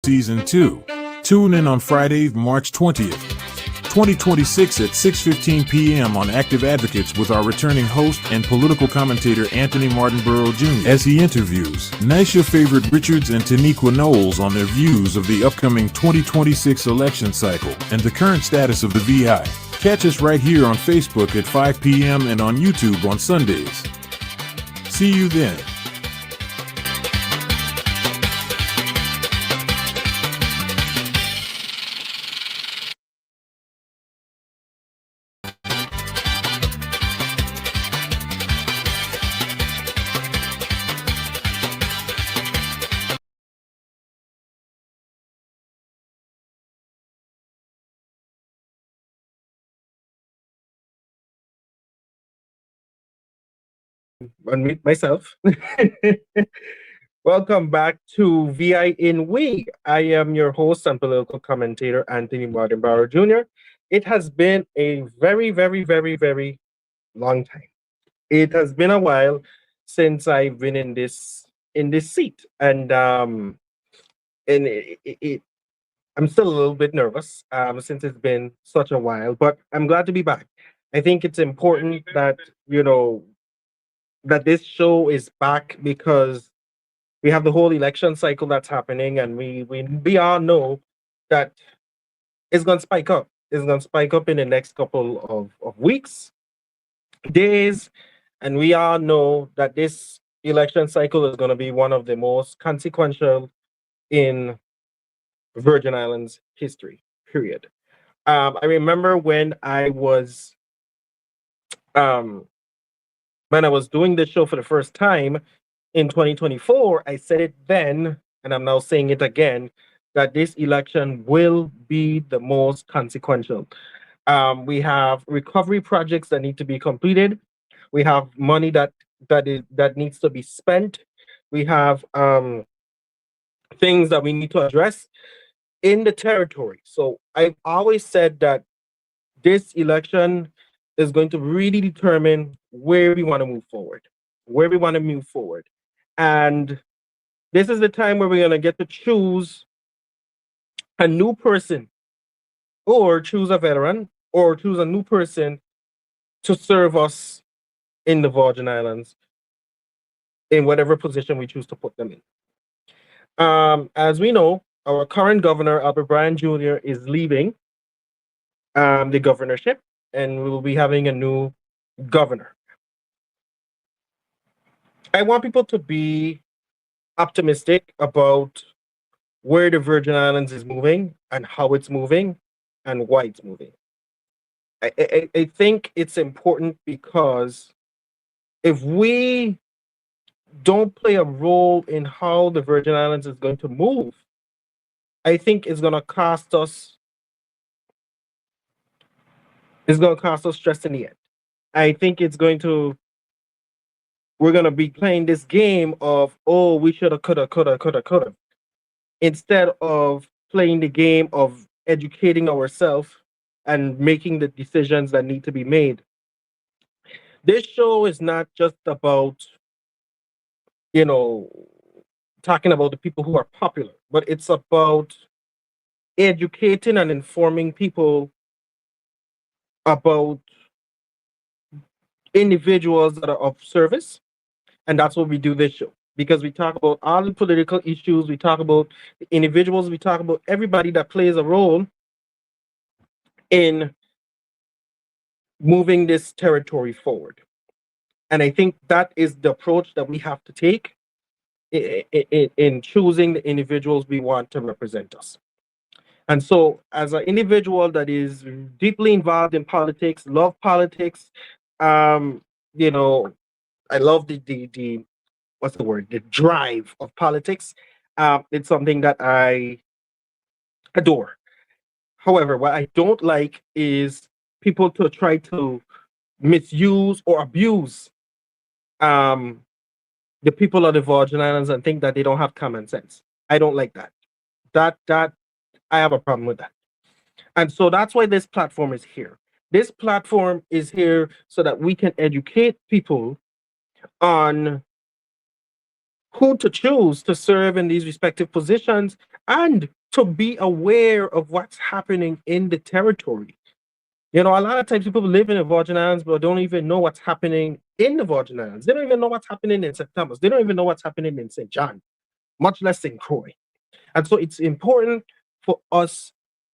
Season 2. Tune in on Friday, March 20th, 2026 at 6:15 p.m. on Active Advocates with our returning host and political commentator Anthony Martinborough Jr. as he interviews Nisha Favorite Richards and Taniqua Knowles on their views of the upcoming 2026 election cycle and the current status of the VI. Catch us right here on Facebook at 5 p.m. and on YouTube on Sundays. See you then. Unmute myself. Welcome back to VI in We. I am your host and political commentator, Anthony Martinborough Jr. It has been a very, very, very, very long time. It has been a while since I've been in this seat, and I'm still a little bit nervous since it's been such a while, but I'm glad to be back. I think it's important that that this show is back because we have the whole election cycle that's happening, and we all know that it's gonna spike up. It's gonna spike up in the next couple of weeks, days, and we all know that this election cycle is gonna be one of the most consequential in Virgin Islands history. Period. I remember um when I was doing this show for the first time in 2024, I said it then, and I'm now saying it again, that this election will be the most consequential. We have recovery projects that need to be completed. We have money that needs to be spent. We have things that we need to address in the territory. So I've always said that this election is going to really determine where we want to move forward. And this is the time where we're going to get to choose a new person, or choose a veteran, or choose a new person to serve us in the Virgin Islands in whatever position we choose to put them in. As we know, our current governor, Albert Bryan Jr., is leaving the governorship, and we will be having a new governor. I want people to be optimistic about where the Virgin Islands is moving and how it's moving and why it's moving. I think it's important because if we don't play a role in how the Virgin Islands is going to move, I think it's going to cost us. It's going to cost us stress in the end. I think we're going to be playing this game of, oh, we shoulda, coulda, instead of playing the game of educating ourselves and making the decisions that need to be made. This show is not just about, talking about the people who are popular, but it's about educating and informing people about individuals that are of service. And that's what we do this show, because we talk about all the political issues, we talk about the individuals, we talk about everybody that plays a role in moving this territory forward. And I think that is the approach that we have to take in choosing the individuals we want to represent us. And so, as an individual that is deeply involved in politics, love politics, I love the what's the word? The drive of politics. It's something that I adore. However, what I don't like is people to try to misuse or abuse the people of the Virgin Islands and think that they don't have common sense. I don't like that. That I have a problem with that. And so that's why this platform is here. This platform is here so that we can educate people on who to choose to serve in these respective positions and to be aware of what's happening in the territory. You know, a lot of times people live in the Virgin Islands but don't even know what's happening in the Virgin Islands. They don't even know what's happening in St. Thomas. They don't even know what's happening in St. John, much less in Croy. And so it's important for us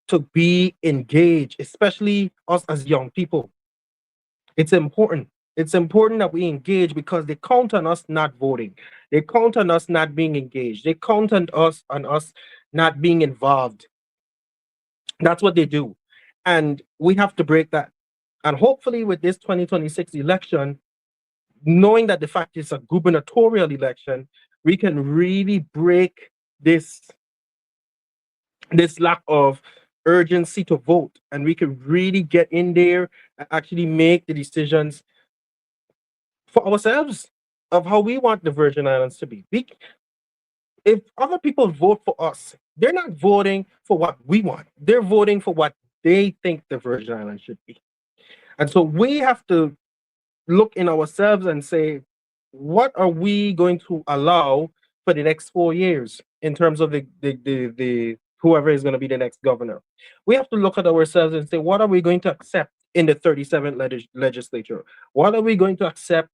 to be engaged, especially us as young people. It's important. It's important that we engage because they count on us not voting. They count on us not being engaged. They count on us not being involved. That's what they do. And we have to break that. And hopefully with this 2026 election, knowing that the fact it's a gubernatorial election, we can really break this lack of urgency to vote, and we can really get in there and actually make the decisions for ourselves of how we want the Virgin Islands to be. If other people vote for us, they're not voting for what we want. They're voting for what they think the Virgin Islands should be. And so we have to look in ourselves and say, what are we going to allow for the next 4 years in terms of the whoever is going to be the next governor? We have to look at ourselves and say, what are we going to accept in the 37th legislature? What are we going to accept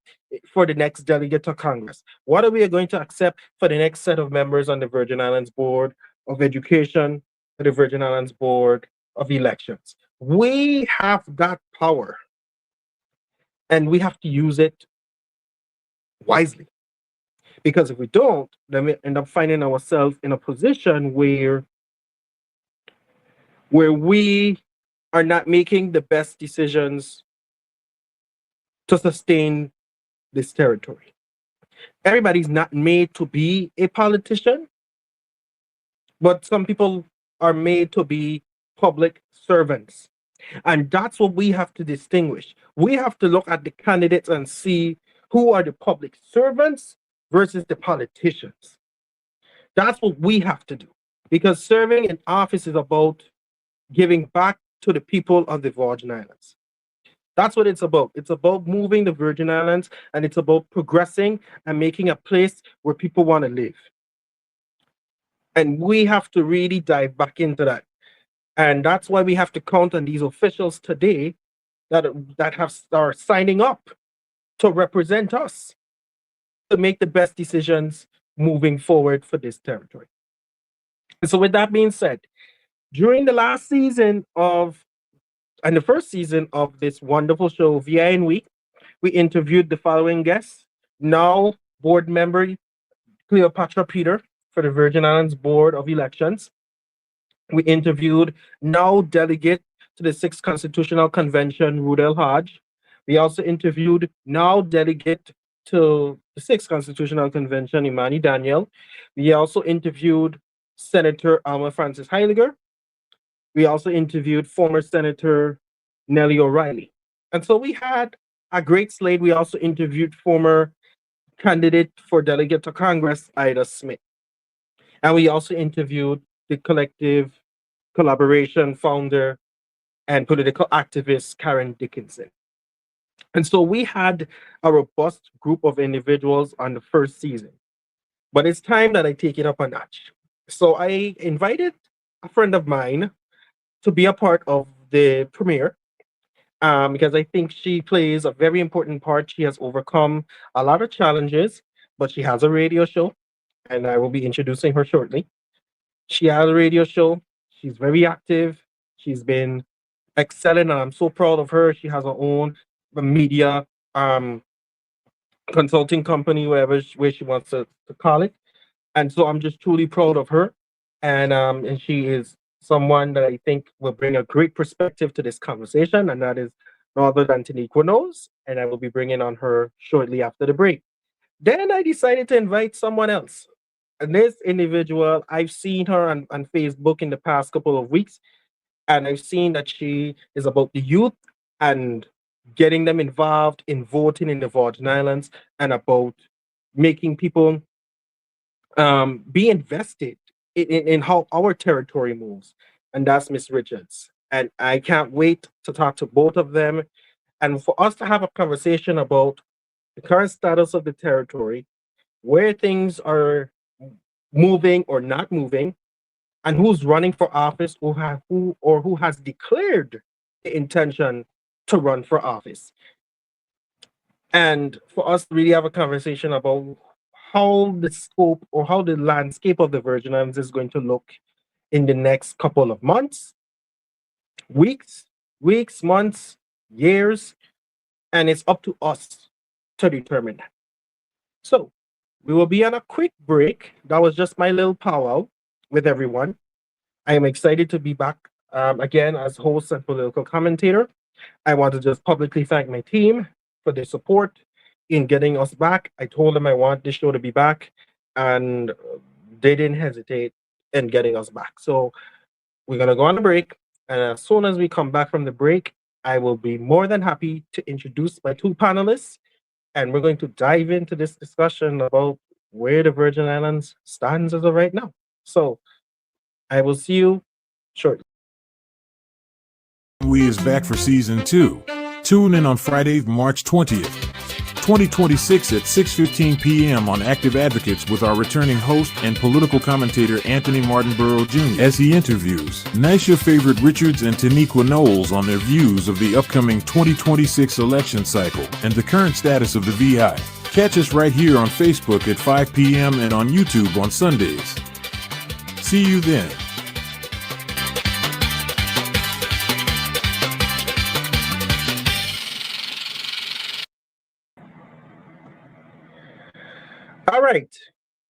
for the next delegate to Congress? What are we going to accept for the next set of members on the Virgin Islands Board of Education, or the Virgin Islands Board of Elections? We have that power, and we have to use it wisely. Because if we don't, then we end up finding ourselves in a position where we are not making the best decisions to sustain this territory. Everybody's not made to be a politician, but some people are made to be public servants. And that's what we have to distinguish. We have to look at the candidates and see who are the public servants versus the politicians. That's what we have to do. Because serving in office is about giving back to the people of the Virgin Islands. That's what it's about. It's about moving the Virgin Islands, and it's about progressing and making a place where people want to live. And we have to really dive back into that. And that's why we have to count on these officials today that are signing up to represent us to make the best decisions moving forward for this territory. And so with that being said, during the last season and the first season of this wonderful show, VIN Week, we interviewed the following guests. Now board member Cleopatra Peter for the Virgin Islands Board of Elections. We interviewed now delegate to the 6th Constitutional Convention, Rudell Hodge. We also interviewed now delegate to the 6th Constitutional Convention, Imani Daniel. We also interviewed Senator Alma Francis Heiliger. We also interviewed former Senator Nellie O'Reilly. And so we had a great slate. We also interviewed former candidate for delegate to Congress, Ida Smith. And we also interviewed the Collective Collaboration founder and political activist, Karen Dickinson. And so we had a robust group of individuals on the first season. But it's time that I take it up a notch. So I invited a friend of mine to be a part of the premiere because I think she plays a very important part. She has overcome a lot of challenges, but she has a radio show, and I will be introducing her shortly. She has a radio show. She's very active. She's been excelling, and I'm so proud of her. She has her own media consulting company, where she wants to call it. And so I'm just truly proud of her. And she is someone that I think will bring a great perspective to this conversation, and that is no other than Taniqua Knowles, and I will be bringing on her shortly after the break. Then I decided to invite someone else. And this individual, I've seen her on Facebook in the past couple of weeks, and I've seen that she is about the youth and getting them involved in voting in the Virgin Islands and about making people be invested in how our territory moves. And that's Miss Richards. And I can't wait to talk to both of them and for us to have a conversation about the current status of the territory where things are moving or not moving, and who's running for office, who has declared the intention to run for office, and for us to really have a conversation about how the scope or how the landscape of the Virgin Islands is going to look in the next couple of months, weeks, months, years, and it's up to us to determine that. So we will be on a quick break. That was just my little powwow with everyone. I am excited to be back again as host and political commentator. I want to just publicly thank my team for their support in getting us back. I told them I want this show to be back, and they didn't hesitate in getting us back. So we're going to go on a break. And as soon as we come back from the break, I will be more than happy to introduce my two panelists. And we're going to dive into this discussion about where the Virgin Islands stands as of right now. So I will see you shortly. We is back for season 2. Tune in on Friday, March 20th, 2026 at 6:15 p.m. on Active Advocates with our returning host and political commentator Anthony Martinborough Jr. as he interviews Nisha Favorite Richards and Taniqua Knowles on their views of the upcoming 2026 election cycle and the current status of the VI. Catch us right here on Facebook at 5 p.m. and on YouTube on Sundays. See you then. All right.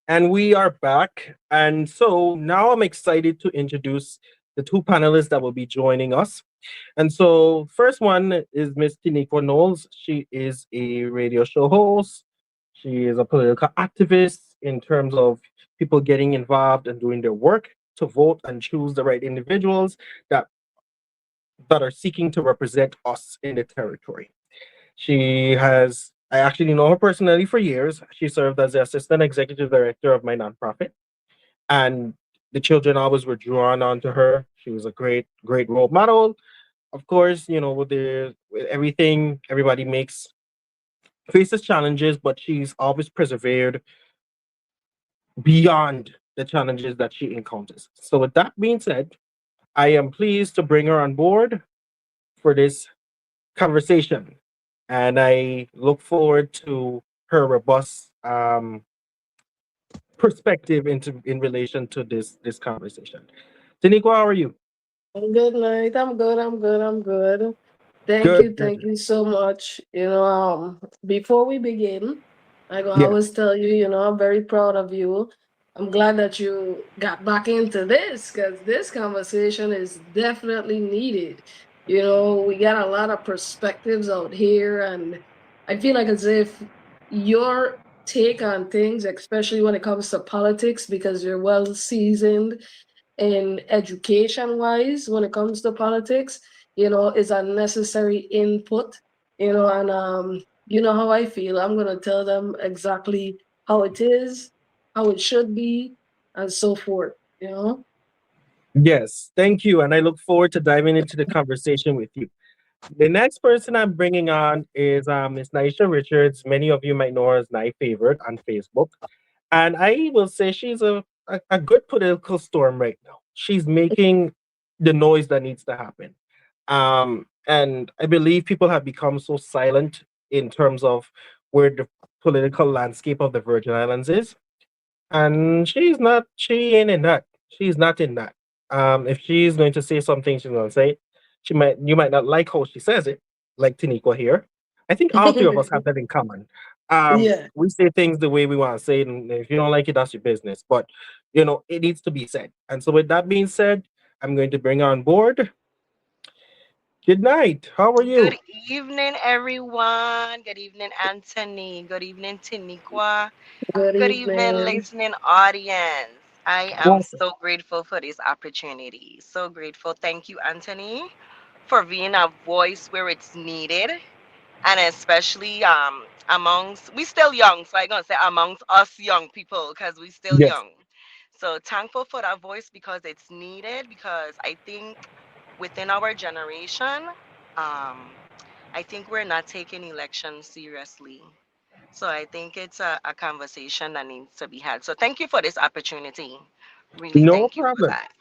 And we are back. And so now I'm excited to introduce the two panelists that will be joining us. And so, first one is Miss Taniqua Knowles. She is a radio show host. She is a political activist in terms of people getting involved and doing their work to vote and choose the right individuals that are seeking to represent us in the territory. She has, I actually know her personally for years. She served as the assistant executive director of my nonprofit, and the children always were drawn onto her. She was a great role model. Of course, with everything, everybody makes faces challenges, but she's always persevered beyond the challenges that she encounters. So, with that being said, I am pleased to bring her on board for this conversation, and I look forward to her robust perspective in relation to this conversation. Taniqua, how are you? Good night. I'm good. I'm good. I'm good. Thank Good, you. good. Thank you so much. Before we begin, I go Yeah. always tell you, I'm very proud of you. I'm glad that you got back into this because this conversation is definitely needed. We got a lot of perspectives out here, and I feel like as if your take on things, especially when it comes to politics, because you're well seasoned in education wise when it comes to politics, is a necessary input, and you know how I feel. I'm gonna tell them exactly how it is, how it should be, and so forth. Yes, thank you. And I look forward to diving into the conversation with you. The next person I'm bringing on is Miss Naisha Richards. Many of you might know her as Nai Favorite on Facebook. And I will say she's a good political storm right now. She's making the noise that needs to happen. And I believe people have become so silent in terms of where the political landscape of the Virgin Islands is. And she ain't in that. She's not in that. If she's going to say something, she's gonna say it. You might not like how she says it, like Taniqua here. I think all three of us have that in common. Yeah. We say things the way we want to say it, and if you don't like it, that's your business. But it needs to be said. And so with that being said, I'm going to bring on board. Good night. How are Good you? evening, everyone. Good evening, Anthony. Good evening, Tiniqua. Good Good evening, evening. listening audience. I am Awesome. so grateful for this opportunity. So grateful. Thank you, Anthony, for being a voice where it's needed, and especially amongst we still young, so I'm gonna say amongst us young people because we still Yes. young. So thankful for that voice because it's needed. Because I think within our generation, um, I think we're not taking elections seriously. So I think it's a conversation that needs to be had. So thank you for this opportunity. Really No thank you for problem. that.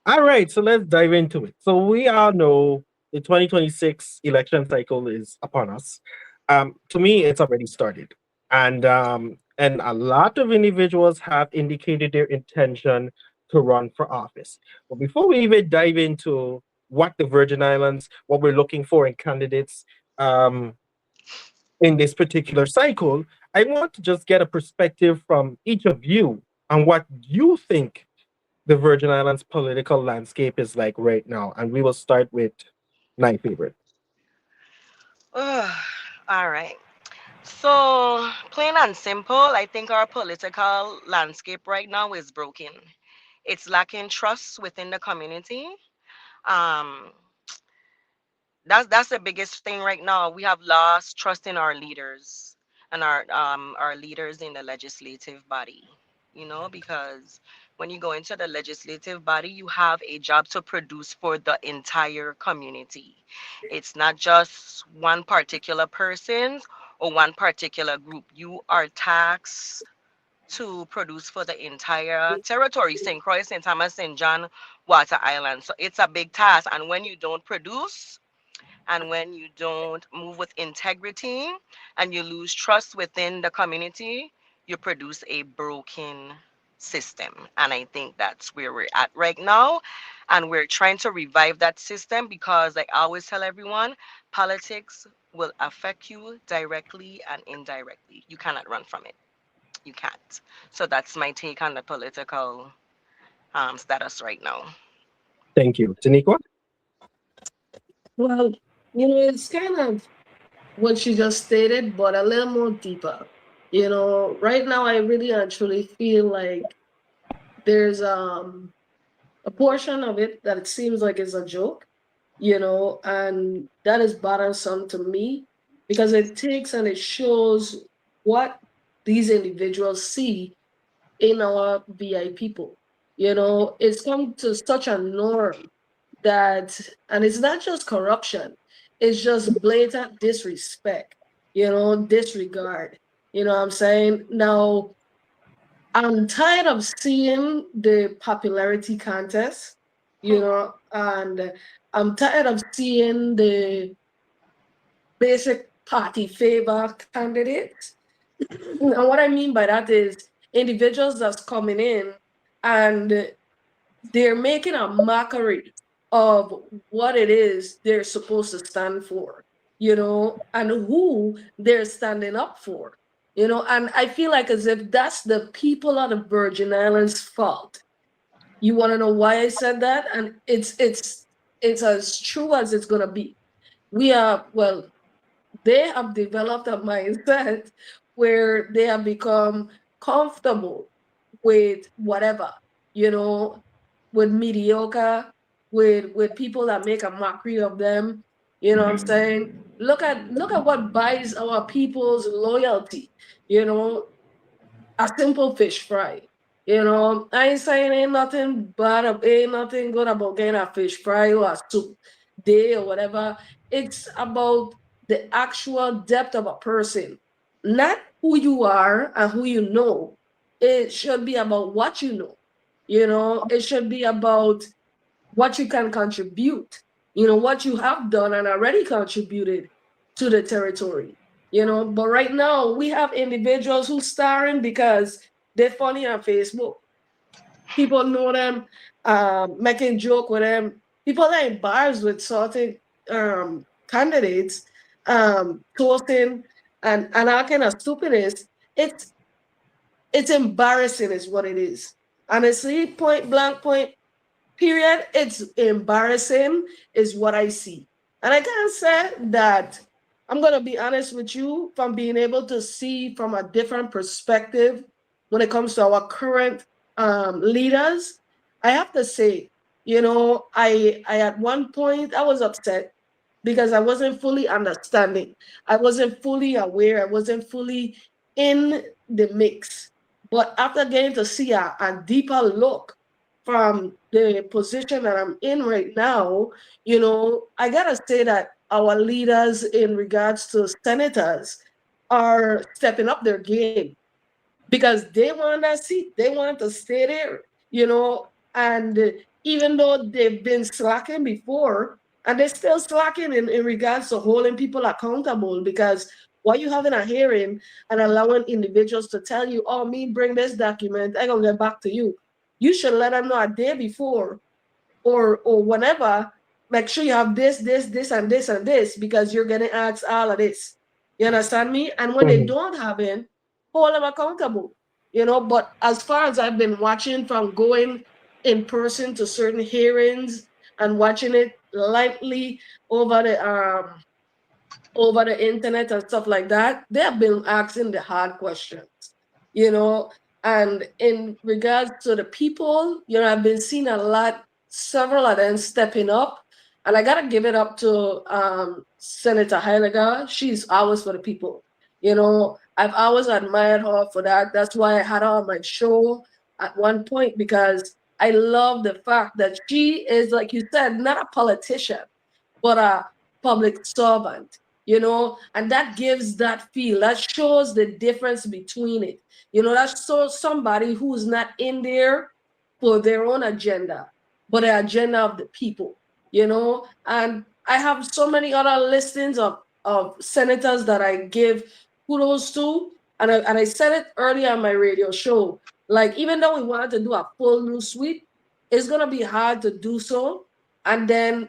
All right, so let's dive into it. So we all know the 2026 election cycle is upon us. To me, it's already started, and a lot of individuals have indicated their intention to run for office. But before we even dive into what the Virgin Islands, what we're looking for in candidates, um, in this particular cycle, I want to just get a perspective from each of you on what you think the Virgin Islands political landscape is like right now. And we will start with Night Favorite. Ugh, all right. So, plain and simple, I think our political landscape right now is broken. It's lacking trust within the community. Um, that's the biggest thing right now. We have lost trust in our leaders and our leaders in the legislative body. You know, because when you go into the legislative body, you have a job to produce for the entire community. It's not just one particular person or one particular group. You are taxed to produce for the entire territory, St. Croix, St. Thomas, St. John, Water Island. So it's a big task. And when you don't produce, and when you don't move with integrity and you lose trust within the community, you produce a broken system. And I think that's where we're at right now. And we're trying to revive that system because, like I always tell everyone, politics will affect you directly and indirectly. You cannot run from it. You can't. So that's my take on the political status right now. Thank you. Taniqua? Well, it's kind of what you just stated, but a little more deeper. Right now I really actually feel like there's a portion of it that it seems like is a joke, and that is bothersome to me because it takes and it shows what these individuals see in our VI people. It's come to such a norm that, and it's not just corruption, it's just blatant disrespect, disregard. You know what I'm saying? Now, I'm tired of seeing the popularity contest, and I'm tired of seeing the basic party favor candidates. And what I mean by that is individuals that's coming in and they're making a mockery of what it is they're supposed to stand for, and who they're standing up for, and I feel like as if that's the people of the Virgin Islands' fault. You want to know why I said that? And it's as true as it's gonna be. They have developed a mindset where they have become comfortable with whatever, you know, with mediocre, with people that make a mockery of them. You know what I'm saying? Look at what buys our people's loyalty, you know, a simple fish fry. I ain't saying ain't nothing good about getting a fish fry or a soup day or whatever. It's about the actual depth of a person, not who you are and who you know. It should be about what you know. It should be about what you can contribute, what you have done and already contributed to the territory. But right now we have individuals who starring because they're funny on Facebook. People know them, making joke with them. People are in bars with certain candidates, toasting and all kind of stupidness. It's embarrassing is what it is. Honestly, point blank, point period, it's embarrassing is what I see. And I can say that I'm going to be honest with you, from being able to see from a different perspective when it comes to our current leaders. I have to say, I at one point I was upset because I wasn't fully understanding. I wasn't fully aware. I wasn't fully in the mix. But after getting to see a deeper look from the position that I'm in right now, I gotta say that our leaders in regards to senators are stepping up their game because they want that seat, they want to stay there, and even though they've been slacking before, and they're still slacking in regards to holding people accountable, because while you having a hearing and allowing individuals to tell you, oh, me bring this document, I'm gonna get back to you. You should let them know a day before or whenever, make sure you have this, and this, and this, because you're getting asked all of this. You understand me? And when they don't have it, hold them accountable. But as far as I've been watching from going in person to certain hearings and watching it lightly over the internet and stuff like that, they have been asking the hard questions, and in regards to the people, I've been seeing several of them stepping up. And I gotta give it up to Senator Heiliger. She's always for the people. I've always admired her for that. That's why I had her on my show at one point, because I love the fact that she is, like you said, not a politician, but a public servant, and that gives that feel, that shows the difference between it. That shows somebody who's not in there for their own agenda, but the agenda of the people, and I have so many other listings of senators that I give kudos to. And I said it earlier on my radio show, like, even though we wanted to do a full new sweep, it's going to be hard to do so. And then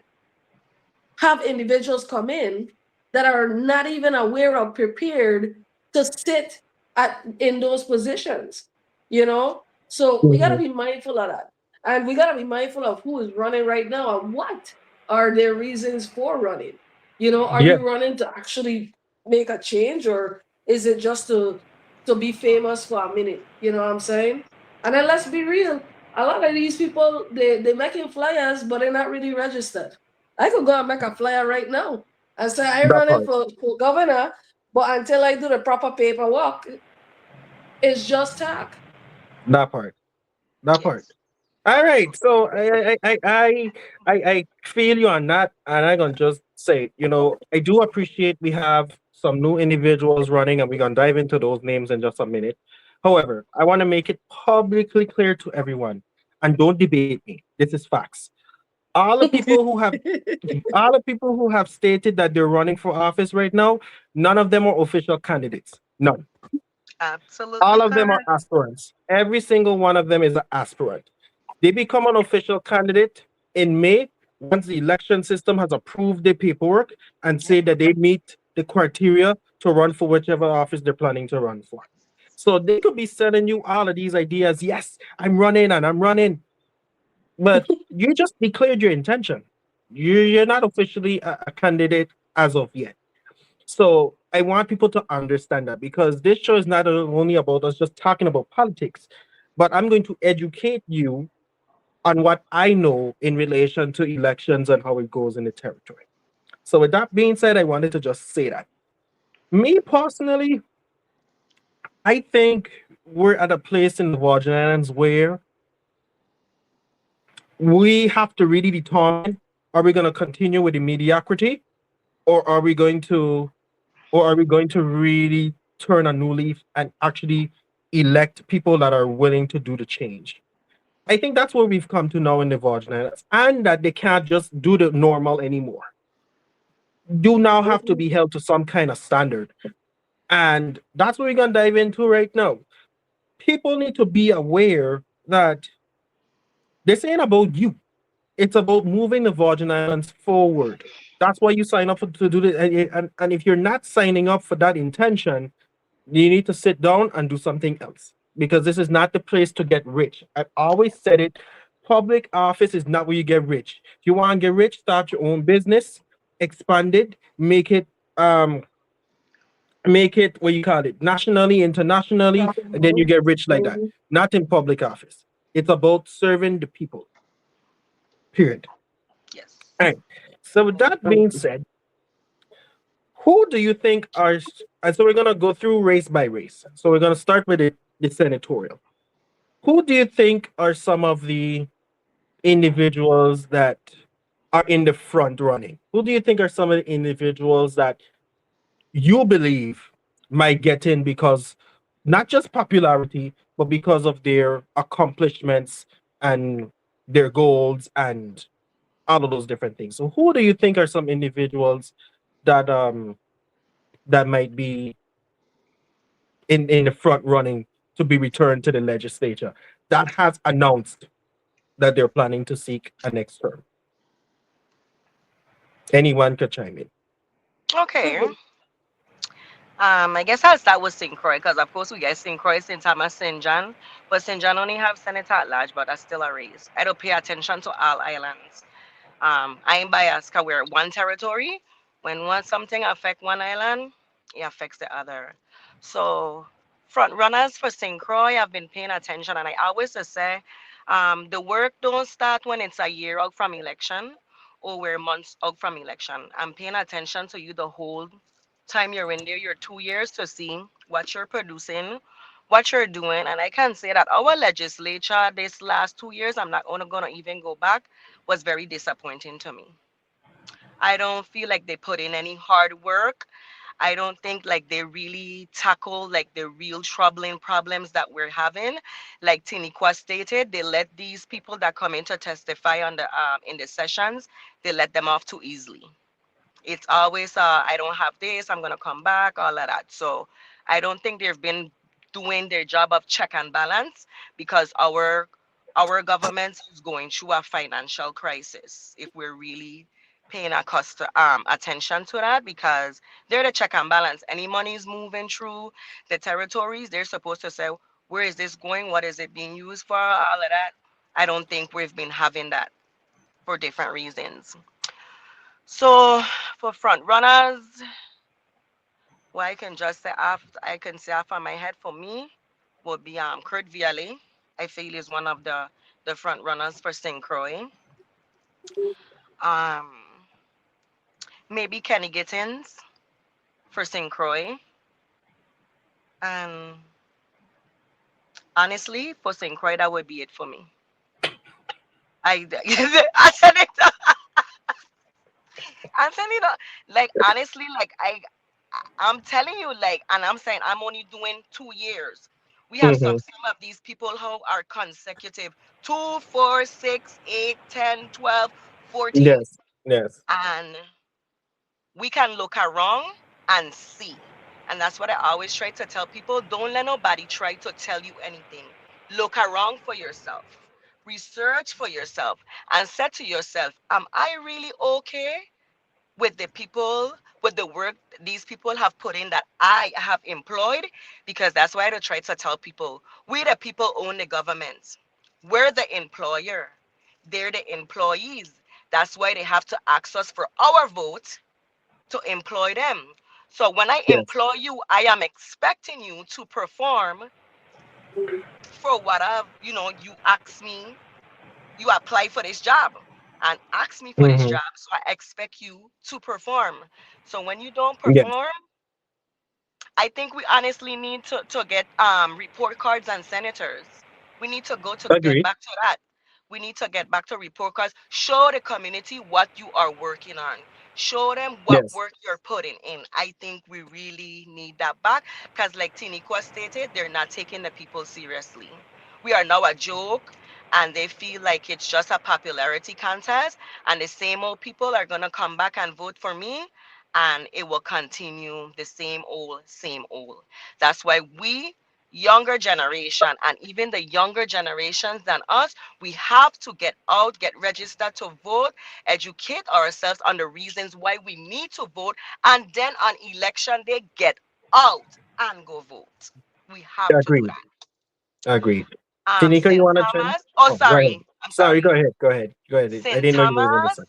have individuals come in that are not even aware or prepared to sit in those positions, So we got to be mindful of that. And we got to be mindful of who is running right now and what are their reasons for running. Are Yeah. you running to actually make a change, or is it just to be famous for a minute? You know what I'm saying? And then let's be real. A lot of these people, they're making flyers, but they're not really registered. I could go and make a flyer right now and say I That running part. for governor, but until I do the proper paperwork, it's just talk. That part. That part. Yes. All right. So I feel you on that, and I'm gonna just say, I do appreciate we have some new individuals running, and we're gonna dive into those names in just a minute. However, I want to make it publicly clear to everyone, and don't debate me. This is facts. All the people who have all the people who have stated that they're running for office right now, none of them are official candidates. None. Absolutely All of them are correct. aspirants. Every single one of them is an aspirant. They become an official candidate in May once the election system has approved their paperwork and say that they meet the criteria to run for whichever office they're planning to run for. So they could be selling you all of these ideas. Yes, I'm running and I'm running, but you just declared your intention. You're not officially a candidate as of yet. So I want people to understand that, because this show is not only about us just talking about politics, but I'm going to educate you on what I know in relation to elections and how it goes in the territory. So with that being said, I wanted to just say that. Me personally, I think we're at a place in the Virgin Islands where we have to really determine, are we going to continue with the mediocrity, or are we going to really turn a new leaf and actually elect people that are willing to do the change? I think that's where we've come to now in the Virgin Islands, and that they can't just do the normal anymore. You now have to be held to some kind of standard. And that's what we're going to dive into right now. People need to be aware that this ain't about you. It's about moving the Virgin Islands forward. That's why you sign up to do this. And if you're not signing up for that intention, you need to sit down and do something else, because this is not the place to get rich. I've always said it. Public office is not where you get rich. If you want to get rich, start your own business, expand it, make it what you call it, nationally, internationally, and then you get rich like that. Mhm. Not in public office. It's about serving the people. Period. Yes. All right. So with that being said, who do you think are and so we're gonna go through race by race. So we're gonna start with the senatorial. Who do you think are some of the individuals that are in the front running? Who do you think are some of the individuals that you believe might get in because not just popularity, but because of their accomplishments and their goals and all of those different things. So who do you think are some individuals that that might be in the front running to be returned to the legislature that has announced that they're planning to seek a next term? Anyone could chime in. Okay. I guess I'll start with St. Croix because, of course, we get St. Croix, St. Thomas, St. John. But St. John only have senator at large, but that's still a race. I don't pay attention to all islands. I ain't biased because we're one territory. When something affect one island, it affects the other. So, front runners for St. Croix, I've been paying attention, and I always just say, the work don't start when it's a year out from election or we're months out from election. I'm paying attention to you the whole time you're in there, your 2 years to see what you're producing, what you're doing. And I can say that our legislature this last 2 years, I'm not gonna even go back, was very disappointing to me. I don't feel like they put in any hard work. I don't think like they really tackle like the real troubling problems that we're having. Like Tiniqua stated, they let these people that come in to testify on the in the sessions, they let them off too easily. It's always I don't have this, I'm gonna come back, all of that. So I don't think they've been doing their job of check and balance because our government is going through a financial crisis. If we're really paying attention to that, because they're the check and balance. Any money is moving through the territories, they're supposed to say where is this going, what is it being used for, all of that. I don't think we've been having that for different reasons. So for front runners, what I can just say after I can say off on my head for me would be Kurt Viale. I feel is one of the front runners for St. Croix. Um Maybe Kenny Gittins for St. Croix. And honestly, for St. Croix, that would be it for me. I said it. I'm telling you, like honestly, like I'm telling you, like, and I'm saying I'm only doing 2 years. We have Hmm. some of these people who are consecutive 2, 4, 6, 8, 10, 12, 14, Yes, yes. and we can look around and see. And that's what I always try to tell people. Don't let nobody try to tell you anything. Look around for yourself. Research for yourself and say to yourself, am I really okay with the people, with the work these people have put in that I have employed? Because that's why I try to tell people we, the people, own the government. We're the employer, they're the employees. That's why they have to ask us for our vote to employ them. So when I Yes. employ you, I am expecting you to perform for what you ask me, you apply for this job and ask me for this Hmm. job. So I expect you to perform. So when you don't Yes. perform, I think we honestly need to get report cards and senators. We need to get Agreed. back to that. We need to get back to report cards. Show the community what you are working on. Show them what Yes. work you're putting in. I think we really need that back because, like Tiniqua stated, they're not taking the people seriously. We are now a joke, and they feel like it's just a popularity contest. And the same old people are gonna come back and vote for me, and it will continue the same old, same old. That's why we, younger generation, and even the younger generations than us, we have to get out, get registered to vote, educate ourselves on the reasons why we need to vote, and then on election day, get out and go vote. We have to do Agreed. that. Agreed. Tinika, you St. want to chime? Thomas, oh, Oh, go ahead. sorry, I'm Sorry, sorry. go ahead. Go ahead. Go ahead. I St. didn't know you were going to Thomas, say.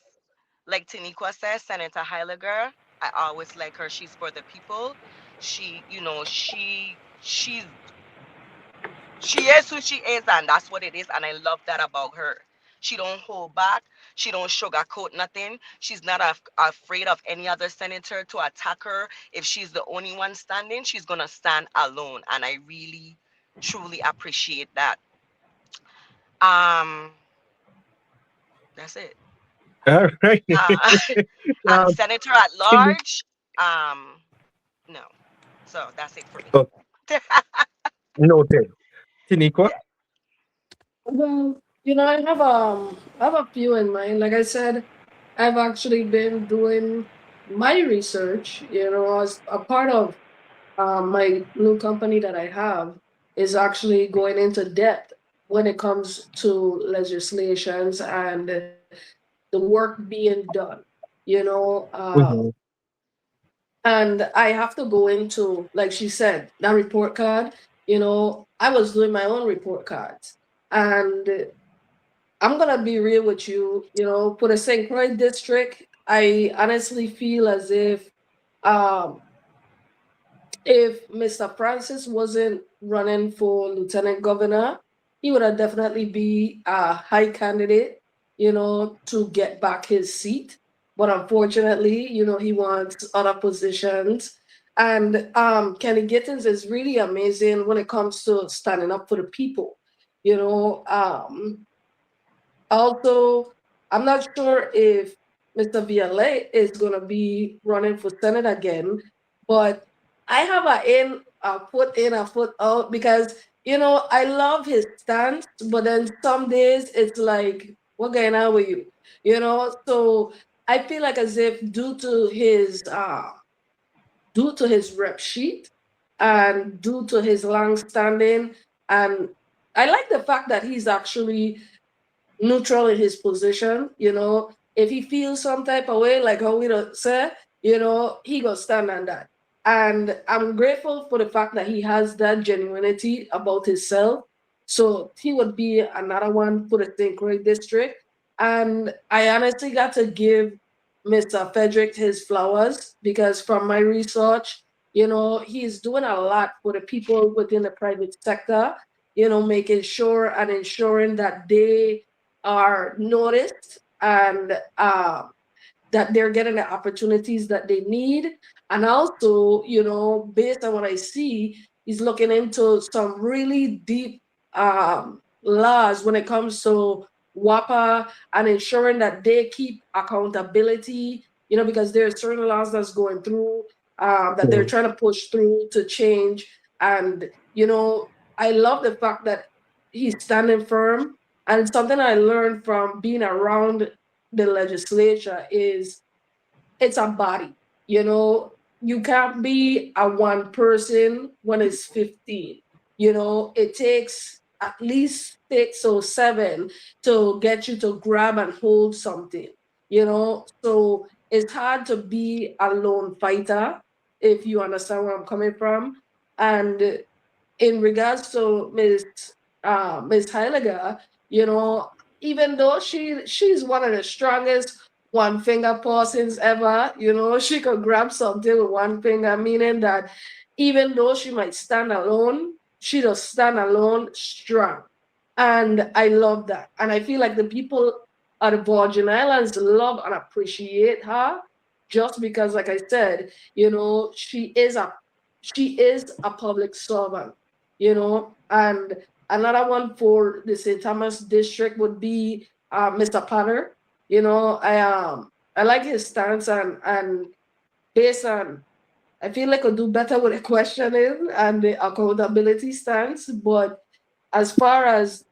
like Taniqua says, Senator Heiliger, I always like her. She's for the people. She is who she is, and that's what it is. And I love that about her. She don't hold back. She don't sugarcoat nothing. She's not afraid of any other senator to attack her. If she's the only one standing, she's gonna stand alone. And I really, truly appreciate that. Um, that's it. All right. Uh, and um, senator at Tini- large, um, no. So that's it for me. Oh, noted. Tiniqua? Well, I have a few in mind. Like I said, I've actually been doing my research. As a part of my new company that I have is actually going into depth when it comes to legislations and the work being done. You know, uh, Mm-hmm. and I have to go into, like she said, that report card. I was doing my own report cards, and I'm gonna be real with you. For the St. Croix district, I honestly feel as um, if Mr. Francis wasn't running for lieutenant governor, he would have definitely be a high candidate, to get back his seat. But unfortunately, he wants other positions. And Kenny Gittins is really amazing when it comes to standing up for the people. You know, also, I'm not sure if Mr. VLA is going to be running for Senate again, but I have a foot in, a foot out because, I love his stance, but then some days it's like, what going on with you? So I feel like as if due to his rep sheet and due to his long standing, and I like the fact that he's actually neutral in his position. If he feels some type of way, like how we don't say, he gonna stand on that. And I'm grateful for the fact that he has that genuinity about himself. So he would be another one for the St. Croix district. And I honestly got to give Mr. Frederick his flowers because from my research, he's doing a lot for the people within the private sector, making sure and ensuring that they are noticed and that they're getting the opportunities that they need. And also, based on what I see, he's looking into some really deep laws when it comes to WAPA and ensuring that they keep accountability, because there are certain laws that's going through that they're trying to push through to change. And, I love the fact that he's standing firm. And something I learned from being around the legislature is it's a body. You can't be a one person when it's 15. It takes at least 6 or 7 to get you to grab and hold something. So it's hard to be a lone fighter, if you understand where I'm coming from. And in regards to Miss Heiliger, you know, even though she's one of the strongest one finger persons ever, she could grab something with one finger, meaning that even though she might stand alone, she does stand alone strong. And I love that. And I feel like the people at the Virgin Islands love and appreciate her just because, like I said, she is a public servant, and another one for the St. Thomas district would be Mr. Potter. I like his stance and based on I feel like I do better with the questioning and the accountability stance, but as far as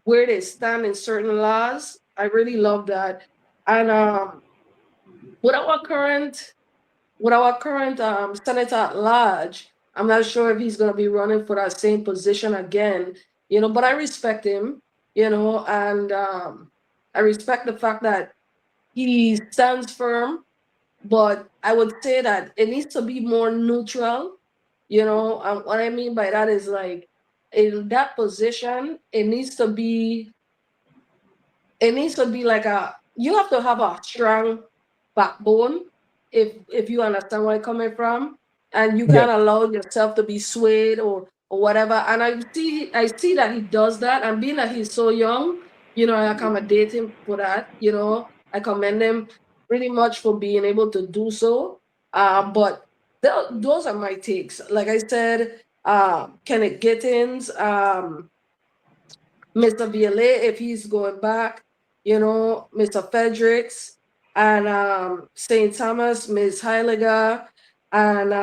where they stand in certain laws, I really love that. And with our current senator at large, I'm not sure if he's going to be running for that same position again, but I respect him, and I respect the fact that he stands firm, but I would say that it needs to be more neutral. What I mean by that is like in that position, it needs to be like you have to have a strong backbone if you understand where I'm coming from, and you Yes. can't allow yourself to be swayed or whatever. And I see that he does that, and being that he's so young, I accommodate him for that. I commend him pretty much for being able to do so. But those are my takes. Like I said, Kenneth Gittins, Mr. VLA, if he's going back, Mr. Fredericks, and St. Thomas, Ms. Heiliger, and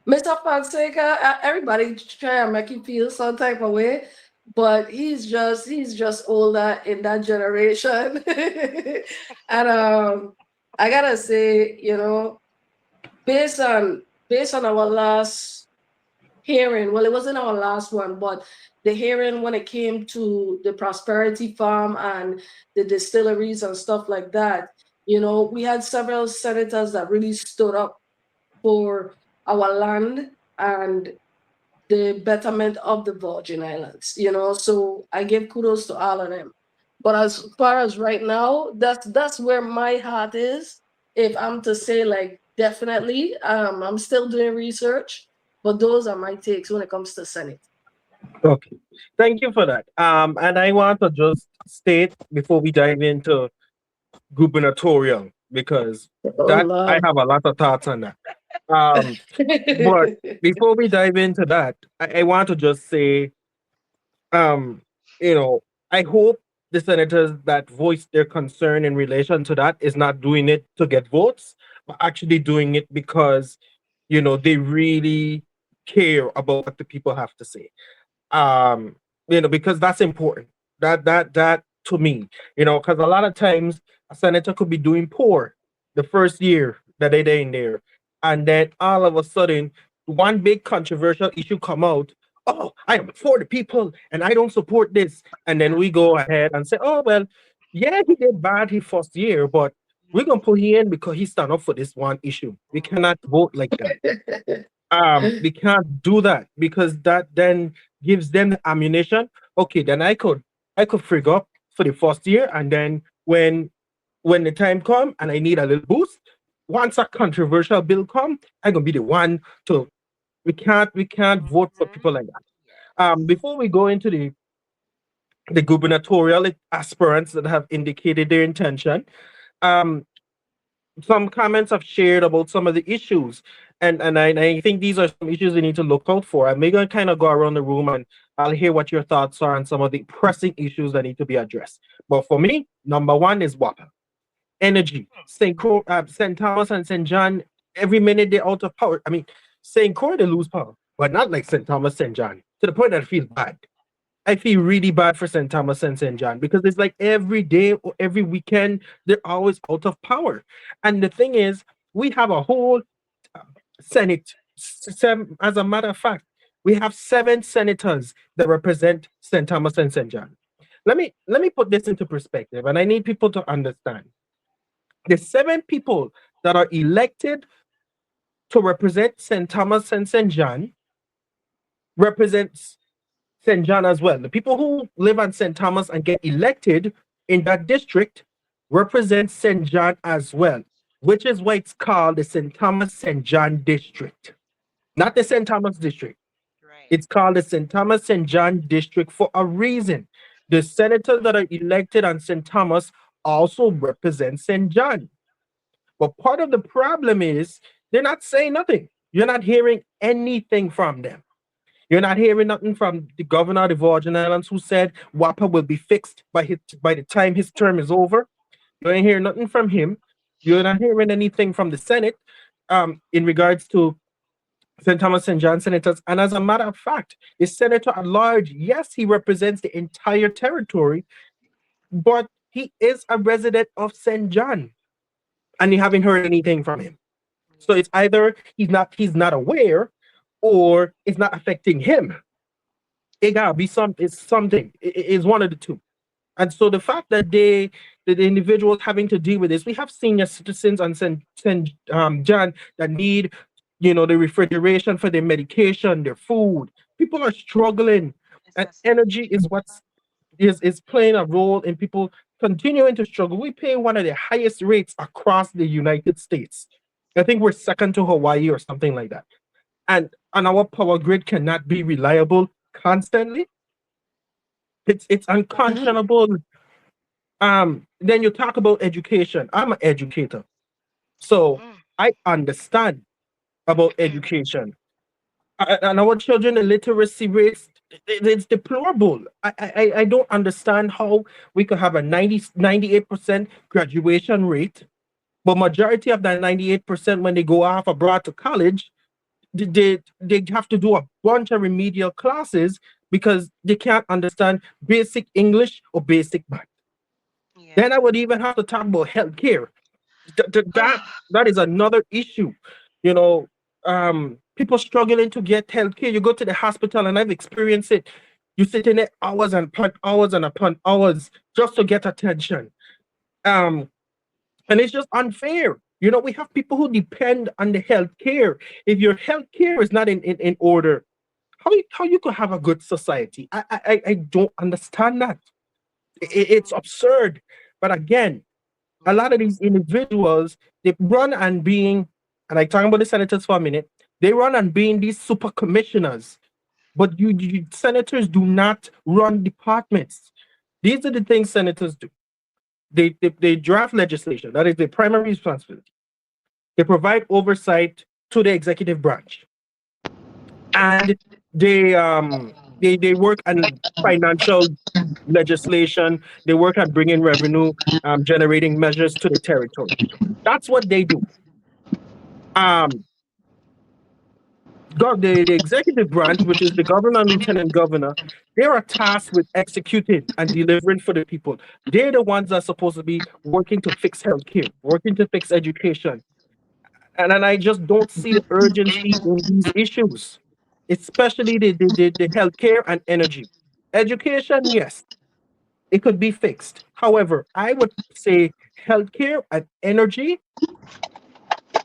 Mr. Fonseca, everybody try and make you feel some type of way, but he's just older in that generation. And I gotta say, based on our last hearing, well, it wasn't our last one, but the hearing when it came to the Prosperity Farm and the distilleries and stuff like that, we had several senators that really stood up for our land and the betterment of the Virgin Islands, So I give kudos to all of them. But as far as right now, that's where my heart is. If I'm to say like definitely, I'm still doing research, but those are my takes when it comes to Senate. Okay, thank you for that. And I want to just state before we dive into gubernatorial because Oh that I Lord. have a lot of thoughts on that. Um, but before we dive into that, I want to just say, um, I hope the senators that voiced their concern in relation to that is not doing it to get votes, but actually doing it because, they really care about what the people have to say. Um, because that's important. That to me, because a lot of times a senator could be doing poor the first year that they're in there, and then all of a sudden one big controversial issue come out. Oh, I am for the people and I don't support this. And then we go ahead and say, oh well, yeah, he did bad his first year, but we're gonna put him in because he stand up for this one issue. We cannot vote like that. We can't do that because that then gives them the ammunition. Okay, then I could frig up for the first year, and then when the time come and I need a little boost, once a controversial bill come, I'm gonna be the one to. We can't vote for people like that. Before we go into the gubernatorial aspirants that have indicated their intention, um, some comments have shared about some of the issues, and I think these are some issues we need to look out for. I'm gonna kind of go around the room and I'll hear what your thoughts are on some of the pressing issues that need to be addressed. But for me, number one is WAPA. Energy. St. Thomas and St. John, every minute they're out of power. I mean, St. Croix they lose power, but not like St. Thomas, St. John, to the point that I feel bad. I feel really bad for St. Thomas and St. John because it's like every day or every weekend, they're always out of power. And the thing is, we have a whole uh, Senate. As a matter of fact, we have 7 senators that represent St. Thomas and St. John. Let me put this into perspective, and I need people to understand. The 7 people that are elected to represent St. Thomas and St. John represents St. John as well. The people who live on St. Thomas and get elected in that district represent St. John as well, which is why it's called the St. Thomas St. John district, not the St. Thomas district. Right. It's called the St. Thomas St. John district for a reason. The senators that are elected on St. Thomas also represent St. John. But part of the problem is they're not saying nothing. You're not hearing anything from them. You're not hearing nothing from the governor of the Virgin Islands who said WAPA will be fixed by the time his term is over. You ain't hearing nothing from him. You're not hearing anything from the Senate in regards to St. Thomas and John senators. And as a matter of fact, the senator at large, yes, he represents the entire territory, but he is a resident of St. John, and you haven't heard anything from him. So it's either he's not aware or it's not affecting him. It gotta be it's something. It's one of the two. And so the fact that the individuals having to deal with this, we have senior citizens on St. John that need, the refrigeration for their medication, their food. People are struggling, and energy is is playing a role in people continuing to struggle. We pay one of the highest rates across the United States. I think we're second to Hawaii or something like that. And our power grid cannot be reliable constantly. It's unconscionable. Then you talk about education. I'm an educator, so Mm, I understand about education. And our children, the literacy rates, it's deplorable. I don't understand how we could have a 98% graduation rate, but majority of that 98% when they go off abroad to college, they have to do a bunch of remedial classes because they can't understand basic English or basic math. Yeah. Then I would even have to talk about healthcare. That is another issue. You know, people struggling to get healthcare. You go to the hospital, and I've experienced it. You sit in there hours and upon hours and upon hours just to get attention. Um, and it's just unfair. You know, we have people who depend on the healthcare. If your healthcare is not in order, how you could have a good society? I don't understand that. It's absurd. But again, a lot of these individuals, they run and being, and I talk about the senators for a minute, they run and being these super commissioners. But senators do not run departments. These are the things senators do. They draft legislation. That is their primary responsibility. They provide oversight to the executive branch, and they work on financial legislation. They work at bringing revenue, generating measures to the territory. That's what they do. Um, the executive branch, which is the governor and lieutenant governor, they are tasked with executing and delivering for the people. They're the ones that are supposed to be working to fix healthcare, working to fix education. And I just don't see the urgency in these issues, especially the healthcare and energy. Education, yes, it could be fixed. However, I would say healthcare and energy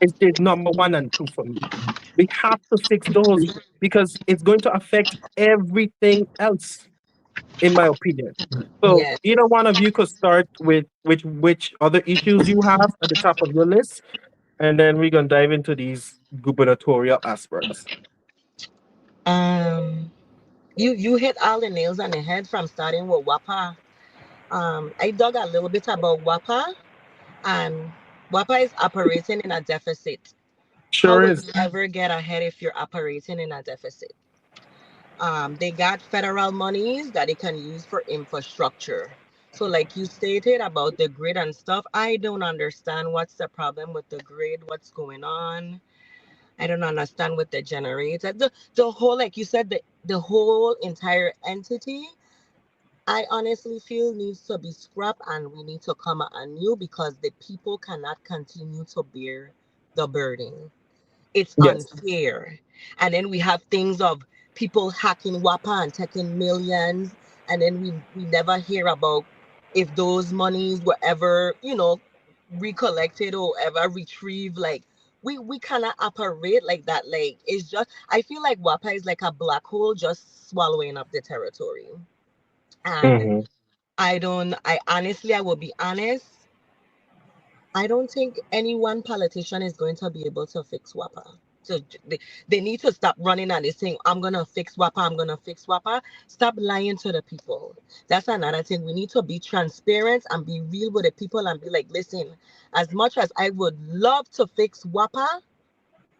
is the number one and two for me. We have to fix those because it's going to affect everything else, in my opinion. So Yes. either one of you could start with which other issues you have at the top of your list, and then we're gonna dive into these gubernatorial aspects. Um, you hit all the nails on the head from starting with WAPA. I dug a little bit about WAPA, and WAPA is operating in a deficit. How Sure will is. you ever get ahead if you're operating in a deficit? They got federal monies that they can use for infrastructure. So, like you stated about the grid and stuff, I don't understand what's the problem with the grid, what's going on. I don't understand with the generator. The whole, like you said, the whole entire entity, I honestly feel needs to be scrapped and we need to come anew because the people cannot continue to bear the burden. It's Yes. unfair. And then we have things of people hacking WAPA and taking millions, and then we never hear about if those monies were ever, recollected or ever retrieved. Like we cannot operate like that. Like it's just I feel like WAPA is like a black hole just swallowing up the territory. And Hmm. I honestly I will be honest, I don't think any one politician is going to be able to fix WAPA. So they need to stop running and they saying, I'm going to fix WAPA, I'm going to fix WAPA. Stop lying to the people. That's another thing. We need to be transparent and be real with the people and be like, listen, as much as I would love to fix WAPA,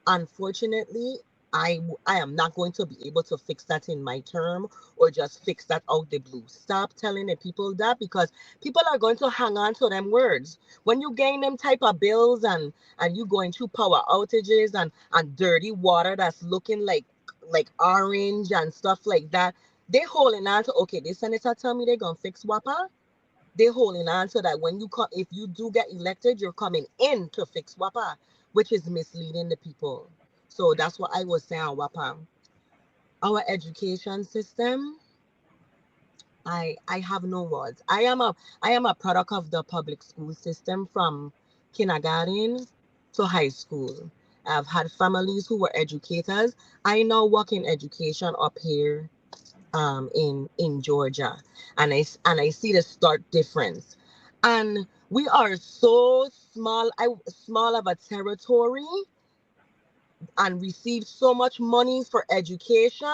unfortunately, I am not going to be able to fix that in my term or just fix that out the blue. Stop telling the people that because people are going to hang on to them words. When you gain them type of bills and you going through power outages and dirty water that's looking like orange and stuff like that, they holding on to okay, this senator tell me they're gonna fix WAPA. They holding on to that when you come if you do get elected, you're coming in to fix WAPA, which is misleading the people. So that's what I was saying on WAPA. Our education system, I have no words. I am a product of the public school system from kindergarten to high school. I've had families who were educators. I now work in education up here in Georgia, and I see the stark difference. And we are so small of a territory and receive so much money for education.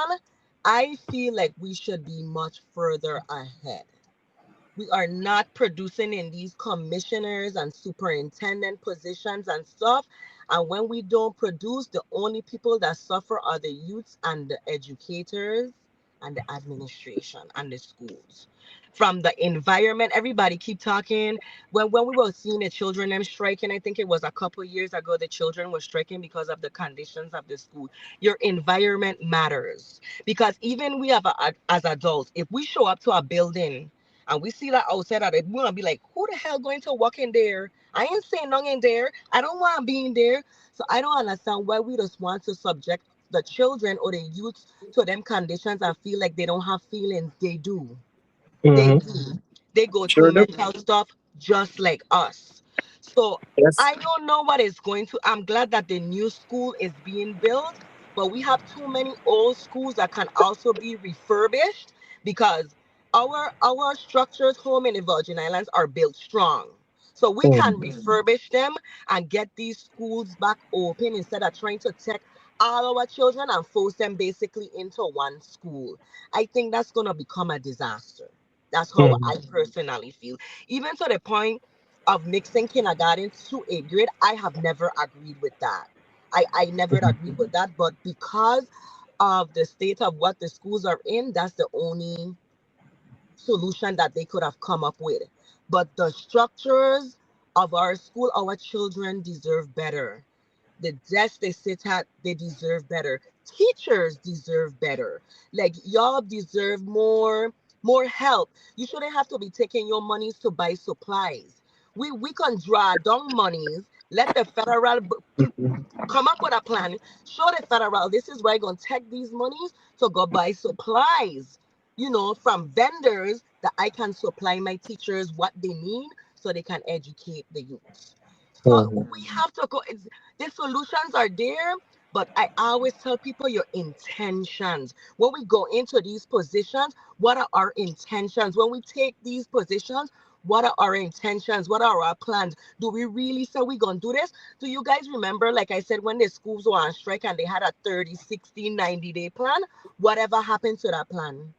I feel like we should be much further ahead. We are not producing in these commissioners and superintendent positions and stuff. And when we don't produce, the only people that suffer are the youths and the educators and the administration and the schools. From the environment, everybody keep talking. When we were seeing the children them striking, I think it was a couple years ago, the children were striking because of the conditions of the school. Your environment matters, because even we have as adults, if we show up to a building and we see that outside of it, we're gonna be like, who the hell going to walk in there? I ain't saying nothing in there. I don't want to be in there. So I don't understand why we just want to subject the children or the youth to them conditions and feel like they don't have feelings. They do. They Hmm. do. They go through Sure do. mental stuff just like us. So Yes. I don't know what is going to. I'm glad that the new school is being built, but we have too many old schools that can also be refurbished, because our structures home in the Virgin Islands are built strong. So we can Mhm. refurbish them and get these schools back open instead of trying to take all our children and force them basically into one school. I think that's going to become a disaster. That's how I Mhm. personally feel. Even to the point of mixing kindergarten to eighth grade, I have never agreed with that. I never agreed with that, but because of the state of what the schools are in, that's the only solution that they could have come up with. But the structures of our school, our children deserve better. The desk they sit at, they deserve better. Teachers deserve better. Like, y'all deserve more help. You shouldn't have to be taking your monies to buy supplies. We can draw down monies. Let the federal Mhm. come up with a plan. Show the federal this is where you're gonna take these monies to go buy supplies. From vendors that I can supply my teachers what they need so they can educate the youth. So Mhm. we have to go. The solutions are there, but I always tell people your intentions. When we go into these positions, what are our intentions? When we take these positions, what are our intentions? What are our plans? Do we really say we're going to do this? Do you guys remember, like I said, when the schools were on strike and they had a 30, 60, 90-day plan? Whatever happened to that plan?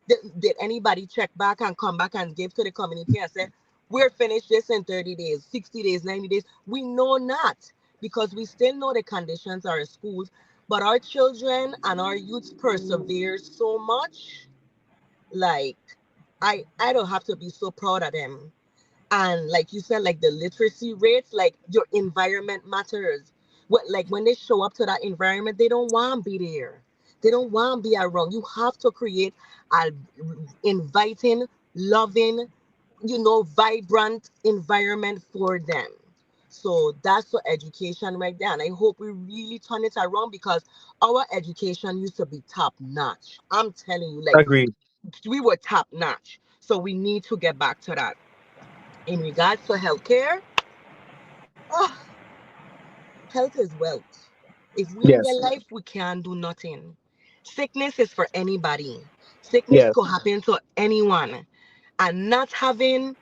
Did anybody check back and come back and give to the community and say, we're finished this in 30 days, 60 days, 90 days? We know not, because we still know the conditions are in schools, but our children and our youth persevere so much. Like, I don't have to be so proud of them. And like you said, like the literacy rates, like your environment matters. Like when they show up to that environment, they don't want to be there. They don't want to be around. You have to create a inviting, loving, vibrant environment for them. So that's for education right there. And I hope we really turn it around, because our education used to be top notch. I'm telling you, like, Agreed. we were top notch. So we need to get back to that. In regards to healthcare, oh, health is wealth. If we ain't get Yes. life, we can't do nothing. Sickness is for anybody. Sickness Yes. could happen to anyone. And not having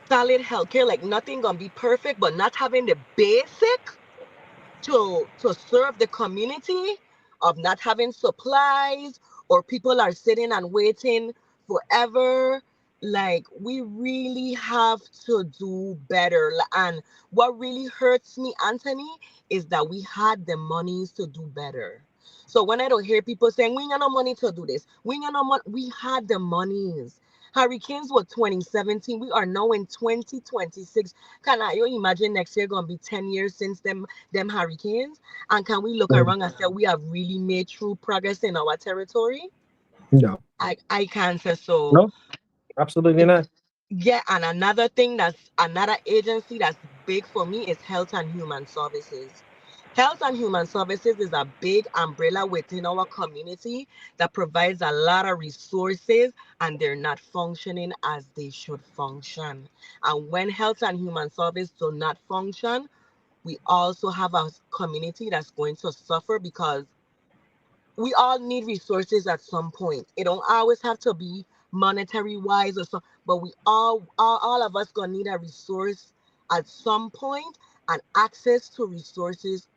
solid healthcare, like nothing gonna be perfect, but not having the basic to serve the community, of not having supplies, or people are sitting and waiting forever. Like, we really have to do better. And what really hurts me, Anthony, is that we had the monies to do better. So when I don't hear people saying we ain't got no money to do this, we ain't got no money, we had the monies. Hurricanes were 2017. We are now in 2026. Can you imagine next year gonna be 10 years since them hurricanes? And can we look Mhm. around and say we have really made true progress in our territory? No. I can't say so. No. Absolutely not. Yeah, and another thing, that's another agency that's big for me, is Health and Human Services. Health and Human Services is a big umbrella within our community that provides a lot of resources, and they're not functioning as they should function. And when Health and Human Service do not function, we also have a community that's going to suffer, because we all need resources at some point. It don't always have to be monetary wise or so, but we all of us gonna need a resource at some point, and access to resources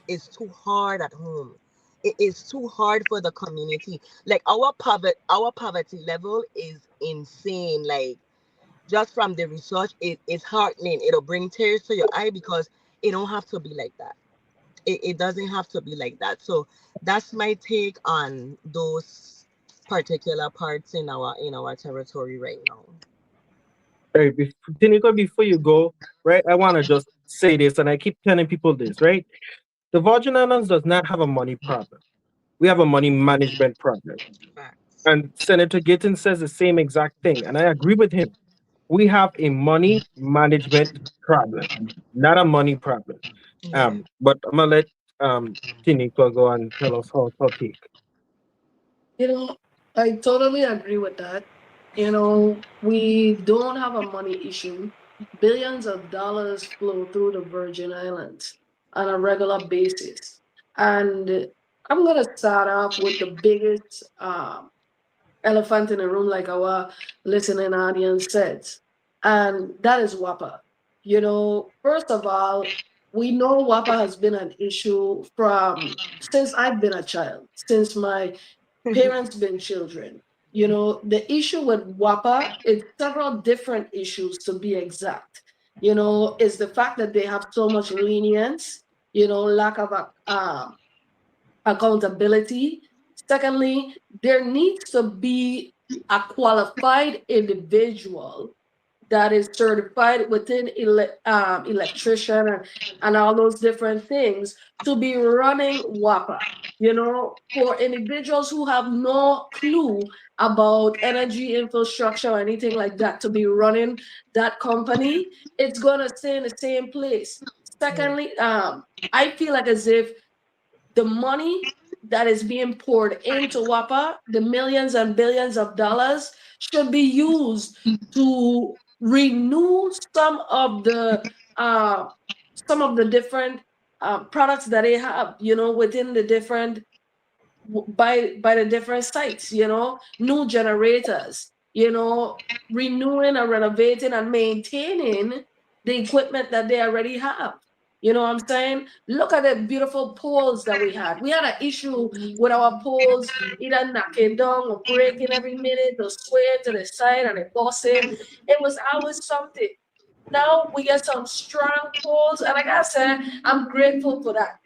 is too hard at home. It is too hard for the community. Like, our poverty level is insane. Like, just from the research, it's heartening. It'll bring tears to your eye, because it don't have to be like that. it doesn't have to be like that. So that's my take on those particular parts in our territory right now. Hey, Tinika, before you go, right, I want to just say this, and I keep telling people this, right? The Virgin Islands does not have a money problem. We have a money management problem. Facts. And Senator Gittin says the same exact thing, and I agree with him. We have a money management problem, not a money problem. Yeah. But I'm gonna let Tinika go and tell us her take. You know, I totally agree with that. You know, we don't have a money issue. Billions of dollars flow through the Virgin Islands on a regular basis. And I'm going to start off with the biggest elephant in the room, like our listening audience says, and that is WAPA. You know, first of all, we know WAPA has been an issue from since I've been a child, since my parents been children. You know, the issue with WAPA is several different issues to be exact. You know, is the fact that they have so much lenience, you know, lack of accountability. Secondly, there needs to be a qualified individual that is certified within electrician and all those different things to be running WAPA. You know, for individuals who have no clue about energy infrastructure or anything like that to be running that company, it's gonna stay in the same place. Secondly, I feel like as if the money that is being poured into WAPA, the millions and billions of dollars, should be used to renew some of the different products that they have, you know, within the different by the different sites, you know, new generators, you know, renewing and renovating and maintaining the equipment that they already have. You know what I'm saying? Look at the beautiful poles that we had. We had an issue with our poles either knocking down or breaking every minute or swaying to the side and it busting. It was always something. Now we get some strong poles, and like I said, I'm grateful for that.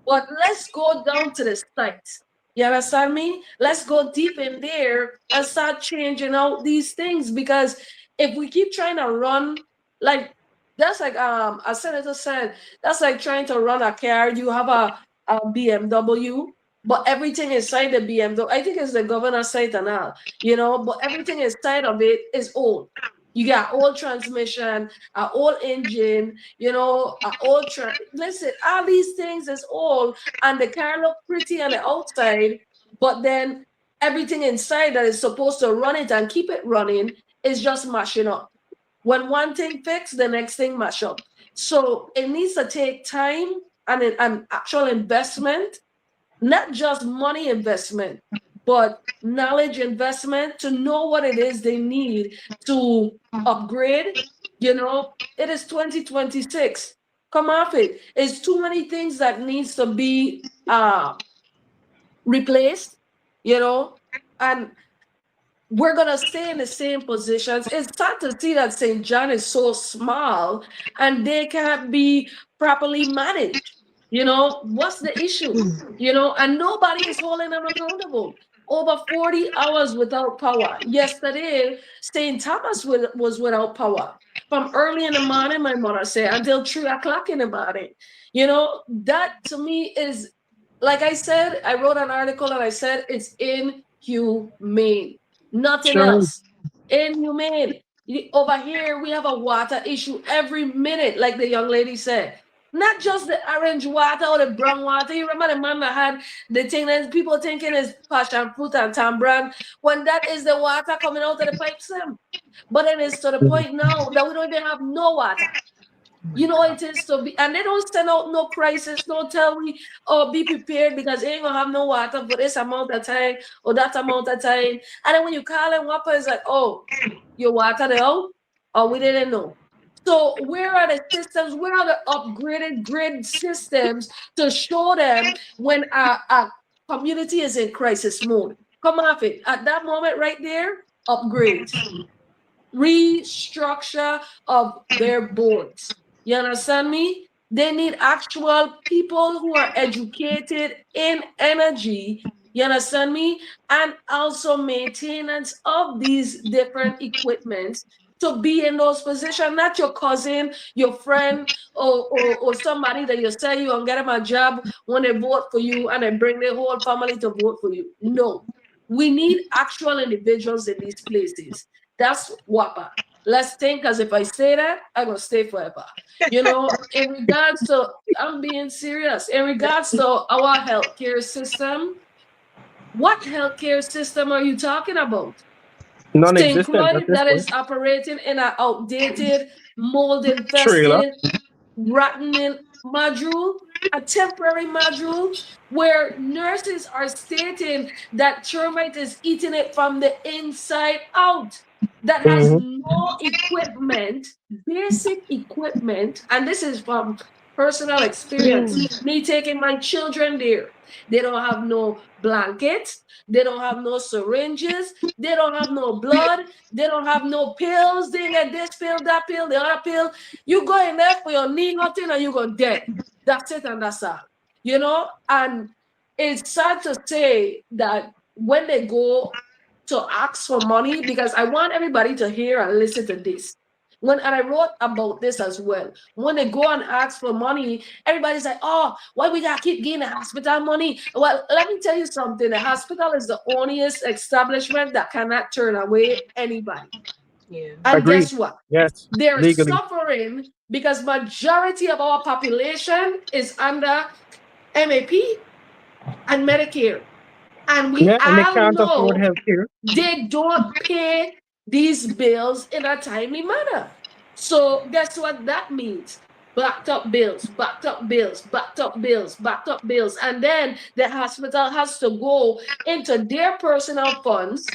But let's go down to the sites. You understand me? Let's go deep in there and start changing out these things, because if we keep trying to run like that's like a senator said, that's like trying to run a car. You have a BMW, but everything inside the BMW, I think it's the governor's site and all, you know, but everything inside of it is old. You got old transmission, an old engine, you know, an old listen, all these things is old, and the car look pretty on the outside, but then everything inside that is supposed to run it and keep it running is just mashing up. When one thing fixed, the next thing mash up. So it needs to take time and an actual investment, not just money investment, but knowledge investment to know what it is they need to upgrade. You know, it is 2026. Come off it. It's too many things that needs to be replaced, you know, and we're gonna stay in the same positions. It's sad to see that St. John is so small and they can't be properly managed. You know, what's the issue? You know, and nobody is holding them accountable. Over 40 hours without power. Yesterday, St. Thomas was without power. From early in the morning, my mother said, until 3 o'clock in the morning. You know, that to me is, like I said, I wrote an article and I said it's inhumane. Nothing Sure. else. Inhumane. Over here, we have a water issue every minute, like the young lady said. Not just the orange water or the brown water. You remember the man that had the thing that people thinking is passion fruit and tambran, when that is the water coming out of the pipes. But then it's to the point now that we don't even have no water. You know, it is to be, and they don't send out no crisis, don't tell me, oh, be prepared because they ain't gonna have no water for this amount of time or that amount of time. And then when you call them WAPA, it's like, oh, your water there out? Oh, we didn't know. So where are the systems? Where are the upgraded grid systems to show them when a community is in crisis mode? Come off it. At that moment right there, upgrades. Restructure of their boards. You understand me? They need actual people who are educated in energy. You understand me? And also maintenance of these different equipments to be in those positions, not your cousin, your friend, or somebody that you say you gonna get them a job when they vote for you and they bring their whole family to vote for you. No, we need actual individuals in these places. That's WAPA. Let's think, because if I say that, I'm gonna stay forever. You know, in regards to, I'm being serious, in regards to our healthcare system, what healthcare system are you talking about? St. Non-existent at Croix this that point. is operating in an outdated, mold Trailer. infested, rotten module, a temporary module where nurses are stating that termite is eating it from the inside out, that has no equipment, basic equipment. And this is from personal experience. Me taking my children there. They don't have no blankets. They don't have no syringes. They don't have no blood. They don't have no pills. They get this pill, that pill, the other pill. You go in there for your knee nothing and you go dead. That's it and that's all. You know, and it's sad to say that when they go to ask for money, because I want everybody to hear and listen to this. And I wrote about this as well. When they go and ask for money, everybody's like, oh, why we gotta keep getting the hospital money? Well, let me tell you something. The hospital is the only establishment that cannot turn away anybody. Yeah. And Agreed. guess what? Yes. They're Legally. suffering because majority of our population is under MAP and Medicare. And we And they all can't know afford healthcare. they don't pay these bills in a timely manner. So guess what that means? Backed up bills, backed up bills, backed up bills, backed up bills. And then the hospital has to go into their personal funds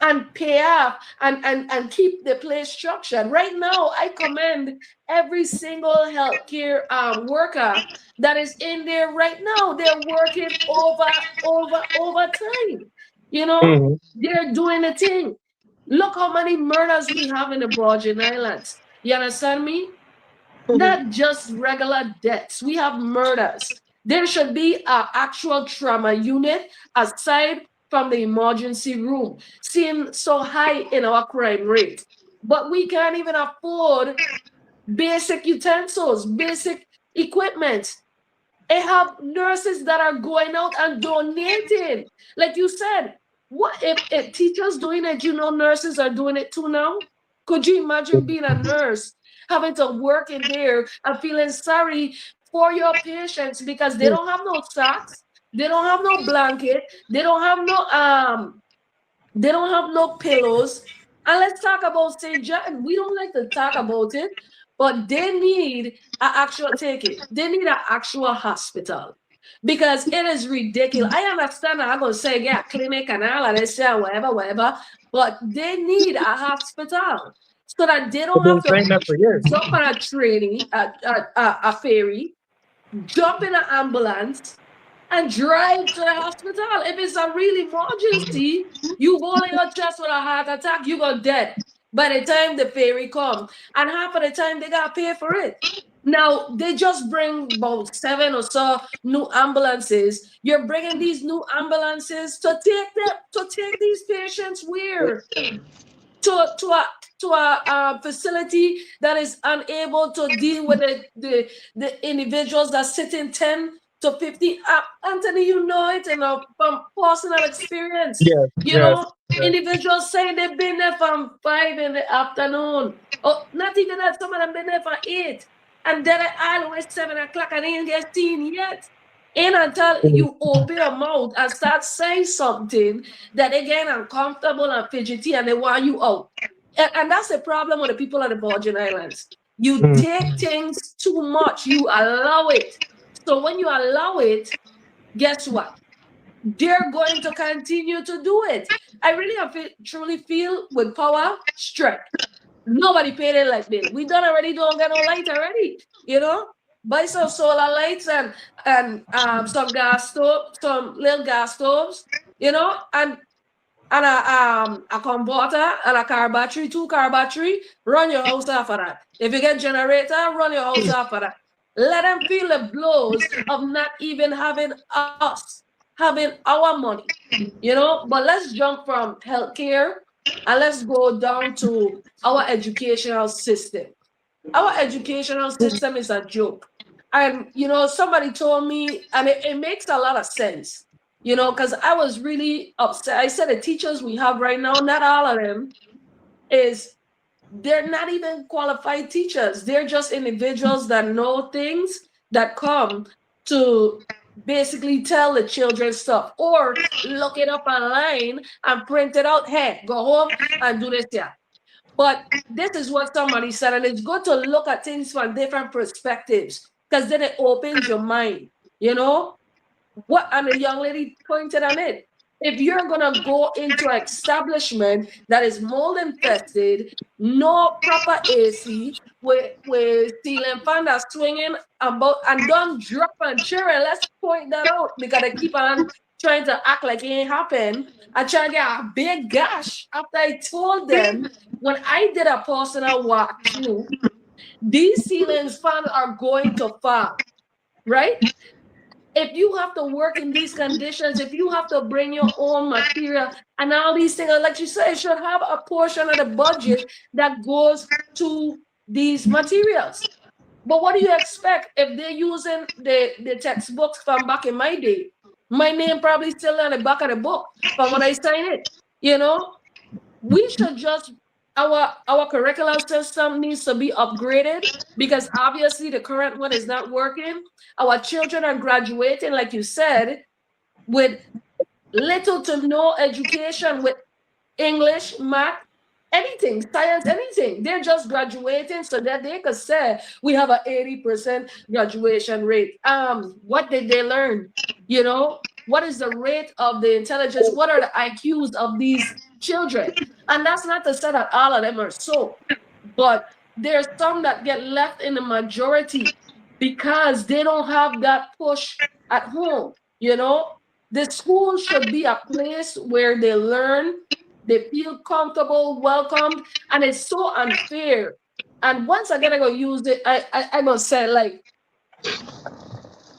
and pay off and keep the place structured. Right now, I commend every single healthcare worker that is in there right now. They're working over time. You know, they're doing the thing. Look how many murders we have in the Virgin Islands. You understand me? Not just regular deaths. We have murders. There should be an actual trauma unit aside from the emergency room, seeing so high in our crime rate. But we can't even afford basic utensils, basic equipment. They have nurses that are going out and donating. Like you said, what if teachers doing it, you know, nurses are doing it too now? Could you imagine being a nurse, having to work in there and feeling sorry for your patients because they don't have no socks, they don't have no blanket, they don't have no pillows. And let's talk about St. John. We don't like to talk about it, but they need an actual They need an actual hospital because it is ridiculous. I understand that I'm gonna say yeah, clinic and all of this, yeah, whatever, but they need a hospital so that they don't have to jump on a ferry, jump in an ambulance, and drive to the hospital. If it's a real emergency, you fall in your chest with a heart attack, you go dead by the time the ferry comes. And half of the time they gotta pay for it. Now they just bring about 7 or so new ambulances. You're bringing these new ambulances to take these patients where? To a facility that is unable to deal with the individuals that sit in 10 to 50. Anthony, you know it, and from personal experience. You know, individuals saying they've been there from 5 in the afternoon. Or not even that, some of them been there for 8. And then I always 7 o'clock and they ain't get seen yet. And until you open your mouth and start saying something that they get uncomfortable and fidgety and they want you out. And that's the problem with the people of the Virgin Islands. You take things too much, you allow it. So when you allow it, guess what? They're going to continue to do it. I really truly feel with power, strike. Nobody paid it like this. We don't get no light already, you know? Buy some solar lights and some gas stove, some little gas stoves, you know, and a converter and a car battery, 2 car battery, run your house off of that. If you get generator, run your house off of that. Let them feel the blows of not even having us, having our money, you know. But let's jump from healthcare and let's go down to our educational system. Our educational system is a joke. And, you know, somebody told me, and it makes a lot of sense, you know, because I was really upset. I said the teachers we have right now, not all of them, they're not even qualified teachers. They're just individuals that know things that come to basically tell the children stuff or look it up online and print it out. Hey, go home and do this here. But this is what somebody said, and it's good to look at things from different perspectives because then it opens your mind, you know? And the young lady pointed on it. If you're gonna go into an establishment that is mold infested, no proper AC, with ceiling fan that's swinging about, and don't drop and children, let's point that out because they keep on trying to act like it ain't happened. I try to get a big gash after I told them when I did a personal walkthrough, these ceiling fans are going to fall, right? If you have to work in these conditions, if you have to bring your own material and all these things, like you said, it should have a portion of the budget that goes to these materials. But what do you expect if they're using the textbooks from back in my day? My name probably still on the back of the book from when I signed it. You know, we should just our curriculum system needs to be upgraded because obviously the current one is not working. Our children are graduating, like you said, with little to no education with English, math, anything, science, anything. They're just graduating so that they could say we have an 80% graduation rate. What did they learn? You know, what is the rate of the intelligence? What are the IQs of these children? And that's not to say that all of them are so, but there's some that get left in the majority because they don't have that push at home. You know, the school should be a place where they learn, they feel comfortable, welcomed, and it's so unfair. And once again, I'm gonna use it. I'm gonna say like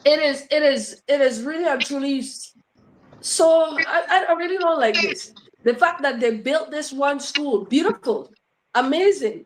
it is really and truly. So I really don't like this. The fact that they built this one school, beautiful, amazing.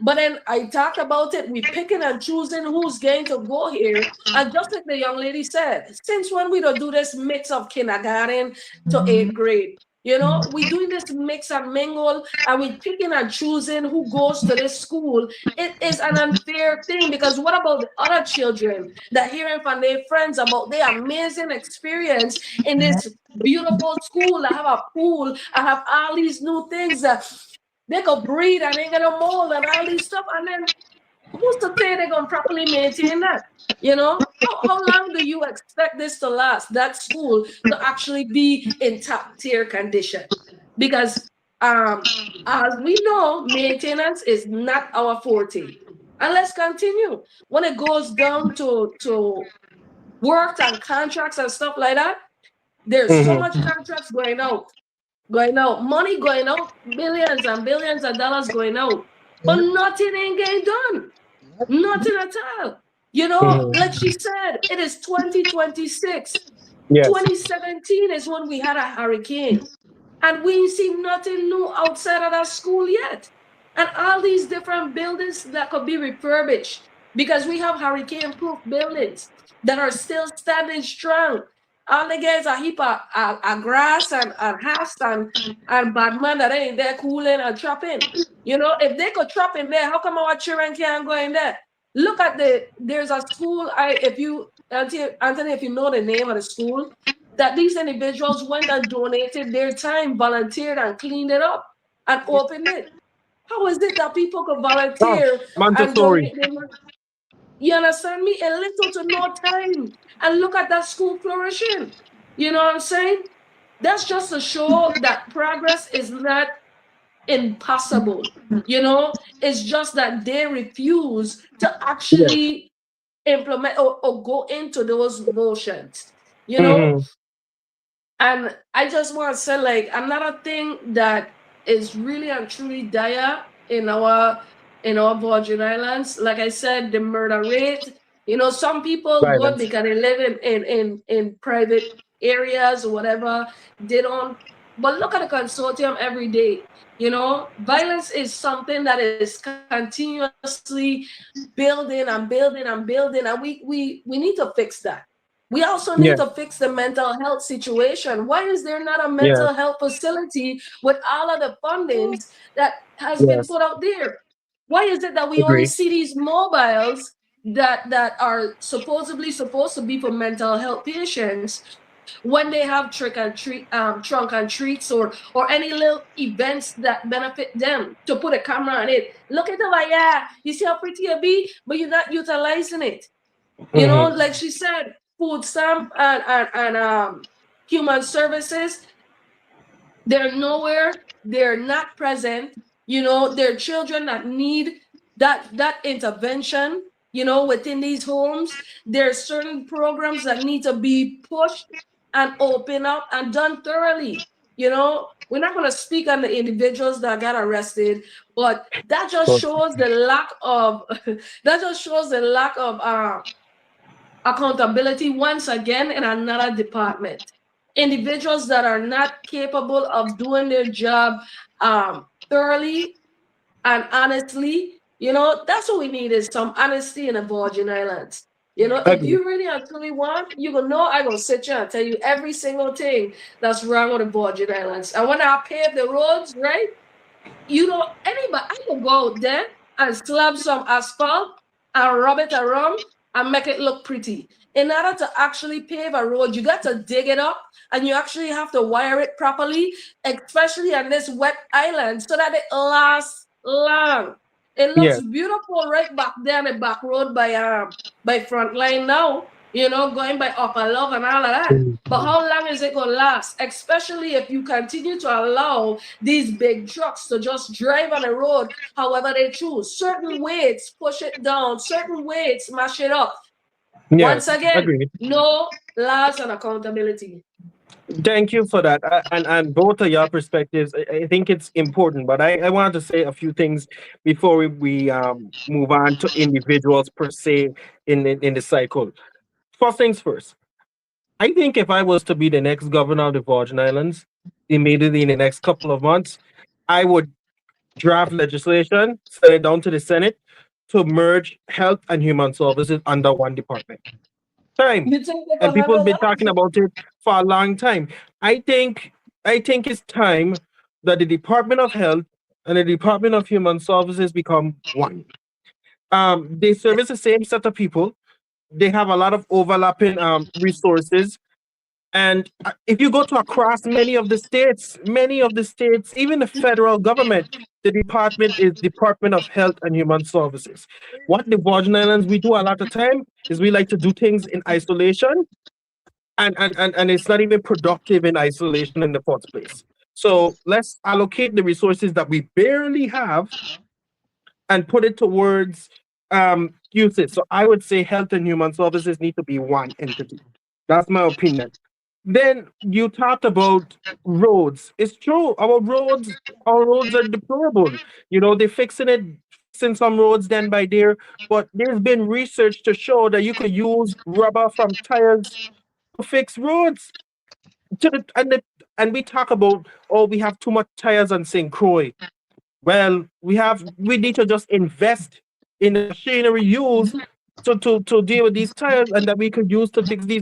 But then I talk about it, we picking and choosing who's going to go here. And just like the young lady said, since when we don't do this mix of kindergarten to 8th grade? You know, we doing this mix and mingle, and we picking and choosing who goes to this school. It is an unfair thing because what about the other children that hearing from their friends about their amazing experience in this beautiful school? I have a pool, I have all these new things that they could breathe and they get a mold and all these stuff, and then who's to say they're gonna properly maintain that? You know, how long do you expect this to last? That school to actually be in top tier condition? Because as we know, maintenance is not our forte. And let's continue. When it goes down to work and contracts and stuff like that, there's so much contracts going out, money going out, billions and billions of dollars going out, but nothing ain't getting done. Nothing at all. You know, like she said, it is 2026. Yes. 2017 is when we had a hurricane. And we ain't seen nothing new outside of that school yet. And all these different buildings that could be refurbished because we have hurricane-proof buildings that are still standing strong. All they get is a heap of grass and hash and bad man that ain't there cooling and trapping. You know, if they could trap in there, how come our children can't go in there? Look at there's a school, Anthony, if you know the name of the school, that these individuals went and donated their time, volunteered and cleaned it up and opened it. How is it that people could volunteer and donate their money? You understand me? A little to no time. And look at that school flourishing. You know what I'm saying? That's just to show that progress is not impossible. You know, it's just that they refuse to actually implement or go into those motions. You know? And I just want to say, like, another thing that is really and truly dire in our Virgin Islands, like I said, the murder rate You know, some people good Violence. because they live in private areas or whatever. They don't. But look at the consortium every day. You know, violence is something that is continuously building and building and building, and we need to fix that. We also need Yeah. to fix the mental health situation. Why is there not a Yeah. mental health facility with all of the fundings that has been Yes. put out there? Why is it that we only Agree. see these mobiles that are supposedly supposed to be for mental health patients when they have trunk and treats or any little events that benefit them to put a camera on it? Look at the like, yeah, you see how pretty it be, but you're not utilizing it. You know, Mm-hmm. like she said, food stamp and human services, they're nowhere, they're not present. You know, there are children that need that intervention, you know, within these homes. There are certain programs that need to be pushed and open up and done thoroughly. You know, we're not going to speak on the individuals that got arrested, but that just shows the lack of that just shows the lack of accountability once again in another department. Individuals that are not capable of doing their job thoroughly and honestly, you know, that's what we need is some honesty in the Virgin Islands. You know, if Agree. you really actually want, you gonna know I gonna sit here and tell you every single thing that's wrong with the Virgin Islands. And when I pave the roads, right? You know, anybody, I can go out there and slap some asphalt and rub it around and make it look pretty. In order to actually pave a road, you got to dig it up and you actually have to wire it properly, especially on this wet island, so that it lasts long. It looks Yes. beautiful right back there on the back road by Frontline now, you know, going by Upper Love and all of that. But how long is it gonna last? Especially if you continue to allow these big trucks to just drive on the road however they choose. Certain weights push it down, certain weights mash it up. Once Yes. again, Agreed. no laws and accountability. Thank you for that. And both of your perspectives, I think it's important. But I wanted to say a few things before we move on to individuals per se in the cycle. First things first. I think if I was to be the next governor of the Virgin Islands, immediately in the next couple of months, I would draft legislation, send it down to the Senate to merge health and human services under one department. Time. You think they And can people have handle been talking that? about it for a long time. I think I think it's time that the Department of Health and the Department of Human Services become one. They service the same set of people. They have a lot of overlapping resources. And if you go to across many of the states, even the federal government, the department is Department of Health and Human Services. What the Virgin Islands we do a lot of time is we like to do things in isolation, and it's not even productive in isolation in the first place. So let's allocate the resources that we barely have and put it towards usage. So I would say health and human services need to be one entity. That's my opinion. Then you talked about roads. It's true. Our roads are deplorable. You know, they're fixing some roads then by there. But there's been research to show that you could use rubber from tires to fix roads. To the, and we talk about, oh, we have too much tires on St. Croix. Well, we need to just invest in the machinery used to deal with these tires and that we could use to fix these.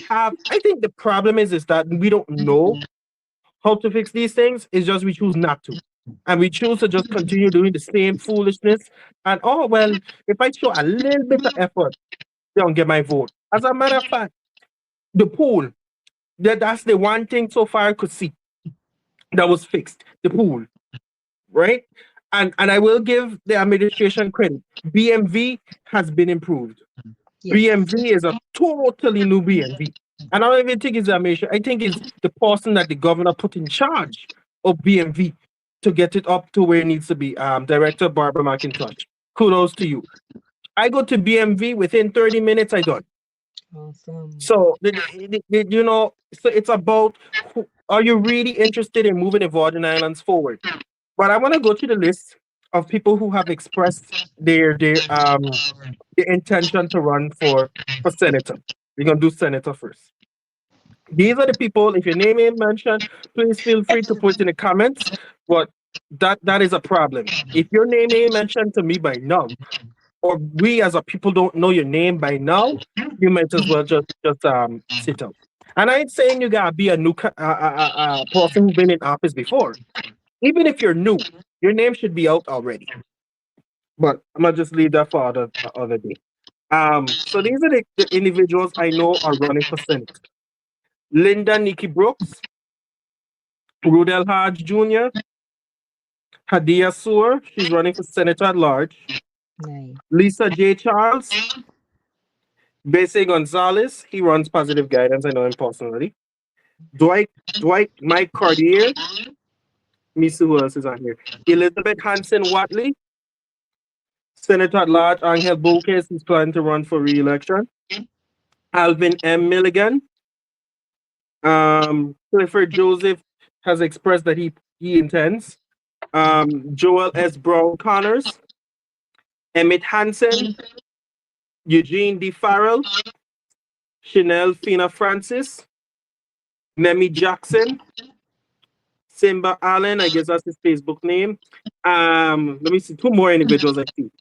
I think the problem is that we don't know how to fix these things. It's just we choose not to. And we choose to just continue doing the same foolishness. And oh well, if I show a little bit of effort, they don't get my vote. As a matter of fact, the pool, that's the one thing so far I could see that was fixed. The pool, right? And I will give the administration credit. BMV has been improved. Yes. BMV is a totally new BMV. And I don't even think it's the administration. I think it's the person that the governor put in charge of BMV to get it up to where it needs to be. Director Barbara McIntosh. Kudos to you. I go to BMV within 30 minutes, I done. Awesome. So, you know, so it's about are you really interested in moving the Virgin Islands forward? But I want to go to the list of people who have expressed their intention to run for senator. We're gonna do senator first. These are the people. If your name ain't mentioned, please feel free to put in the comments. But that is a problem. If your name ain't mentioned to me by now, or we as a people don't know your name by now, you might as well just sit out. And I ain't saying you gotta be a new person who's been in office before. Even if you're new, your name should be out already. But I'm gonna just leave that for other day. So these are the individuals I know are running for Senate. Linda Nikki Brooks, Rudel Hodge Jr., Hadia Soor, she's running for Senator at large. Nice. Lisa J. Charles, Bese Gonzalez, he runs Positive Guidance, I know him personally. Dwight Mike Cartier, me see who else is on here. Elizabeth Hanson Watley, Senator at large. Angel Bokes, he's planning to run for re-election. Alvin M. Milligan. Clifford Joseph has expressed that he intends. Joel S. Brown Connors. Emmett Hansen. Eugene D. Farrell. Chanel Fina Francis. Nemi Jackson. Simba Allen, I guess that's his Facebook name. Let me see, two more individuals I see.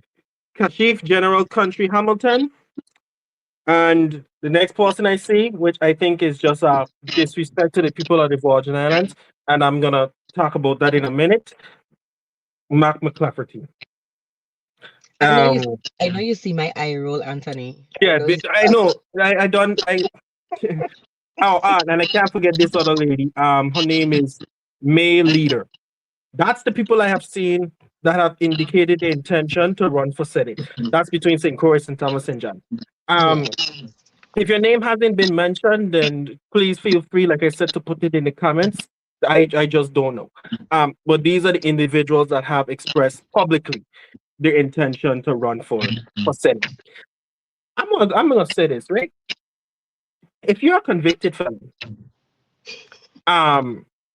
Kashif General Country Hamilton. And the next person I see, which I think is just disrespect to the people of the Virgin Islands, and I'm gonna talk about that in a minute. Mark McClafferty. I know you see my eye roll, Anthony. Yeah, I know. I don't. And I can't forget this other lady. Her name is May Leader. That's the people I have seen that have indicated their intention to run for Senate. That's between St. Croix and Thomas and John. If your name hasn't been mentioned, then please feel free, like I said, to put it in the comments. I just don't know. But these are the individuals that have expressed publicly their intention to run for Senate. I'm gonna say this, right? If you're a convicted felon,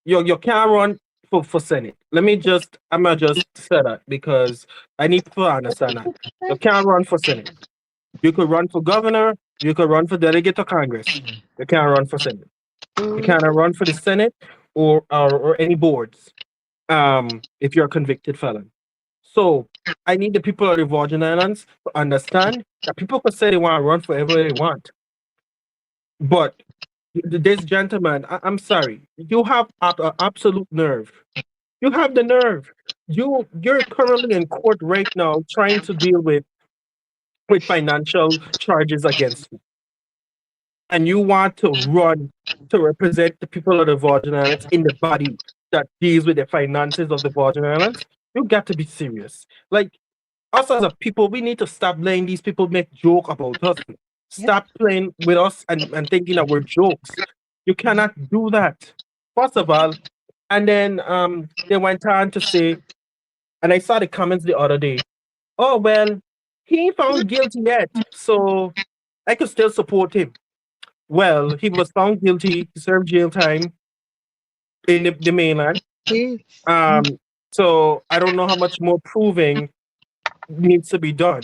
you can't run for Senate. I'm gonna just say that because I need to understand that. You can't run for Senate. You could run for governor, you could run for delegate to Congress. You can't run for Senate. You can't run for the Senate or any boards if you're a convicted felon. So I need the people of the Virgin Islands to understand that people could say they want to run for whatever they want. But this gentleman, I'm sorry, you have absolute nerve. You have the nerve. You're currently in court right now trying to deal with financial charges against you. And you want to run to represent the people of the Virgin Islands in the body that deals with the finances of the Virgin Islands. You got to be serious. Like us as a people, we need to stop letting these people make joke about us. Stop playing with us and thinking that we're jokes. You cannot do that. First of all, and then they went on to say, and I saw the comments the other day. Oh well, he ain't found guilty yet, so I could still support him. Well, he was found guilty. He served jail time in the mainland. So I don't know how much more proving needs to be done.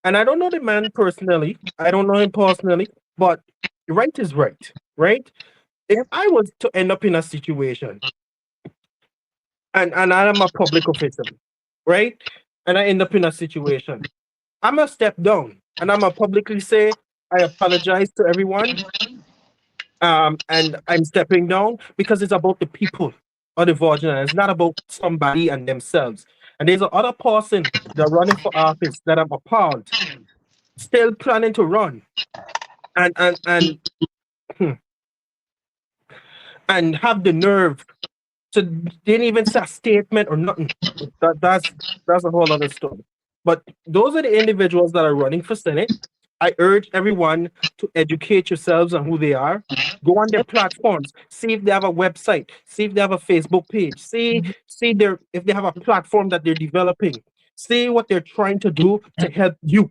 And I don't know the man personally. I don't know him personally, but right is right, right? If I was to end up in a situation and I'm a public official, right? And I end up in a situation, I'm gonna step down and I'm gonna publicly say, I apologize to everyone. And I'm stepping down because it's about the people of the Virgin Islands. It's not about somebody and themselves. And there's another person that running for office that I'm appalled, still planning to run, and have the nerve to didn't even say a statement or nothing. That's a whole other story. But those are the individuals that are running for Senate. I urge everyone to educate yourselves on who they are. Go on their platforms. See if they have a website. See if they have a Facebook page. See if they have a platform that they're developing. See what they're trying to do to help you.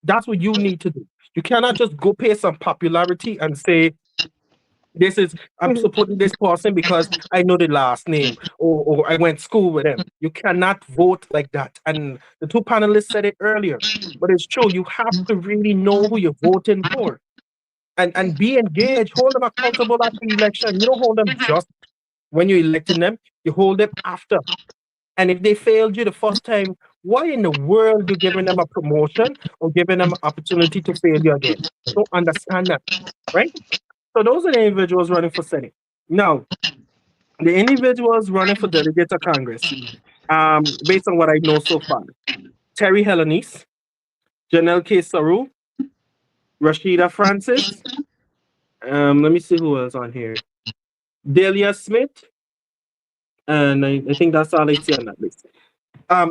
That's what you need to do. You cannot just go pay some popularity and say, This is I'm supporting this person because I know the last name or I went school with them. You cannot vote like that. And the two panelists said it earlier, but it's true. You have to really know who you're voting for and be engaged. Hold them accountable at the election. You don't hold them just when you're electing them. You hold them after. And if they failed you the first time, why in the world you giving them a promotion or giving them an opportunity to fail you again? I don't understand that, right? So those are the individuals running for Senate. Now, the individuals running for delegate to Congress, based on what I know so far, Terry Helenice, Janelle K. Saru, Rashida Francis. Let me see who else on here. Delia Smith, and I think that's all I see on that list.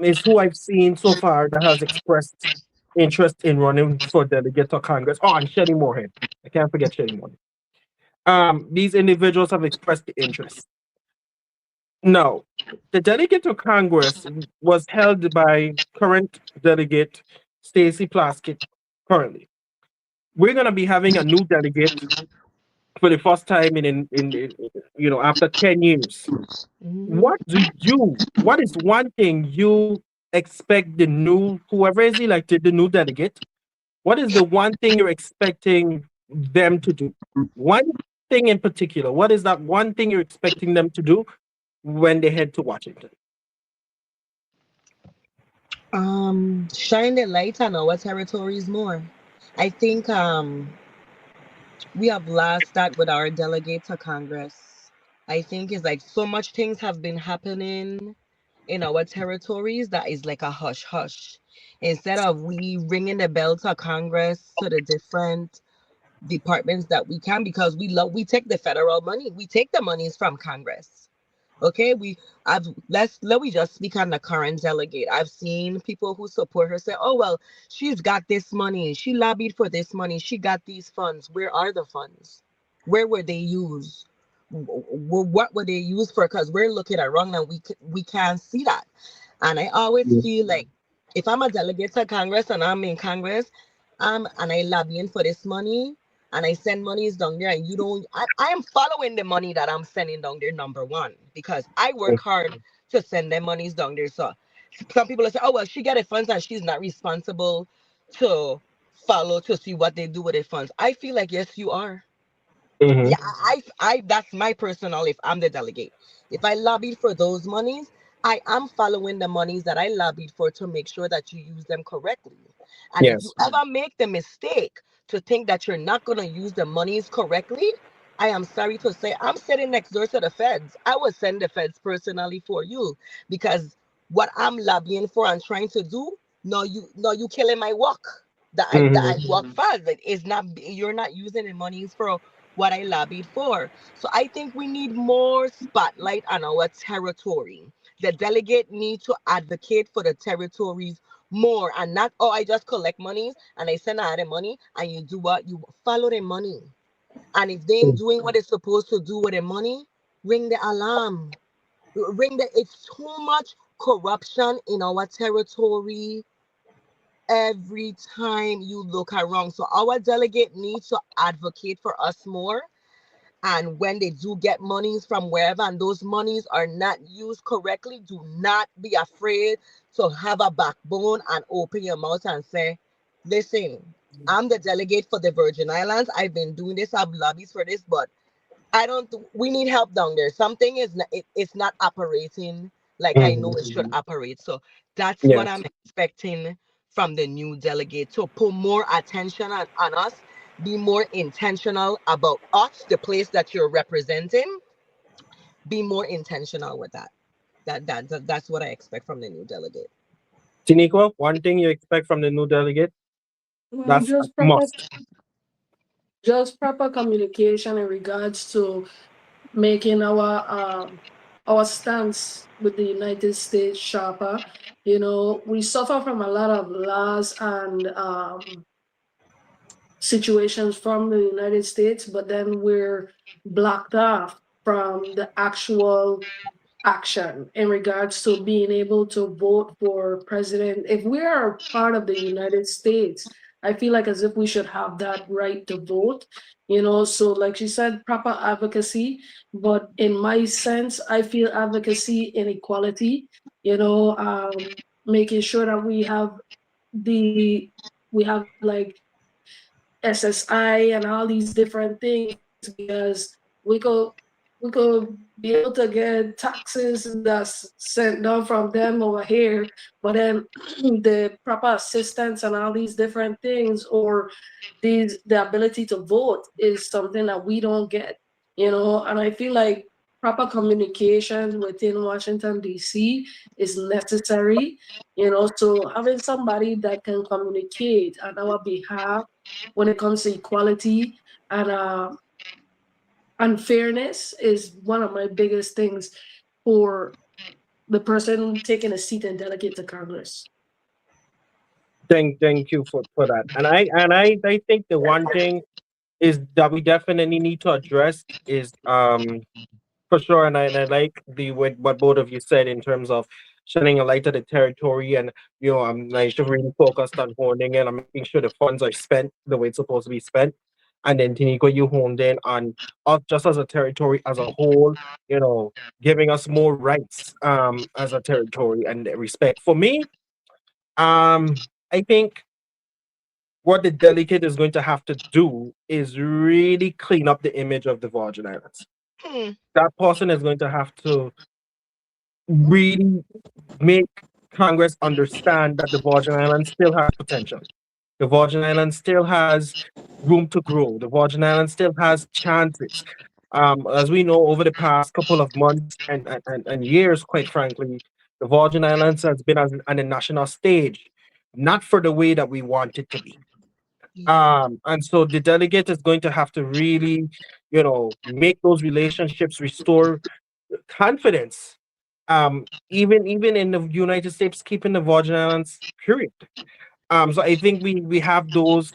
Is who I've seen so far that has expressed interest in running for delegate to Congress. Oh, and Shelly Moorhead. I can't forget Shelly Moorhead. These individuals have expressed the interest. No, the delegate to Congress was held by current delegate Stacey Plaskett. Currently, we're going to be having a new delegate for the first time in after 10 years. What is one thing you expect the new whoever is elected, the new delegate? What is the one thing you're expecting them to do? One thing in particular. What is that one thing you're expecting them to do when they head to Washington? Shine the light on our territories more. I think we have lost that with our delegate to Congress. I think it's like so much things have been happening in our territories that is like a hush hush. Instead of we ringing the bell to Congress to the different departments that we can, because we take the federal money, we take the monies from Congress. Okay, let me just speak on the current delegate. I've seen people who support her say, "Oh well, she's got this money. She lobbied for this money. She got these funds. Where are the funds? Where were they used? What were they used for?" Because we're looking at wrong and we can't see that. And I always feel like if I'm a delegate to Congress and I'm in Congress, and I lobbying for this money, and I send monies down there, and you don't, I am following the money that I'm sending down there, number one, because I work hard to send them monies down there. So some people will say, "Oh well, she get the funds and she's not responsible to follow to see what they do with the funds." I feel like yes, you are. Mhm. Yeah, I that's my personal. If I'm the delegate, if I lobbied for those monies, I am following the monies that I lobbied for to make sure that you use them correctly. And if you Yes. ever make the mistake to think that you're not going to use the monies correctly, I am sorry to say I'm sitting next door to the feds. I will send the feds personally for you, because what I'm lobbying for and trying to do, no, you killing my work. That I work fast. It is not, you're not using the monies for what I lobbied for. So I think we need more spotlight on our territory. The delegate need to advocate for the territories more, and not, "Oh, I just collect monies and I send out the money and you do what you follow the money." And if they ain't doing what it's supposed to do with the money, ring the alarm. It's too much corruption in our territory every time you look around. So our delegate needs to advocate for us more. And when they do get monies from wherever and those monies are not used correctly, do not be afraid to have a backbone and open your mouth and say, "Listen, I'm the delegate for the Virgin Islands. I've been doing this, I've lobbies for this, but I don't, we need help down there. Something is not, it's not operating like I know it should operate." So that's what Yes. I'm expecting from the new delegate, to put more attention on us, be more intentional about us, the place that you're representing, be more intentional with that. That's what I expect from the new delegate. Tiniqua, one thing you expect from the new delegate? Well, That's a must. just proper communication in regards to making our stance with the United States sharper. You know, we suffer from a lot of laws and situations from the United States, but then we're blocked off from the actual action in regards to being able to vote for president. If we are part of the United States I feel like as if we should have that right to vote, you know. So like she said, proper advocacy, but in my sense, I feel advocacy in equality, you know, making sure that we have like SSI and all these different things, because we could we could be able to get taxes that's sent down from them over here, but then the proper assistance and all these different things, or the ability to vote is something that we don't get, you know. And I feel like proper communication within Washington DC is necessary, you know. So having somebody that can communicate on our behalf when it comes to equality and fairness is one of my biggest things for the person taking a seat and delegate to Congress. Thank you for that. And I think the one thing is that we definitely need to address is for sure, and I like what both of you said in terms of shedding a light to the territory, and I'm like really focused on honing in and making sure the funds are spent the way it's supposed to be spent. And then Tiniko, you honed in on us just as a territory as a whole, giving us more rights as a territory and respect. For me, I think what the delegate is going to have to do is really clean up the image of the Virgin Islands. Hmm. That person is going to have to really make Congress understand that the Virgin Islands still has potential. The Virgin Islands still has room to grow. The Virgin Islands still has chances. As we know, over the past couple of months and years, quite frankly, the Virgin Islands has been on a national stage, not for the way that we want it to be. And so the delegate is going to have to really, make those relationships, restore confidence. Even in the United States, keeping the Virgin Islands, period. So I think we have those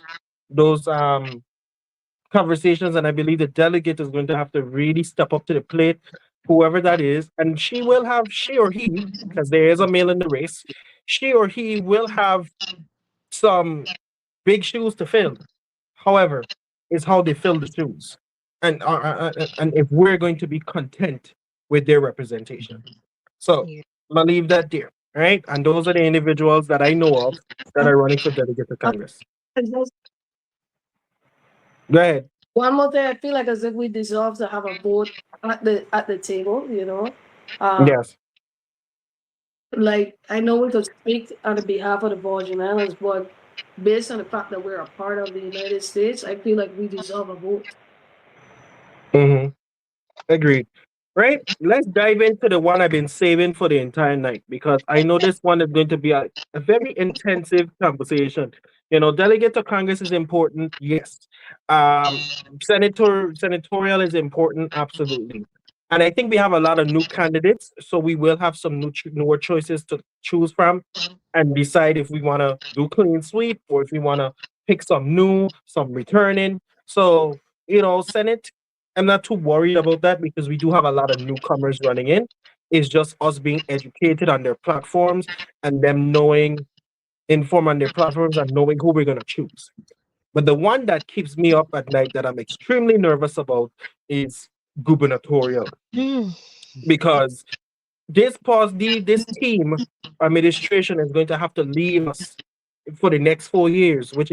conversations, and I believe the delegate is going to have to really step up to the plate, whoever that is, and she or he, because there is a male in the race, she or he will have some big shoes to fill. However, it's how they fill the shoes, and if we're going to be content with their representation. So Yeah. I'll leave that there, right? And those are the individuals that I know of that are running for delegate to Congress. And just Go ahead. one more thing, I feel like as if we deserve to have a vote at the table, you know. Yes. Like I know we could speak on the behalf of the Virgin Islands, but based on the fact that we're a part of the United States, I feel like we deserve a vote. Mm-hmm. Agreed. Right? Let's dive into the one I've been saving for the entire night, because I know this one is going to be a very intensive conversation. Delegate to Congress is important, yes. Senatorial is important, absolutely. And I think we have a lot of new candidates, so we will have some newer choices to choose from and decide if we want to do clean sweep or if we want to pick some new, some returning. So, Senate, I'm not too worried about that because we do have a lot of newcomers running in. It's just us being educated on their platforms and them informed on their platforms and knowing who we're going to choose. But the one that keeps me up at night that I'm extremely nervous about is gubernatorial, because this team administration is going to have to leave us for the next 4 years, which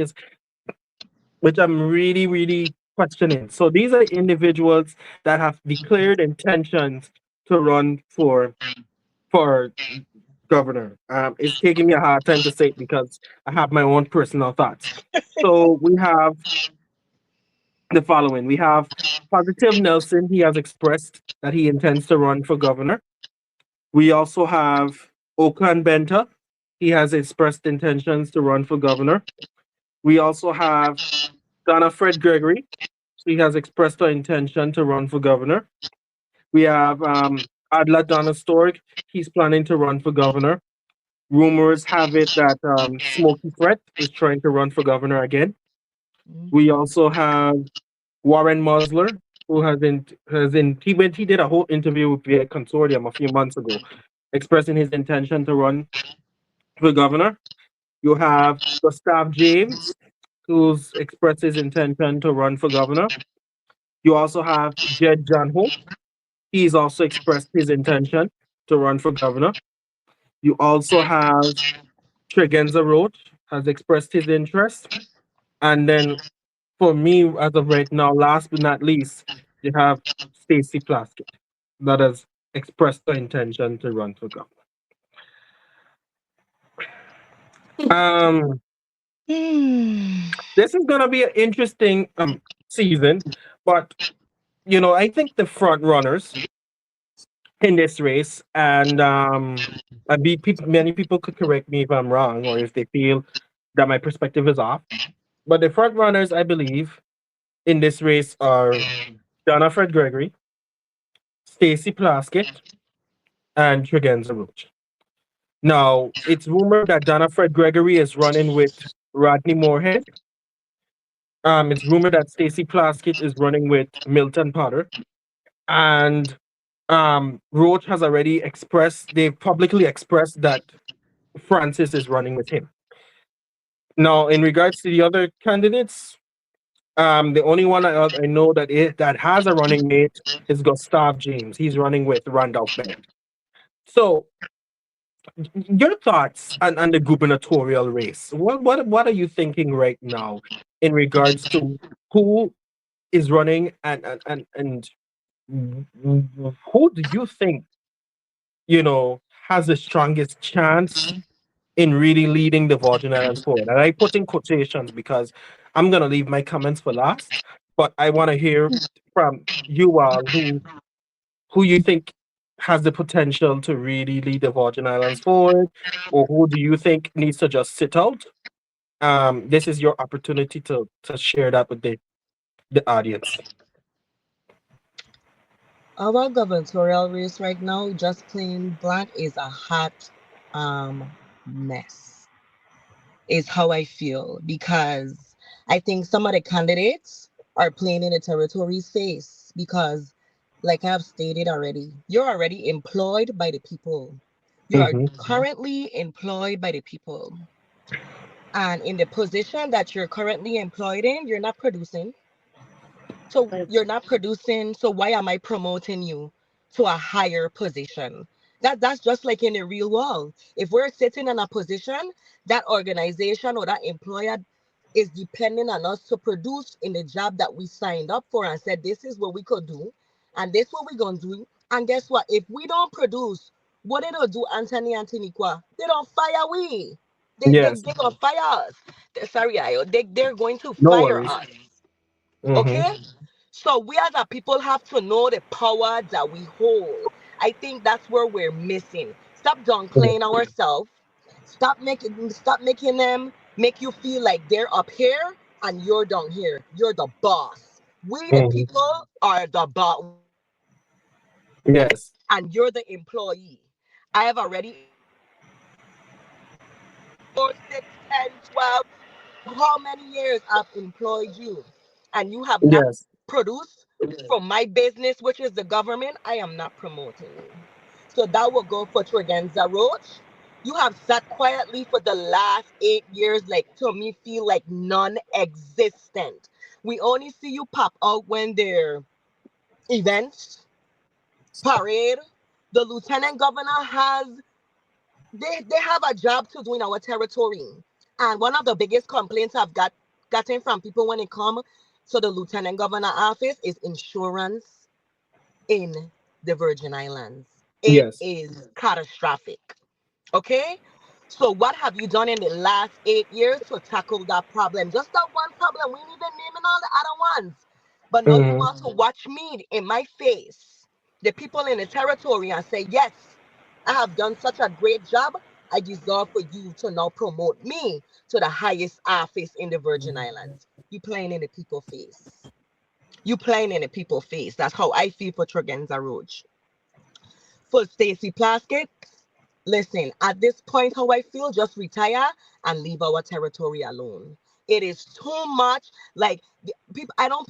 I'm really, really questioning. So these are individuals that have declared intentions to run for governor. It's taking me a hard time to say it because I have my own personal thoughts. So we have the following. We have Positive Nelson. He has expressed that he intends to run for governor. We also have Okan Benta. He has expressed intentions to run for governor. We also have Donna Fred Gregory. She has expressed her intention to run for governor. We have Adla Donna Stork. He's planning to run for governor. Rumors have it that Smokey Fred is trying to run for governor again. We also have Warren Musler, who he did a whole interview with the consortium a few months ago, expressing his intention to run for governor. You have Gustav James. who's expressed his intention to run for governor. You also have Jed Janho. He's also expressed his intention to run for governor. You also have Tregenza Roach has expressed his interest. And then for me, as of right now, last but not least, you have Stacey Plaskett that has expressed her intention to run for governor. Um, Hmm. this is gonna be an interesting season, but I think the front runners in this race, and many people could correct me if I'm wrong or if they feel that my perspective is off. But the front runners, I believe, in this race are Donna Fred Gregory, Stacey Plaskett, and Tregenza Roach. Now, it's rumored that Donna Fred Gregory is running with Rodney Moorhead. It's rumored that Stacey Plaskett is running with Milton Potter. And Roach has already they've publicly expressed that Francis is running with him. Now, in regards to the other candidates, the only one I know that has a running mate is Gustav James. He's running with Randolph Bennett. So, your thoughts on the gubernatorial race? What are you thinking right now in regards to who is running and who do you think has the strongest chance in really leading the Virgin Islands forward? And I put in quotations because I'm gonna leave my comments for last, but I want to hear from you all who you think has the potential to really lead the Virgin Islands forward, or who do you think needs to just sit out? This is your opportunity to share that with the audience. Our gubernatorial race right now, just plain blank, is a hot mess. Is how I feel, because I think some of the candidates are playing in the territory's face because, like I've stated already, you're already employed by the people. You are Mm-hmm. currently employed by the people. And in the position that you're currently employed in, you're not producing. So you're not producing. So why am I promoting you to a higher position? That's just like in the real world. If we're sitting in a position, that organization or that employer is depending on us to produce in the job that we signed up for and said this is what we could do, and this what we're gonna do. And guess what? If we don't produce, what they don't do, Anthony Antoniqua, they don't fire we. Yes, They gonna fire us. Sorry, Ayo. They're going to no fire worries. us. Mm-hmm. Okay? So we as a people have to know the power that we hold. I think that's where we're missing. Stop downplaying ourselves. Stop making them make you feel like they're up here and you're down here. You're the boss. We the Mm-hmm. people are the boss Yes. and you're the employee. I have already 4, 6, 10, 12. How many years I've employed you and you have not Yes. produced from my business, which is the government, I am not promoting you. So that will go for Tregenza Roach. You have sat quietly for the last 8 years, like to me, feel like non-existent. We only see you pop out when there are events, parade. The lieutenant governor has they have a job to do in our territory. And one of the biggest complaints I've gotten from people when it come to the lieutenant governor office is insurance in the Virgin Islands. It Yes. is catastrophic. Okay? So what have you done in the last 8 years to tackle that problem? Just that one problem. We ain't even naming all the other ones. But now you Mm-hmm. want to watch me in my face, the people in the territory, and say, yes, I have done such a great job. I deserve for you to now promote me to the highest office in the Virgin Islands. You playing in the people face. You playing in the people face. That's how I feel for Tregenza Roach. For Stacey Plaskett, listen, at this point, how I feel, just retire and leave our territory alone. It is too much. Like people, I don't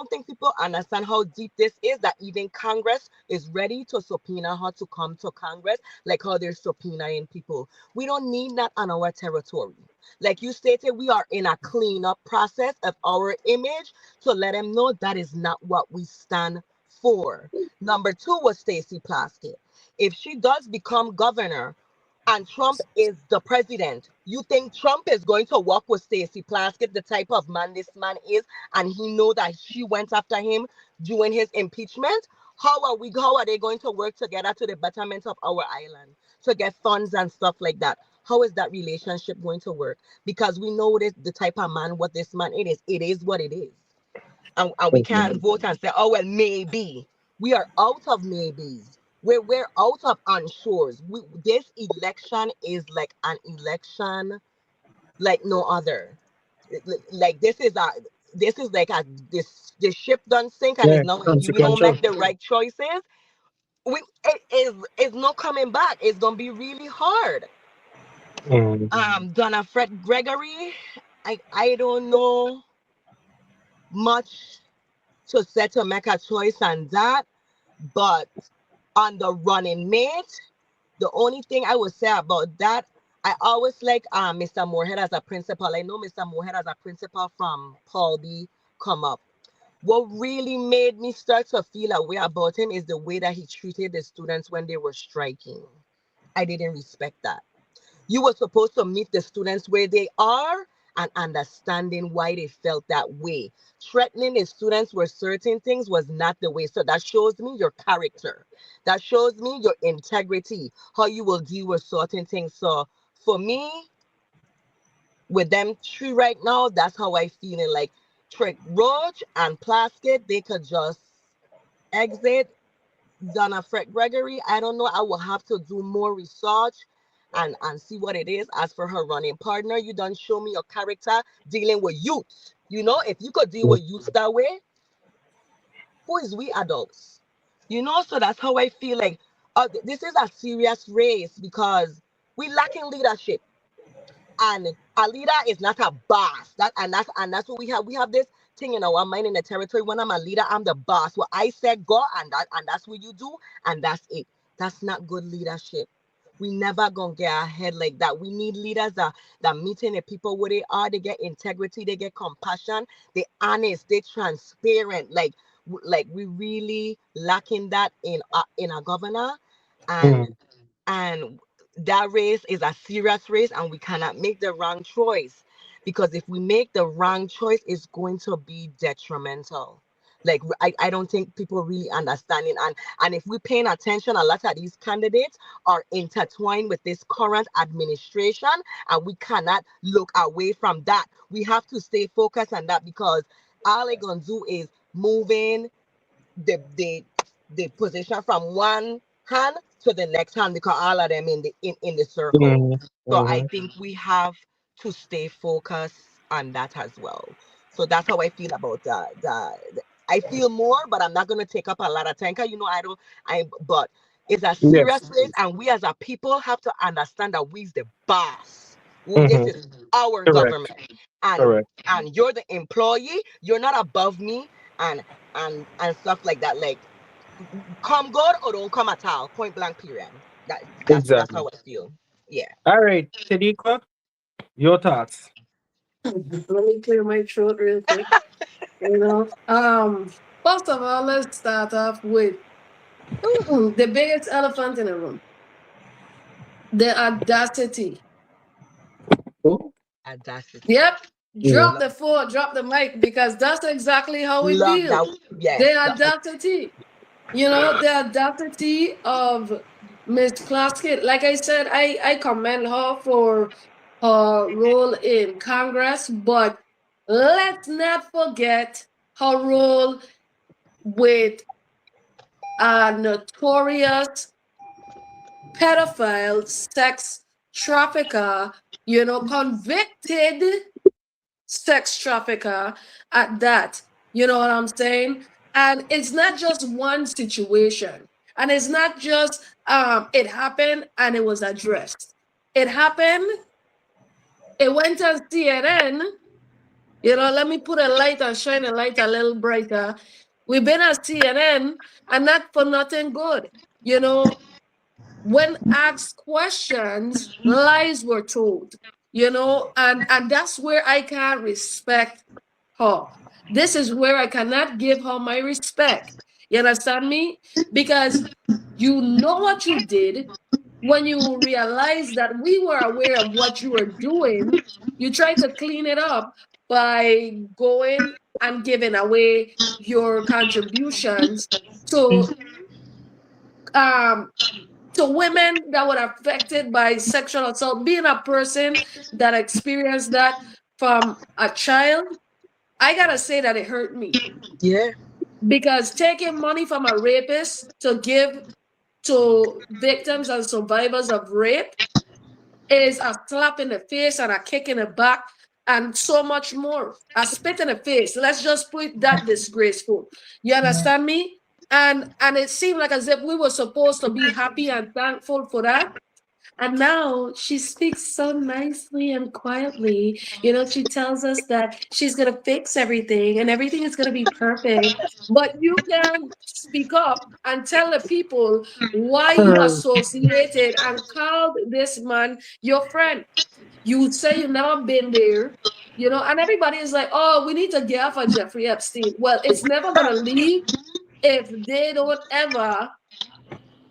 think people understand how deep this is. That even Congress is ready to subpoena her to come to Congress, like how they're subpoenaing people. We don't need that on our territory. Like you stated, we are in a cleanup process of our image to let them know that is not what we stand for. Number two was Stacey Plaskett. If she does become governor, and Trump is the president, you think Trump is going to work with Stacey Plaskett, the type of man this man is, and he know that she went after him during his impeachment? How are they going to work together to the betterment of our island to get funds and stuff like that? How is that relationship going to work? Because we know this, the type of man what this man it is. It is what it is. And we can't vote and say, oh well, maybe. We are out of maybes. We're out of unsures. This election is like an election like no other. Like this is like the ship done sink, and Yeah, it's now if we don't consequential. make the right choices, it's not coming back. It's gonna be really hard. Donna Fred Gregory, I don't know much to say to make a choice on that, but on the running mate, the only thing I would say about that, I always like Mr. Moorhead as a principal. I know Mr. Moorhead as a principal from Paul B come up. What really made me start to feel a way about him is the way that he treated the students when they were striking. I didn't respect that. You were supposed to meet the students where they are and understanding why they felt that way. Threatening the students with certain things was not the way. So that shows me your character. That shows me your integrity, how you will deal with certain things. So for me, with them three right now, that's how I feel it. Like Trick Roach and Plaskett, they could just exit. Donna Fred Gregory, I don't know. I will have to do more research and see what it is. As for her running partner, you don't show me your character dealing with youth. You know, if you could deal with youth that way, who is we adults? You know, so that's how I feel like this is a serious race because we lacking leadership. And a leader is not a boss. That's what we have. We have this thing in our mind in the territory. When I'm a leader, I'm the boss. What I said, go, and that's what you do, and that's it. That's not good leadership. We never gonna get ahead like that. We need leaders that meeting the people where they are. They get integrity. They get compassion. They honest. They transparent. Like we really lacking that in a governor, and and that race is a serious race, and we cannot make the wrong choice, because if we make the wrong choice, it's going to be detrimental. Like I don't think people really understanding, and if we're paying attention, a lot of these candidates are intertwined with this current administration, and we cannot look away from that. We have to stay focused on that, because all they're gonna do is moving the position from one hand to the next hand, because all of them in the circle. So I think we have to stay focused on that as well. So that's how I feel about that. I feel more, but I'm not gonna take up a lot of time. 'Cause, you know, but it's a serious Yes. place, and we as a people have to understand that we's the boss. This is our Correct. government, and Correct. you're the employee. You're not above me, and stuff like that. Like, come good or don't come at all. Point blank. Period. That's Exactly. how I feel. Yeah. All right, Shadiqa, your thoughts. Let me clear my throat real quick. You know, first of all, let's start off with the biggest elephant in the room: the audacity. Audacity. Yep. Drop the phone, drop the mic, because that's exactly how we Love feel. that. Yes. The audacity. You know, the audacity of Miss Plaskett. Like I said, I commend her for her role in Congress, but let's not forget her role with a notorious pedophile, sex trafficker, you know, convicted sex trafficker at that. You know what I'm saying? And it's not just one situation. And it's not just it happened and it was addressed. It happened, it went on CNN, Let me put a light and shine a light a little brighter. We've been at CNN, and not for nothing good. When asked questions, lies were told. And that's where I can't respect her. This is where I cannot give her my respect. You understand me? Because you know what you did. When you realize that we were aware of what you were doing, you try to clean it up by going and giving away your contributions to women that were affected by sexual assault. Being a person that experienced that from a child, I gotta say that it hurt me. Yeah. Because taking money from a rapist to give to victims and survivors of rape is a slap in the face and a kick in the back and so much more. A spit in the face. Let's just put that disgraceful. You understand me? And it seemed like as if we were supposed to be happy and thankful for that. And now she speaks so nicely and quietly. She tells us that she's going to fix everything and everything is going to be perfect. But you can speak up and tell the people why you associated and called this man your friend. You say you've never been there, and everybody is like, oh, we need to get off of Jeffrey Epstein. Well, it's never going to leave if they don't ever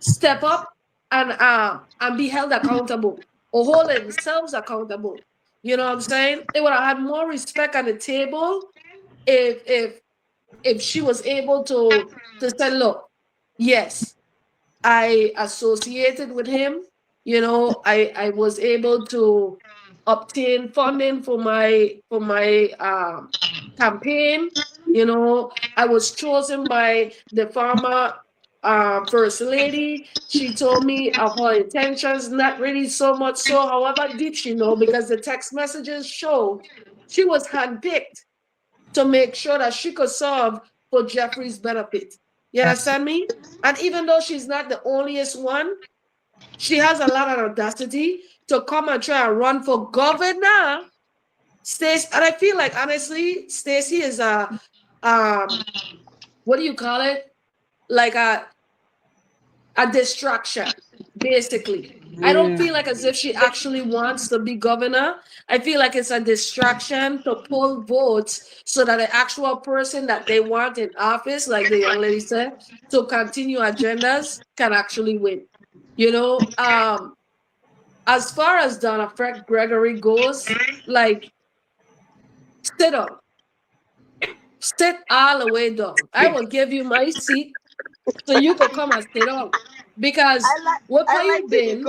step up and be held accountable or hold themselves accountable. You know what I'm saying? They would have had more respect on the table if she was able to say, look, yes, I associated with him. I was able to obtain funding for my campaign. I was chosen by the former First Lady. She told me of her intentions, not really so much so. However, deep she know, because the text messages show she was handpicked to make sure that she could serve for Jeffrey's benefit. You understand me? And even though she's not the onlyest one, she has a lot of audacity to come and try and run for governor. Stacey, and I feel like honestly, Stacey is a what do you call it? Like a distraction, basically. I don't feel like as if she actually wants to be governor. I feel like it's a distraction to pull votes so that the actual person that they want in office, like the young lady said, to continue agendas can actually win. As far as Donna Fred Gregory goes, like, sit up. Sit all the way down. I will give you my seat so you can come and sit down. Because what have you been?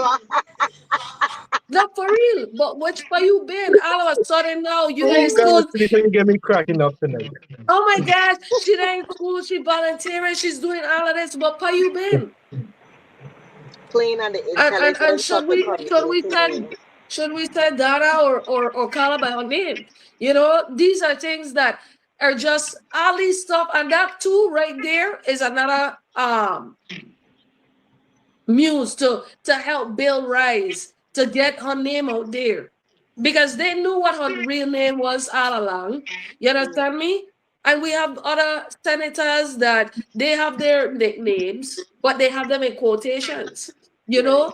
Not for real, but what have you been? All of a sudden now you in school. You get me cracking up tonight. Oh my gosh, she in school, she volunteering, she's doing all of this, but have you been? Playing on the and should we say Dara or Carla by her name? These are things that are just all these stuff, and that too right there is another muse to help Bill rise to get her name out there, because they knew what her real name was all along. You understand me? And we have other senators that they have their nicknames, but they have them in quotations. Your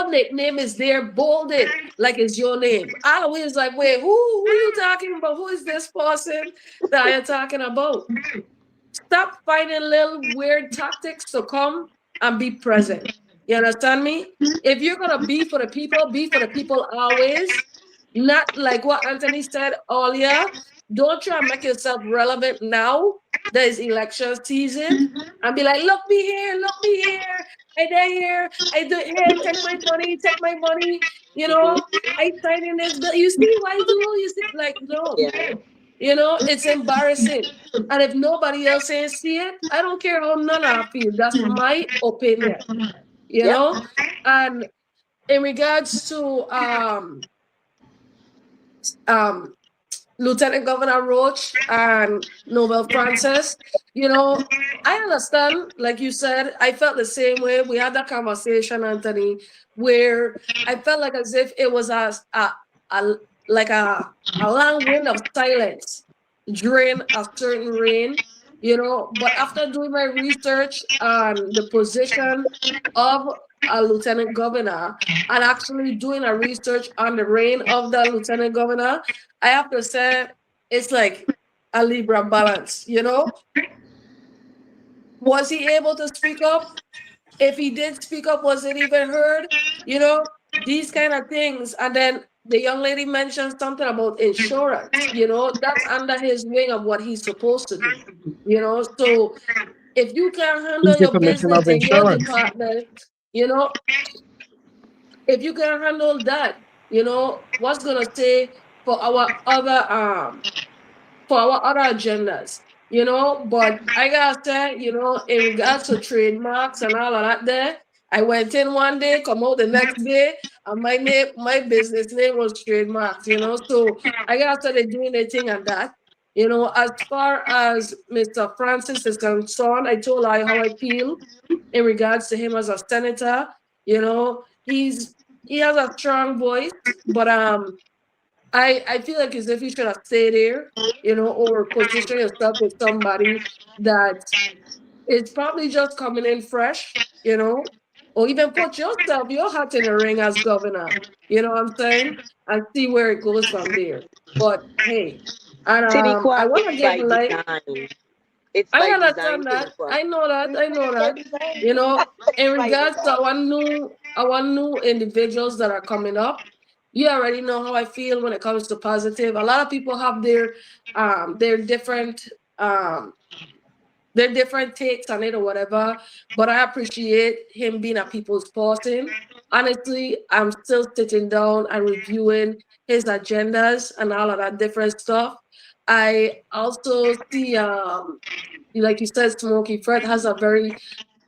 nickname is there bolded like it's your name. Always like, wait, who are you talking about? Who is this person that you're talking about? Stop finding little weird tactics to come and be present. You understand me? If you're gonna be for the people always. Not like what Anthony said earlier. Don't try and make yourself relevant now. There's election season, and be like, look me here, I there here, I do here, take my money, I sign in this bill. You see what I do? You see, like, no. It's embarrassing. And if nobody else can see it, I don't care how none of you feel. That's my opinion. And in regards to Lieutenant Governor Roach and Nobel Francis, I understand, like you said, I felt the same way. We had that conversation, Anthony, where I felt like as if it was a like a long wind of silence during a certain reign, but after doing my research on the position of a lieutenant governor and actually doing a research on the reign of the lieutenant governor, I have to say it's like a Libra balance, Was he able to speak up? If he did speak up, was it even heard? These kind of things. And then the young lady mentioned something about insurance, that's under his wing of what he's supposed to do, So if you can't handle He's the your commissioner of business in your insurance. department, if you can handle that, what's gonna say for our other agendas, but I gotta say, in regards to trademarks and all of that there, I went in one day, come out the next day, and my business name was trademarks, so I gotta start doing the thing on that. As far as Mr. Francis is concerned, I told her how I feel in regards to him as a senator. He has a strong voice, but I feel like as if you should have stayed there, or position yourself with somebody that is probably just coming in fresh, or even put your hat in the ring as governor, you know what I'm saying? And see where it goes from there. But hey, and Tinikwa, I want to it's give by like design. It's I by understand design, that. Tinikwa. I know that. I know that. It's In by regards to design. our new individuals that are coming up, you already know how I feel when it comes to positive. A lot of people have their different takes on it or whatever, but I appreciate him being a people's person. Honestly, I'm still sitting down and reviewing his agendas and all of that different stuff. I also see like you said, Smokey Fred has a very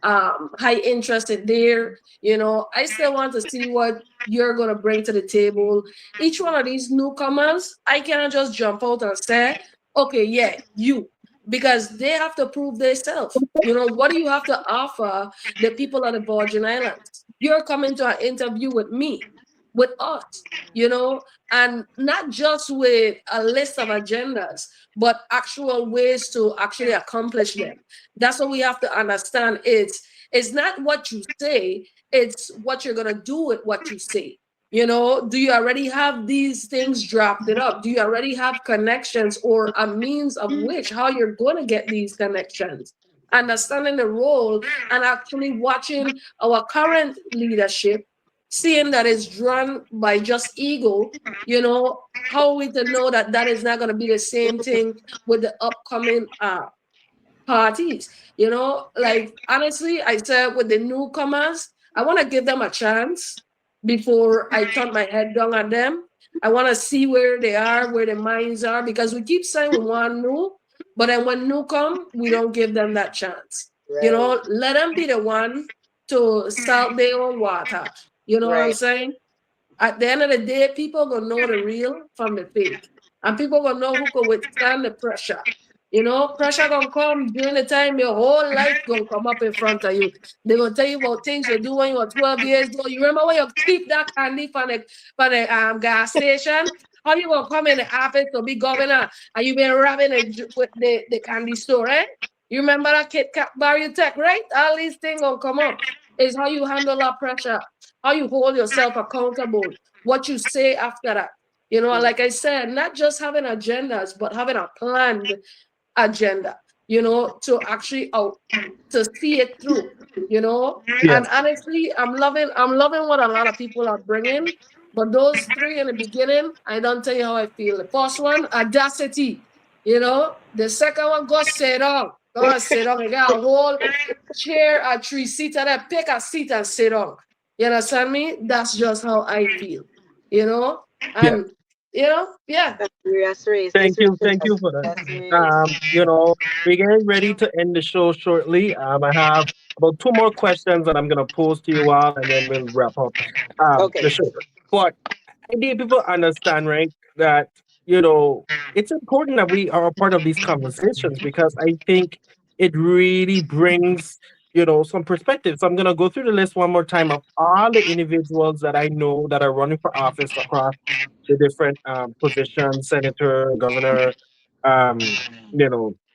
high interest in there. I still want to see what you're going to bring to the table. Each one of these newcomers, I cannot just jump out and say, okay, yeah, you, because they have to prove themselves. What do you have to offer the people of the Virgin Islands? You're coming to an interview with me, with us, and not just with a list of agendas, but actual ways to actually accomplish them. That's what we have to understand. It's not what you say, it's what you're going to do with what you say. Do you already have these things drafted up? Do you already have connections or a means of which how you're going to get these connections? Understanding the role and actually watching our current leadership, seeing that it's drawn by just ego, how are we to know that that is not going to be the same thing with the upcoming parties? Like honestly, I said with the newcomers, I want to give them a chance before I turn my head down on them. I want to see where they are, where their minds are, because we keep saying we want new, but then when new come, we don't give them that chance. Right. Let them be the one to salt their own water. You know what I'm Right. saying? At the end of the day, people gonna know the real from the fake, and people gonna know who can withstand the pressure. Pressure gonna come during the time your whole life gonna come up in front of you. They gonna tell you about things you do when you were 12 years old. You remember when you keep that candy from the gas station? How you gonna come in the office to be governor and you been robbing with the candy store, eh? You remember that Kit Kat bar you take, right? All these things gonna come up. Is how you handle that pressure, how you hold yourself accountable, what you say after that. Like I said, not just having agendas, but having a planned agenda, to actually to see it through, Yes. And honestly, I'm loving what a lot of people are bringing. But those three in the beginning, I don't tell you how I feel. The first one, audacity, the second one, go sit down. Go sit down. You got a whole chair, a 3-seater there, pick a seat and sit down. You understand me? That's just how I feel, and yeah. Thank you for that. We're getting ready to end the show shortly. I have about 2 more questions that I'm gonna pose to you all, and then we'll wrap up Okay. the show. But I need people understand, right, that it's important that we are a part of these conversations, because I think it really brings some perspectives. So I'm gonna go through the list one more time of all the individuals that I know that are running for office across the different positions, senator, governor,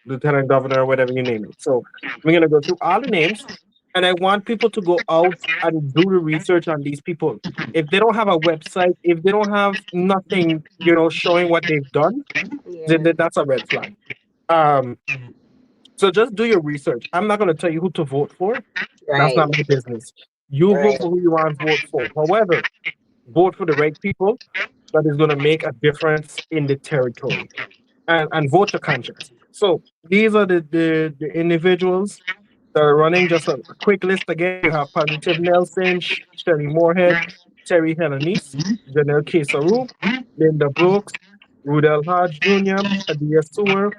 lieutenant governor, whatever you name it. So we're gonna go through all the names, and I want people to go out and do the research on these people. If they don't have a website, if they don't have nothing, showing what they've done, then Yeah. that's a red flag. Um, so just do your research. I'm not gonna tell you who to vote for. That's Right. not my business. You vote Right. for who you want to vote for. However, vote for the right people that is going to make a difference in the territory, and vote your conscience. So these are the individuals that are running. Just a quick list again. You have Positive Nelson, Shelly Moorhead, Terry Helenice, Janelle Kesaru, Linda Brooks, Rudell Hodge Jr., Adia Sewer,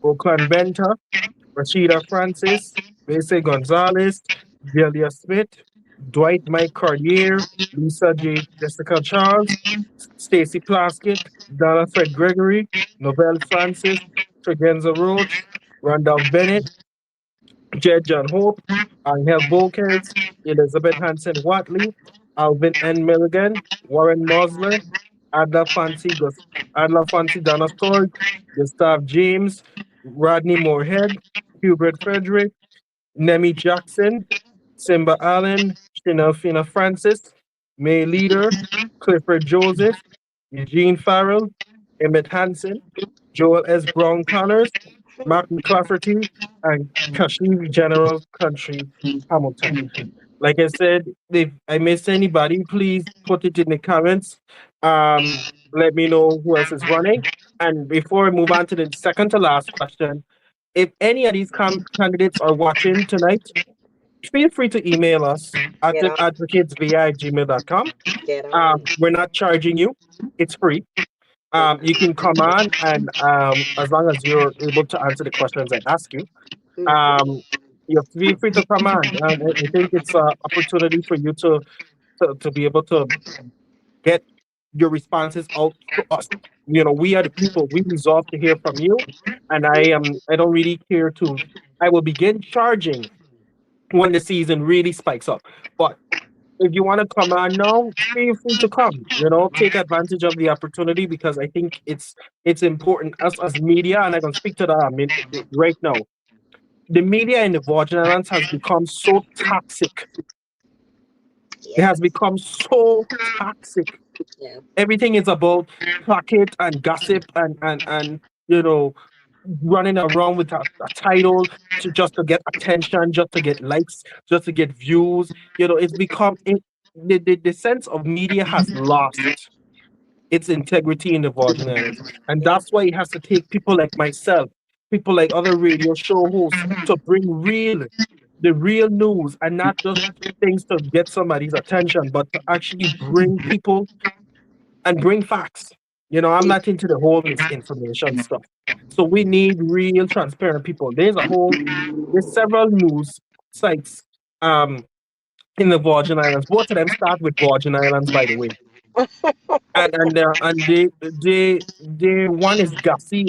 Oakland Benta, Rashida Francis, Macy Gonzalez, Delia Smith, Dwight Mike Cartier, Lisa J. Jessica Charles, Stacy Plaskett, Donna Fred Gregory, Novelle Francis, Tregenza Roach, Randolph Bennett, Jed John Hope, Angel Volquez, Elizabeth Hanson Watley, Alvin N. Milligan, Warren Mosler, Adla Fancy, Adla Fancy Donna Stork, Gustav James, Rodney Moorhead, Hubert Frederick, Nemi Jackson, Simba Allen, Shinelfina Francis, May Leader, Clifford Joseph, Eugene Farrell, Emmett Hansen, Joel S. Brown Connors, Mark McClafferty, and Kashif General Country Hamilton. Like I said, if I miss anybody, please put it in the comments. Let me know who else is running. And before I move on to the second to last question, if any of these candidates are watching tonight, feel free to email us at Get on. advocatesvi@gmail.com. Get on. We're not charging you; it's free. You can come on, and as long as you're able to answer the questions I ask you, um, you feel free to come on. I think it's an opportunity for you to be able to get your responses out to us. We are the people. We resolve to hear from you, and I don't really care to. I will begin charging when the season really spikes up. But if you want to come on now, feel free to come. Take advantage of the opportunity, because I think it's important us as media, and I can speak to that right now. The media in the Virgin Islands has become so toxic. It has become so toxic. Yeah. Everything is about pocket and gossip and running around with a title just to get attention, just to get likes, just to get views. It's become the sense of media has lost its integrity in the Virgin Islands, and that's why it has to take people like myself, people like other radio show hosts, to bring the real news, and not just things to get somebody's attention, but to actually bring people and bring facts. I'm not into the whole misinformation stuff. So we need real transparent people. There's several news sites in the Virgin Islands. Both of them start with Virgin Islands, by the way. And they one is gossip.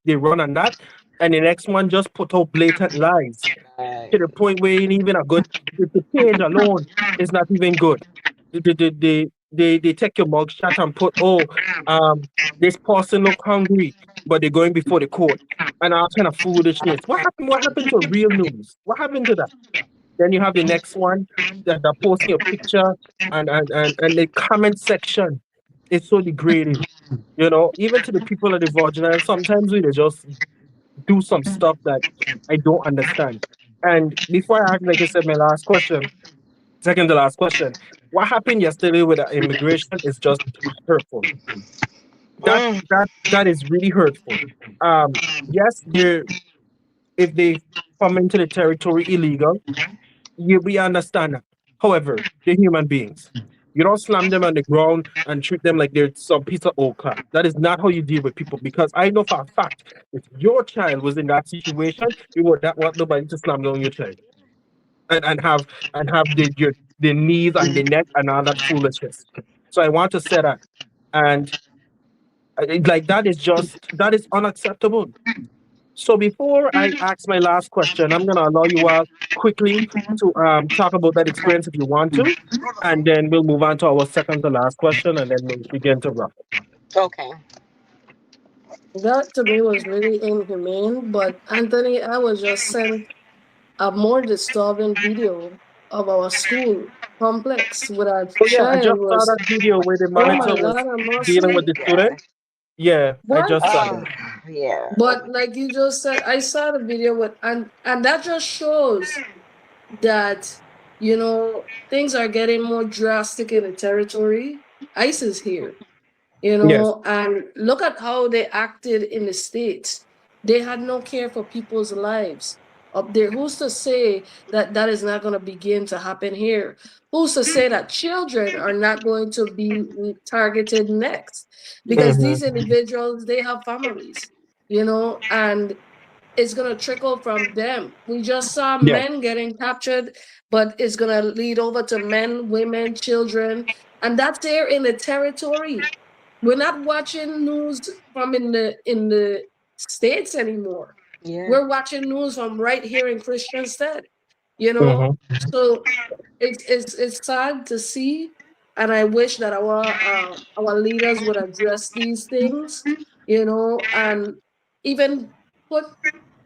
They run on that, and the next one just put out blatant lies to the point where it ain't even a good. The page alone is not even good. They take your mugshot and put, this person look hungry, but they're going before the court, and all kind of foolishness. What happened? What happened to real news? What happened to that? Then you have the next one that they're posting a picture, and the comment section is so degrading. Even to the people of the Virgin Islands, sometimes they just do some stuff that I don't understand. And before I ask, like I said, my last question, second to last question, what happened yesterday with the immigration is just hurtful. That is really hurtful. Yes, if they come into the territory illegal, we understand that. However, they're human beings. You don't slam them on the ground and treat them like they're some piece of old crap. That is not how you deal with people. Because I know for a fact, if your child was in that situation, you would not want nobody to slam down your child and have the knees and the neck and all that foolishness. So I want to say that, and like that is unacceptable. So before I ask my last question, I'm gonna allow you all quickly to talk about that experience if you want to, and then we'll move on to our second to last question, and then we'll begin to wrap. Okay. That to me was really inhumane. But Anthony, I was just sent a more disturbing video of our school complex with a Oh yeah, I child just saw was, that video where the oh monitor my was God, I must dealing with say. the Yeah. student. Yeah, I What? just saw that. Yeah. But like you just said, I saw the video with, and that just shows that, things are getting more drastic in the territory. ICE is here, Yes. and look at how they acted in the States. They had no care for people's lives up there. Who's to say that that is not going to begin to happen here? Who's to say that children are not going to be targeted next? Because Hmm. these individuals, they have families, and it's going to trickle from them. We just saw Yes. men getting captured, but it's going to lead over to men, women, children, and that's there in the territory. We're not watching news from in the states anymore. Yeah. We're watching news from right here in Christiansted. You know, Hmm. so it's sad to see, and I wish that our leaders would address these things. And even put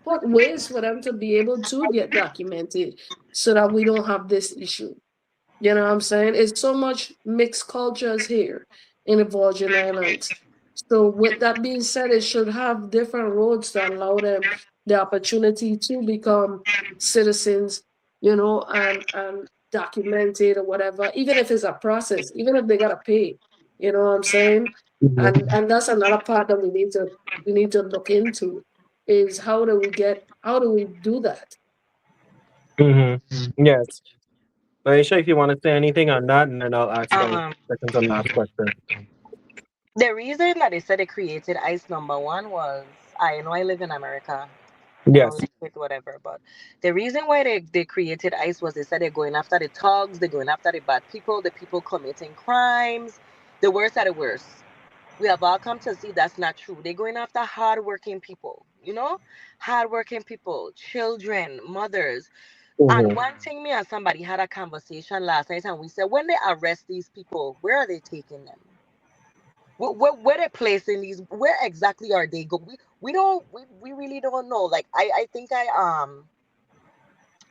put ways for them to be able to get documented so that we don't have this issue. You know what I'm saying? It's so much mixed cultures here in the Virgin Islands. So with that being said, it should have different roads to allow them the opportunity to become citizens, and documented or whatever, even if it's a process, even if they gotta pay. You know what I'm saying? And that's another part that we need to look into is how do we do that? Hmm. Yes. Aisha, if you want to say anything on that, and then I'll ask my Um, second to last question. the reason that they said they created ICE, number one, was I know I live in America. I don't Yes. like it, whatever. But the reason why they created ICE was they said they're going after the thugs, they're going after the bad people, the people committing crimes, the worst are the worst. We have all come to see that's not true. They're going after hardworking people, hardworking people, children, mothers. And Hmm. one thing, me and somebody had a conversation last night, and we said, when they arrest these people, where are they taking them? Where they placing these? Where exactly are they go? We don't we really don't know. Like I think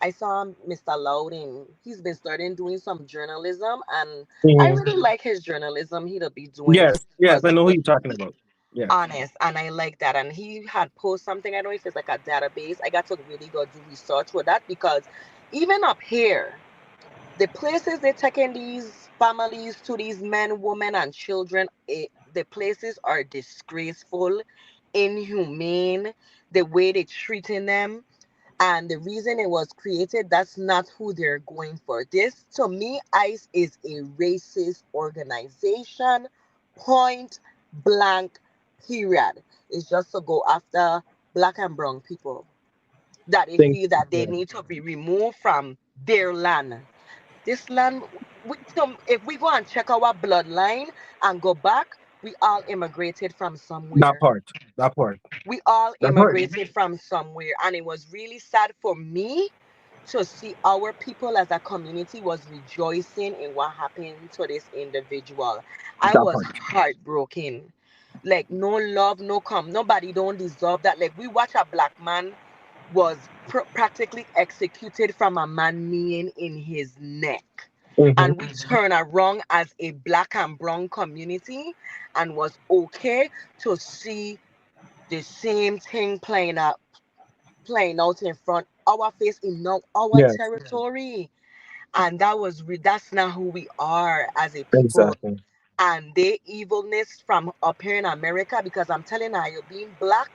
I saw Mr. Loudon. He's been starting doing some journalism, and I Hmm. really like his journalism. He'll be doing Yes. because Yes. I know who you're talking about. Yes. honest, and I like that. And he had posted something. I don't know if it's like a database. I got to really go do research with that because even up here, the places they're taking these families to, these men, women, and children, the places are disgraceful, inhumane. The way they're treating them, and the reason it was created, that's not who they're going for. This, to me, ICE is a racist organization, point blank, period. It's just to go after black and brown people that they Thank feel that they you. need to be removed from their land. This land, if we go and check our bloodline and go back, we all immigrated from That somewhere. part. That part. We all That part. immigrated from somewhere, and it was really sad for me to see our people as a community was rejoicing in what happened to this individual. I That was part. heartbroken. Like no love, nobody don't deserve that. Like we watch a black man was practically executed from a man kneeing in his neck, Hmm. and we turn around as a black and brown community and was okay to see the same thing playing out in front our face in now our Yes. territory. And that's not who we are as a people. Exactly. And the evilness from up here in America, because I'm telling you, being black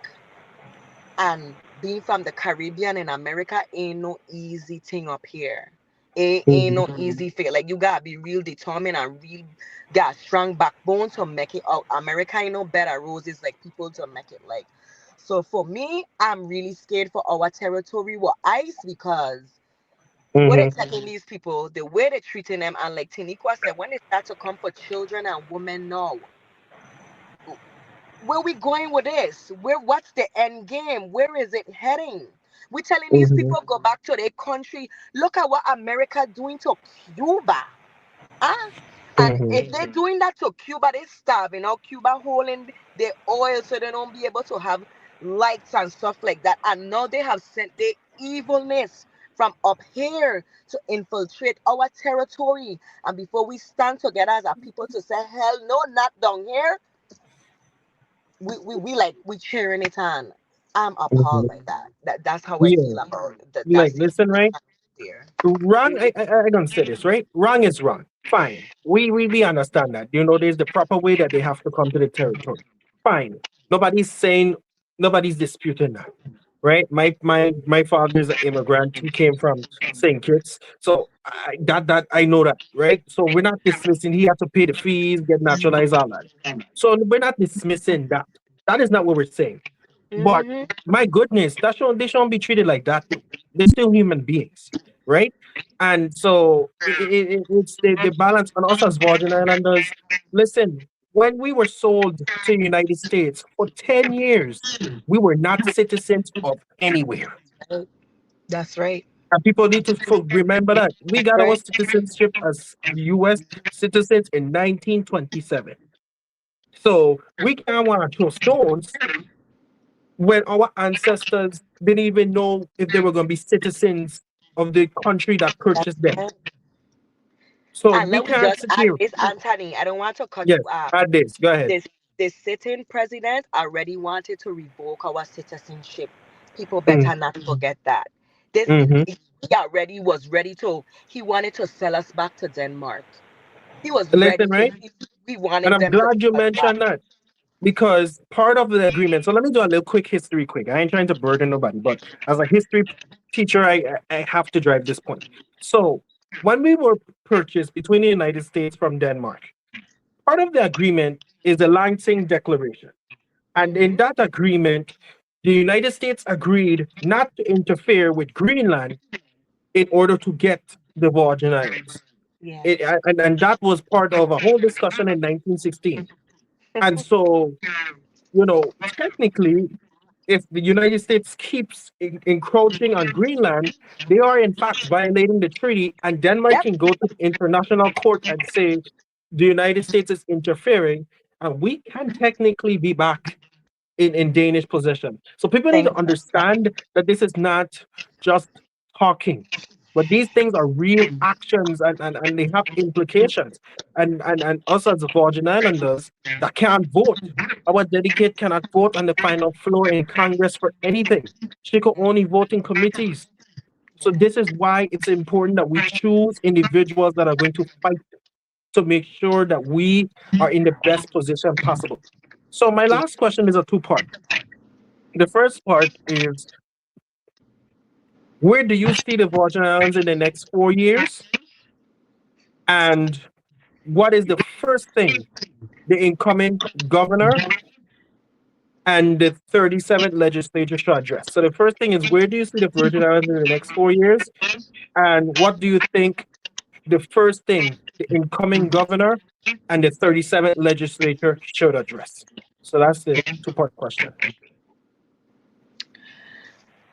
and being from the Caribbean in America ain't no easy thing up here. It ain't Hmm. no easy feel. Like you gotta be real determined and real got strong backbone to make it out. America ain't no better roses like people to make it like. So for me, I'm really scared for our territory with ICE because what Hmm. they taking these people, the way they're treating them, and like Tiniqua said, when they start to come for children and women now, where we going with this? What's the end game? Where is it heading? We're telling these Mhm. people go back to their country. Look at what America doing to Cuba. Huh? And Mhm. if they're doing that to Cuba, they're starving. Or Cuba holding their oil so they don't be able to have lights and stuff like that. And now they have sent their evilness from up here to infiltrate our territory. And before we stand together as a people to say, hell no, not down here, we like we cheering it on. I'm appalled Mhm. by that. That's how I Yeah. feel about that Like, listen, situation right? there. Wrong. I don't say this, right? Wrong is wrong. Fine. We understand that. You know, there's the proper way that they have to come to the territory. Fine. Nobody's saying, nobody's disputing that, right? My father is an immigrant. He came from St. Kitts, so that I know that, right? So we're not dismissing. He had to pay the fees, get naturalized, all that. So we're not dismissing that. That is not what we're saying. But Hmm. my goodness, they shouldn't be treated like that too. They're still human beings, right? And so it's the balance on us as Virgin Islanders. Listen, when we were sold to the United States for 10 years, we were not citizens of anywhere. That's right. And people need to remember that. We got our Right. citizenship as US citizens in 1927. So we can't want to throw stones when our ancestors didn't even know if they were going to be citizens of the country that That's purchased them. right. So And we let me can't just sit add here. this, Anthony. I don't want to cut Yes, you off. add this. Go ahead. This sitting president already wanted to revoke our citizenship. People Mm, better not forget that. This hmm he already was ready to. He wanted to sell us back to Denmark. He was Listen, ready to. right? We And wanted I'm them to glad you take us back. mentioned that because part of the agreement. So let me do a little quick history quick. I ain't trying to burden nobody, but as a history teacher, I have to drive this point. So when we were purchased between the United States from Denmark, part of the agreement is the Lansing Declaration. And in Hmm. that agreement, the United States agreed not to interfere with Greenland in order to get the Virgin Islands. Yes. And that was part of a whole discussion in 1916. And so, you know, technically, if the United States keeps encroaching on Greenland, they are in fact violating the treaty, and Denmark Yep. can go to the international court and say the United States is interfering, and we can technically be back in Danish possession. So people need to Thank you. understand that this is not just talking, but these things are real actions and they have implications. And us as the Virgin Islanders that can't vote. Our delegate cannot vote on the final floor in Congress for anything. She could only vote in committees. So this is why it's important that we choose individuals that are going to fight to make sure that we are in the best position possible. So my last question is a two-part. The first part is where do you see the Virgin Islands in the next 4 years? And what is the first thing the incoming governor and the 37th legislature should address? So the first thing is where do you see the Virgin Islands in the next 4 years? And what do you think the first thing the incoming governor and the 37th legislature should address? So that's the two-part question.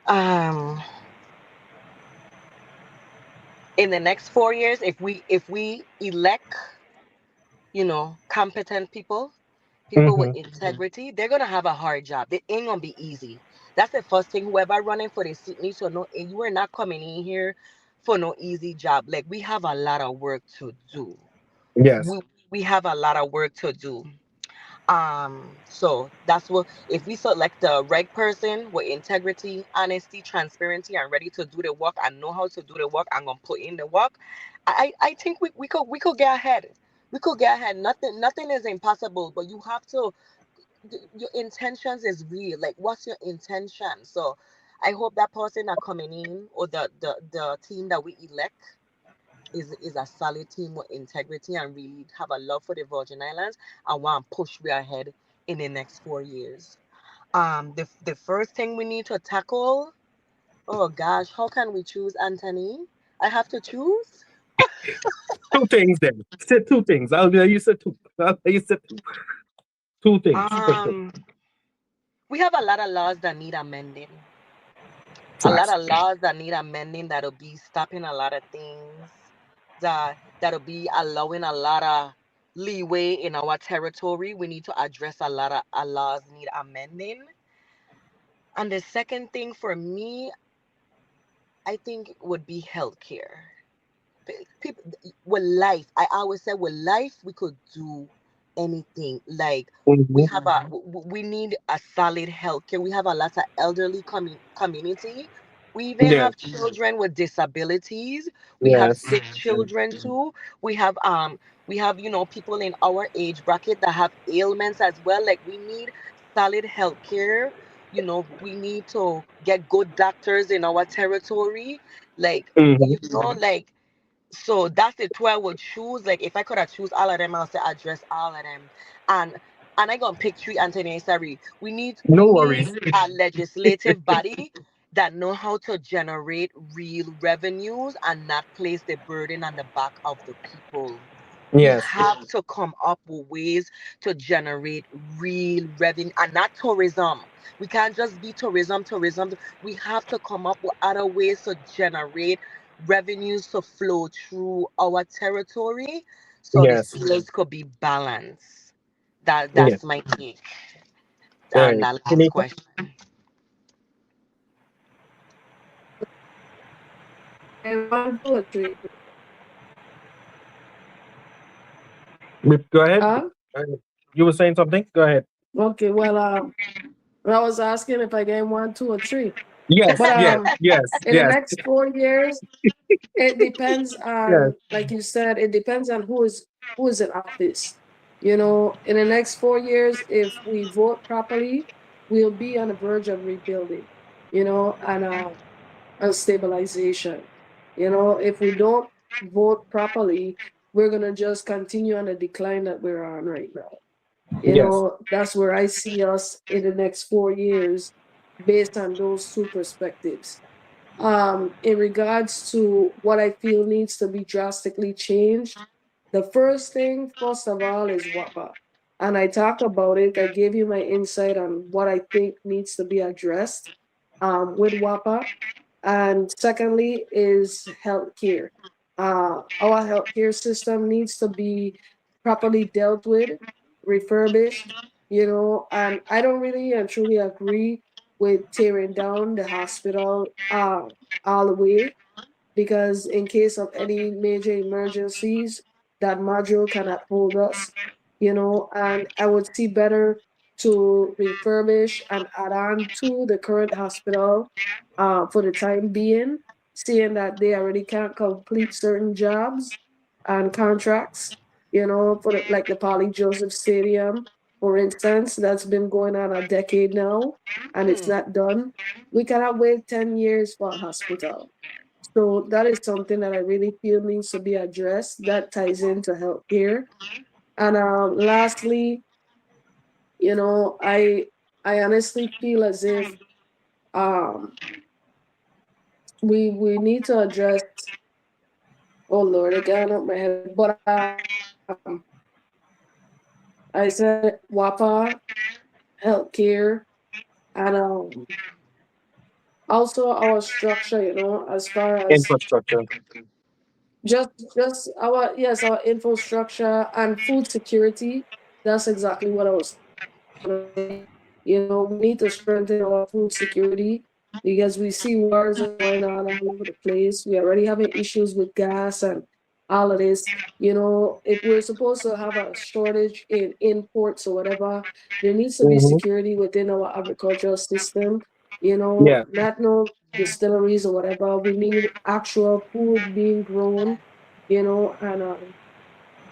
Um, in the next 4 years, if we elect, competent people, people with Hmm. integrity, they're gonna have a hard job. It ain't gonna be easy. That's the first thing. Whoever running for the seat needs to know, you are not coming in here for no easy job. Like we have a lot of work to do. Yes. We have a lot of work to do. So that's what if we select the right person with integrity, honesty, transparency, and ready to do the work and know how to do the work and gonna put in the work, I think we could get ahead. We could get ahead. Nothing is impossible, but you have to your intentions is real. Like what's your intention? So I hope that person that coming in or the team that we elect is a solid team with integrity and really have a love for the Virgin Islands and want to push we ahead in the next 4 years. The first thing we need to tackle. Oh gosh, how can we choose, Anthony? I have to choose. Two things then. Said two things. You said two. You said two. Two things for sure. We have a lot of laws that need amending. A lot Facts. of laws that need amending that'll be stopping a lot of things. That'll be allowing a lot of leeway in our territory. We need to address a lot of laws need amending. And the second thing for me, I think would be healthcare. People with life, I always say with life we could do anything. Like we Mhm. have we need a solid healthcare. We have a lot of elderly community. We even Yes. have children with disabilities. We have Yes. sick children too. We have people in our age bracket that have ailments as well. Like we need solid healthcare. We need to get good doctors in our territory. Like Mhm. like so that's the two I would choose. Like if I could have choose all of them, I'll say address all of them. And I gonna pick three, Anthony. Sorry. We No need worries. a legislative body that know how to generate real revenues and not place the burden on the back of the people. We Yes. have to come up with ways to generate real revenue and not tourism. We can't just be tourism. We have to come up with other ways to generate revenues to flow through our territory so the Yes. skills could be balanced. Yes. That's my take All on right. that last Tanika, question. And one, two, or three. go ahead. Uh, You were saying something? Go ahead. Okay, well, I was asking if I get one, two, or three. Yes. But Yes. Yes. in the Yes. next 4 years, it depends Yes. on, like you said, it depends on who is in office. In the next 4 years, if we vote properly, we'll be on the verge of rebuilding. And stabilization. If we don't vote properly, we're gonna just continue on the decline that we're on right now. Yes. That's where I see us in the next 4 years, based on those two perspectives. In regards to what I feel needs to be drastically changed, the first thing, first of all, is WAPA. And I talked about it. I gave you my insight on what I think needs to be addressed with WAPA. And secondly is healthcare. Our healthcare system needs to be properly dealt with, refurbished, and I don't really and truly agree with tearing down the hospital all the way, because in case of any major emergencies, that module cannot hold us, and I would see better to refurbish and add on to the current hospital for the time being, seeing that they already can't complete certain jobs and contracts, for like the Poly Joseph Stadium, for instance, that's been going on a decade now and it's not done. We cannot wait 10 years for a hospital. So that is something that I really feel needs to be addressed. That ties into healthcare. And lastly, I honestly feel as if um, we need to address. Oh Lord, it got up my head. But I said WAPA, healthcare, and also our structure. As far as Infrastructure. just our infrastructure and food security. That's exactly what I was. We need to strengthen our food security because we see wars going on all over the place. We already having issues with gas and all of this. If we're supposed to have a shortage in imports or whatever, there needs to be Hmm. security within our agricultural system. Yeah. Not no distilleries or whatever. We need actual food being grown, and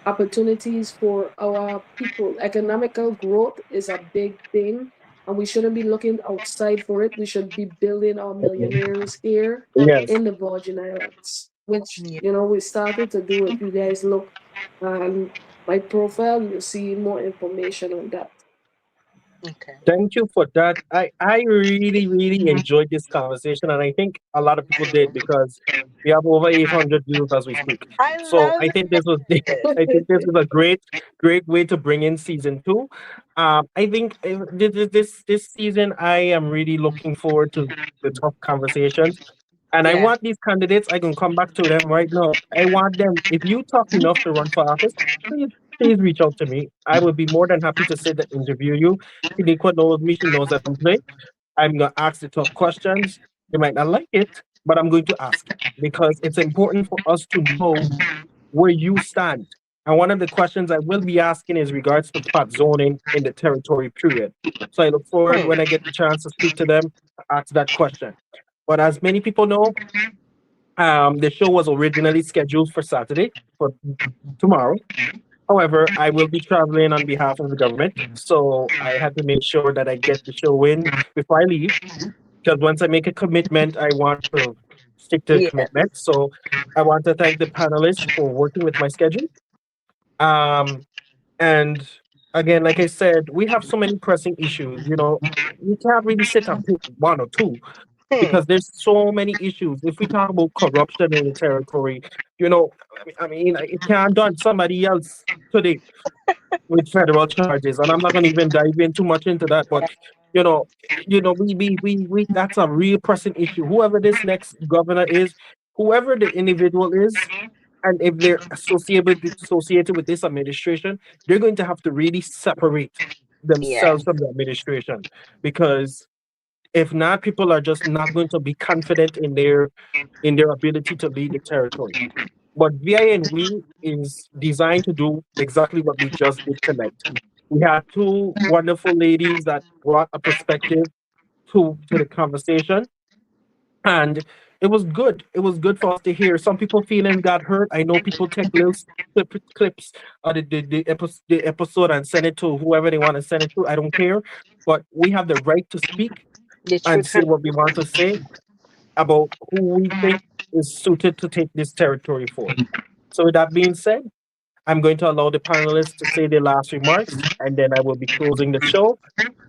opportunities for our people. Economical growth is a big thing, and we shouldn't be looking outside for it. We should be building our millionaires here Yes. in the Virgin Islands, which Yeah. we started to do. If you guys look on my profile, you'll see more information on that. Okay. Thank you for that. I really, really enjoyed this conversation, and I think a lot of people did because we have over 800 views as we speak. I So love I think this was it. I think this is a great, great way to bring in season two. I think this season I am really looking forward to the tough conversations, and I Yeah. want these candidates. I can come back to them right now. I want them. If you talk enough to run for office, please reach out to me. I would be more than happy to sit and interview you. Shaniqua knows me. She knows that I'm playing. I'm going to ask the tough questions. You might not like it, but I'm going to ask it because it's important for us to know where you stand. And one of the questions I will be asking is regards to spot zoning in the territory period. So I look forward Hmm. when I get the chance to speak to them to ask that question. But as many people know, the show was originally scheduled for Saturday, for tomorrow. However, I will be traveling on behalf of the government, so I had to make sure that I get the show in before I leave. Because once I make a commitment, I want to stick to the Yeah. commitment. So I want to thank the panelists for working with my schedule. Um, and again, like I said, we have so many pressing issues. You know, we can't really sit and pick one or two Hmm. because there's so many issues. If we talk about corruption in the territory, you know, it can't done somebody else today with federal charges, and I'm not going to even dive in too much into that. But you know, we that's a real pressing issue. Whoever this next governor is, whoever the individual is, and if they're associated with this administration, they're going to have to really separate Yeah. themselves from the administration because if not, people are just not going to be confident in their ability to lead the territory. But VINV is designed to do exactly what we just did tonight. We had two wonderful ladies that brought a perspective to the conversation, and it was good. It was good for us to hear. Some people feelings got hurt. I know people take little clips of the episode and send it to whoever they want to send it to. I don't care, but we have the right to speak The and truth say hurts. what we want to say about who we think is suited to take this territory forward. So, with that being said, I'm going to allow the panelists to say their last remarks, and then I will be closing the show.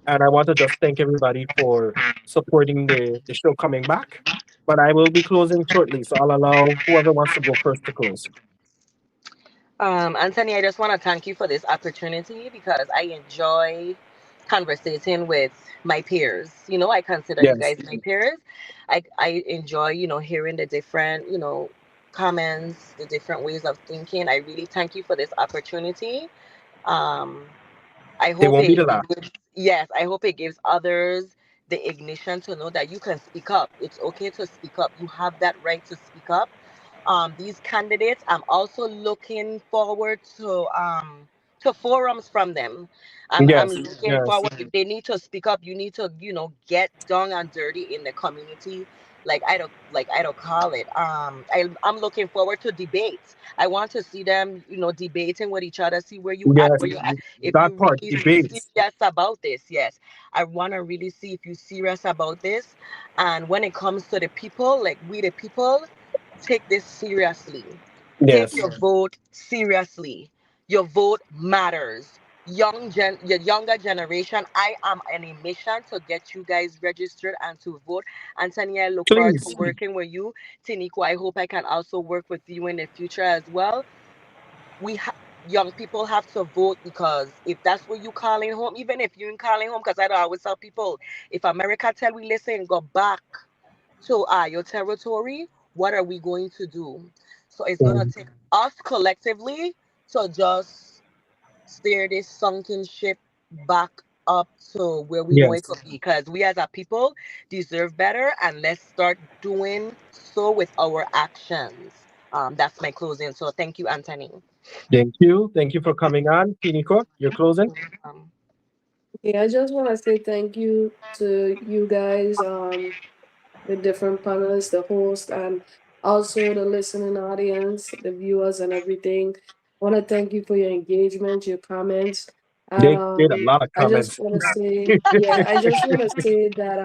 And I want to just thank everybody for supporting the show coming back. But I will be closing shortly, so I'll allow whoever wants to go first to close. Anthony, I just want to thank you for this opportunity because I enjoy conversating with my peers. I consider you Yes. guys my peers. I enjoy, hearing the different, comments, the different ways of thinking. I really thank you for this opportunity. Um, I It hope won't be it, the it last. gives, yes, I hope it gives others the ignition to know that you can speak up. It's okay to speak up. You have that right to speak up. These candidates, I'm also looking forward to forums from them. I'm Yes. looking Yes. forward. If they need to speak up, you need to, get down and dirty in the community, like I don't call it. I'm looking forward to debates. I want to see them, debating with each other, see where you at, Yes. where you at. If you That part, really debates. serious about this, yes, I want to really see if you serious about this. And when it comes to the people, like we the people, take this seriously. Take Yes. your vote seriously. Your vote matters. Your younger generation, I am on a mission to get you guys registered and to vote. Anthony, I look forward to Please. working with you. Tiniko, I hope I can also work with you in the future as well. we ha- Young people have to vote because if that's where you calling home, even if you ain't calling home, because I don't always tell people, if America tell we listen, go back to your territory, what are we going to do? So it's gonna Mhm. take us collectively to just steer this sunken ship back up to where we know it to Yes. be, because we as a people deserve better, and let's start doing so with our actions. That's my closing. So thank you, Anthony. Thank you. Thank you for coming on. Kiniko, you're closing? Um, Yeah, I just want to say thank you to you guys, the different panelists, the host, and also the listening audience, the viewers, and everything. I want to thank you for your engagement, your comments, and They did a lot of I just comments. want to say, yeah, I just want to say that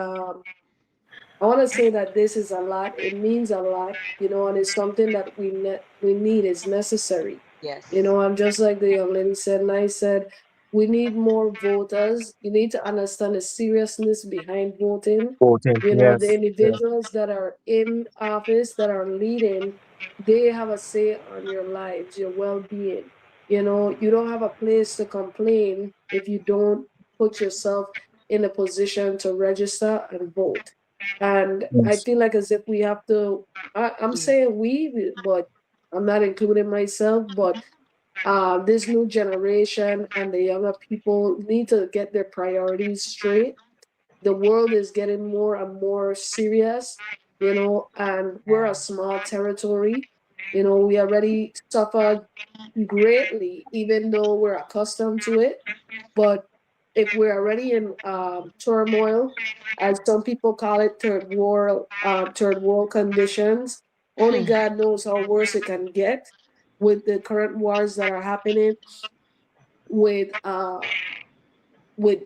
I want to say that this is a lot. It means a lot, and it's something that we need. It's necessary. yes. I'm just like the young lady said, and I said. We need more voters. You need to understand the seriousness behind voting. Voting. You know, the Yes. Yes. individuals that are in office, that are leading, they have a say on your lives, your well-being. You know, you don't have a place to complain if you don't put yourself in a position to register and vote. And I Yes. feel like as if we have to, I'm saying but I'm not including myself, but this new generation and the younger people need to get their priorities straight. The world is getting more and more serious, you know, and we're a small territory. You know, we already suffered greatly, even though we're accustomed to it. But if we're already in turmoil, as some people call it, third world conditions, only God knows how worse it can get with the current wars that are happening, with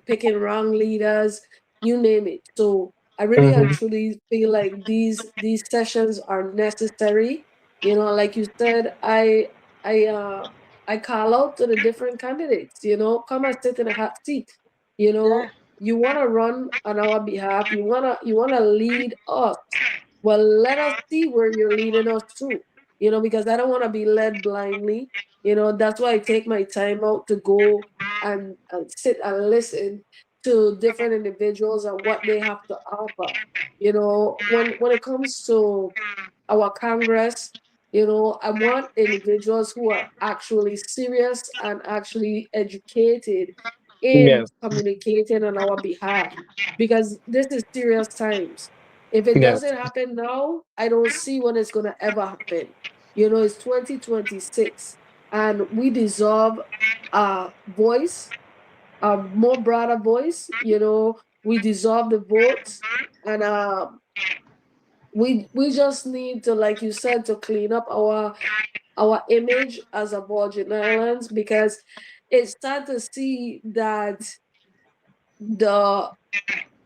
picking wrong leaders, you name it. So I really and Mm-hmm. truly feel like these sessions are necessary. You know, like you said, I I call out to the different candidates, you know, come and sit in a hot seat. You Yeah. know, you wanna run on our behalf, you wanna lead us. Well, let us see where you're leading us to, you know, because I don't want to be led blindly. You know, that's why I take my time out to go and sit and listen to different individuals and what they have to offer. You know, when it comes to our Congress, you know, I want individuals who are actually serious and actually educated in Yes. communicating on our behalf, because this is serious times. If it Yes. doesn't happen now, I don't see when it's going to ever happen. You know, it's 2026 and we deserve a voice, a more broader voice. You know, we deserve the votes, and we just need to, like you said, to clean up our image as a Virgin Islands, because it's sad to see that the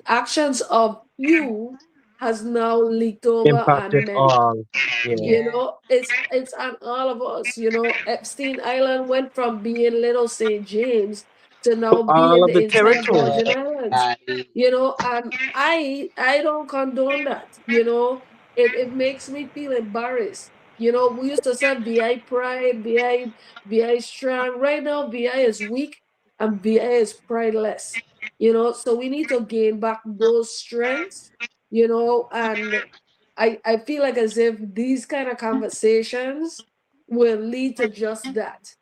actions of you has now leaked over Impacted on many. all. Yeah. You Yeah. know, it's on all of us. You know, Epstein Island went from being little St. James to To now all being of the the entire territory. Virgin Islands. Exactly. You know, and I don't condone that. You know, it makes me feel embarrassed. You know, we used to say VI pride, VI strong. Right now, VI is weak and VI is prideless. You know, so we need to gain back those strengths. You know, and I feel like as if these kind of conversations will lead to just that.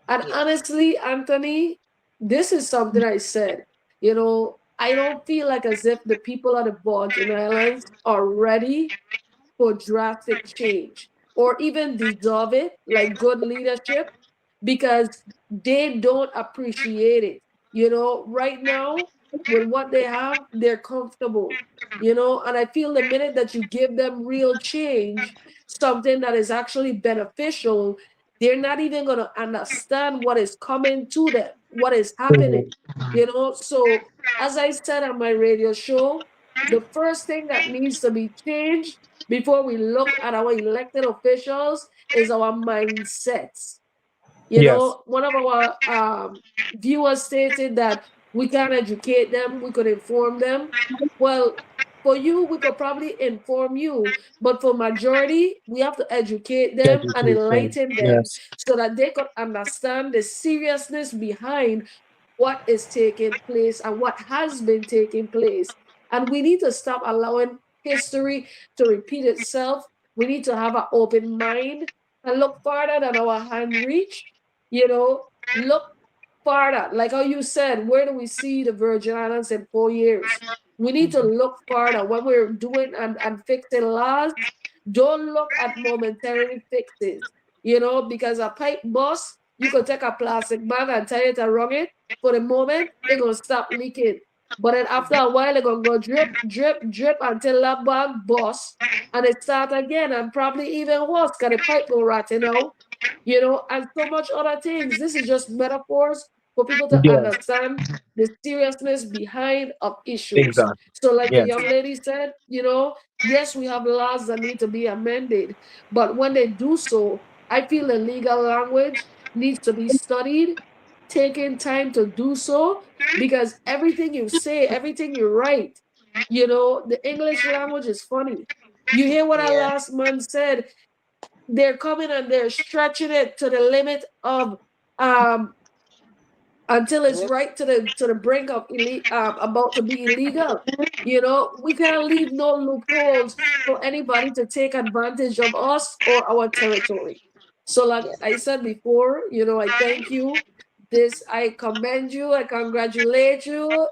And Yeah. honestly, Anthony, this is something I said. You know, I don't feel like as if the people of the Virgin Islands are ready for drastic change or even deserve it, like good leadership, because they don't appreciate it. You know, right now, with what they have, they're comfortable, you know, and I feel the minute that you give them real change, something that is actually beneficial, they're not even going to understand what is coming to them, what is Mhm. happening, you know. So, as I said on my radio show, the first thing that needs to be changed before we look at our elected officials is our mindsets. You Yes. know, one of our viewers stated that we can educate them, we could inform them. Well, for you, we could probably inform you, but for majority, we have to educate them and Education. enlighten them Yes. so that they could understand the seriousness behind what is taking place and what has been taking place. And we need to stop allowing history to repeat itself. We need to have an open mind and look farther than our hand reach. You know, look farther. Like how you said, where do we see the Virgin Islands in 4 years? We need to look farther when we're doing and fixing laws. Don't look at momentary fixes, you know, because a pipe bust, you could take a plastic bag and tie it around it. For the moment, it's gonna stop leaking. But then after a while, it's gonna go drip, drip, drip until that bag busts and it start again, and probably even worse, because the pipe go rotting out, you know, and so much other things. This is just metaphors for people to Yes. understand the seriousness behind of issues. Exactly. So, like the Yes. young lady said, you know, yes, we have laws that need to be amended, but when they do so, I feel the legal language needs to be studied taking time to do so, because everything you say, everything you write, the English language is funny. You hear what I Yeah. last month said? They're coming and they're stretching it to the limit of until it's right to the brink of about to be illegal. We can't leave no loopholes for anybody to take advantage of us or our territory. So like I said before, I thank you. I commend you, I congratulate you.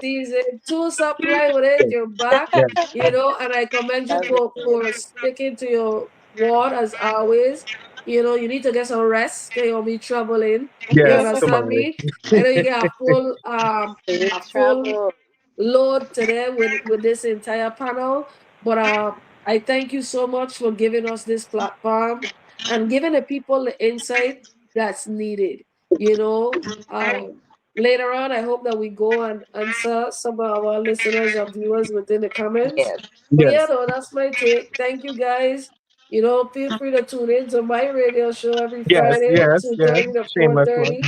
Season 2 supply with it, you're back, Yeah. and I commend you for sticking to your word as always. You need to get some rest, because you'll be traveling. You Yes, come understand on. me? I know you get a full load today with this entire panel, but I thank you so much for giving us this platform and giving the people the insight that's needed. Later on, I hope that we go and answer some of our listeners or viewers within the comments. Yes. But yeah, Yes. though, that's my take. Thank you guys. Feel free to tune in to my radio show every Yes, Friday, yes, 2:30 to shameless plug. 4:30.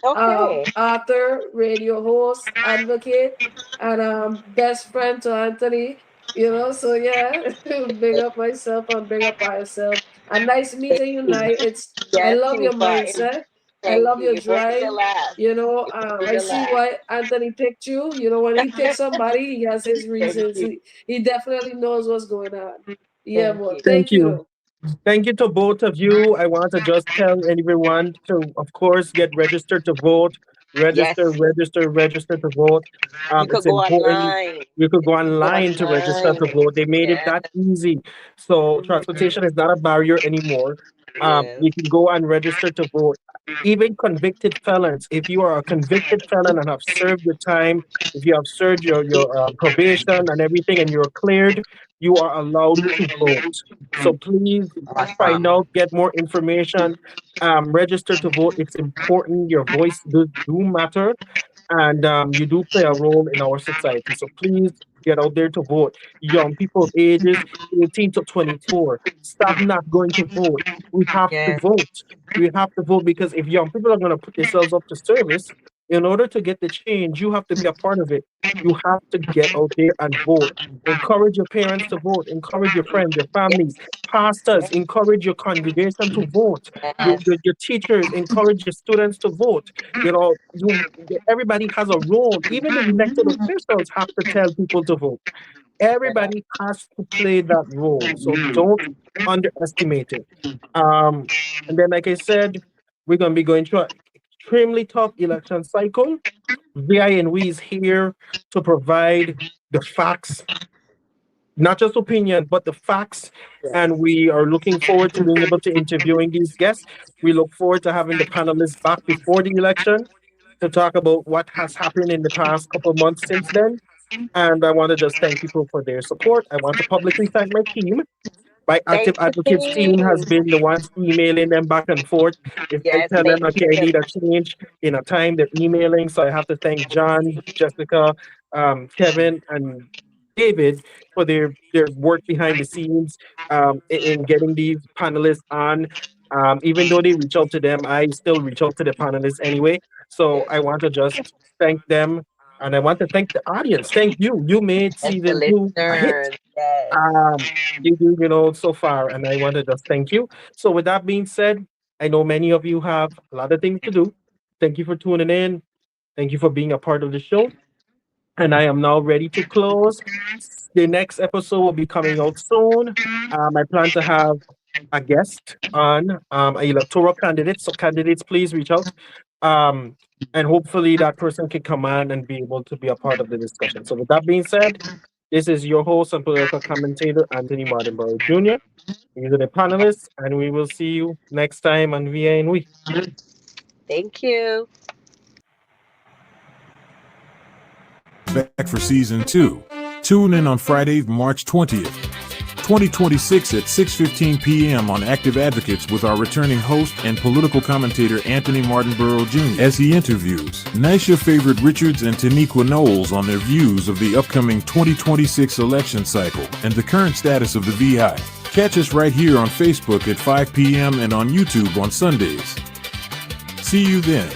Okay. Author, radio host, advocate, and best friend to Anthony. So yeah, big up myself and big up myself. And nice meeting you, Nye. I Yes, love your Tifa. mindset. I Thank love you. your It won't be the drive. last. I see why Anthony picked you. When he picks somebody, he has his reasons. you. He definitely knows what's going on. Yeah, Thank but you. thank Thank you. you. Thank you to both of you. I want to just tell everyone to, of course, get registered to vote. Register to vote. You could It's go important. online. You could go online to register to vote. They made it Yeah. that easy. So transportation is not a barrier anymore. Yes. You can go and register to vote. Even convicted felons, if you are a convicted felon and have served your time, if you have served your probation and everything and you're cleared, you are allowed to vote. So please find out, get more information, register to vote. It's important. Your voice do matter, and you do play a role in our society. So please get out there to vote. Young people ages 18 to 24, stop not going to vote. We have to Yes. vote. We have to vote, because if young people are going to put themselves up to service, in order to get the change, you have to be a part of it. You have to get out there and vote. Encourage your parents to vote. Encourage your friends, your families, pastors. Encourage your congregation to vote. Your teachers, encourage your students to vote. Everybody has a role. Even the elected officials have to tell people to vote. Everybody has to play that role. So don't underestimate it. And then, like I said, we're going to be going through an extremely tough election cycle. VINW is here to provide the facts, not just opinion, but the facts. And we are looking forward to being able to interviewing these guests. We look forward to having the panelists back before the election to talk about what has happened in the past couple of months since then. And I want to just thank people for their support. I want to publicly thank my team. My Active Advocates team has been the ones emailing them back and forth. If I tell them, okay, I need a change in a time, they're emailing. So I have to thank John, Jessica, Kevin, and David for their work behind the scenes in getting these panelists on. Even though they reach out to them, I still reach out to the panelists anyway. So I want to just thank them. And I want to thank the audience. Thank you. You made season 2 a hit. You do, so far. And I want to just thank you. So with that being said, I know many of you have a lot of things to do. Thank you for tuning in. Thank you for being a part of the show. And I am now ready to close. The next episode will be coming out soon. I plan to have a guest on, an electoral candidate. So candidates, please reach out. And hopefully that person can come on and be able to be a part of the discussion. So with that being said, this is your host and political commentator, Anthony Martin Burrow Jr. These are the panelists, and we will see you next time on VINW. Thank you. Back for season 2. Tune in on Friday, March 20th, 2026 at 6:15 p.m. on Active Advocates with our returning host and political commentator Anthony Martin Burrow Jr. as he interviews Nisha Favorite Richards and Taniqua Knowles on their views of the upcoming 2026 election cycle and the current status of the VI. Catch us right here on Facebook at 5 p.m. and on YouTube on Sundays. See you then.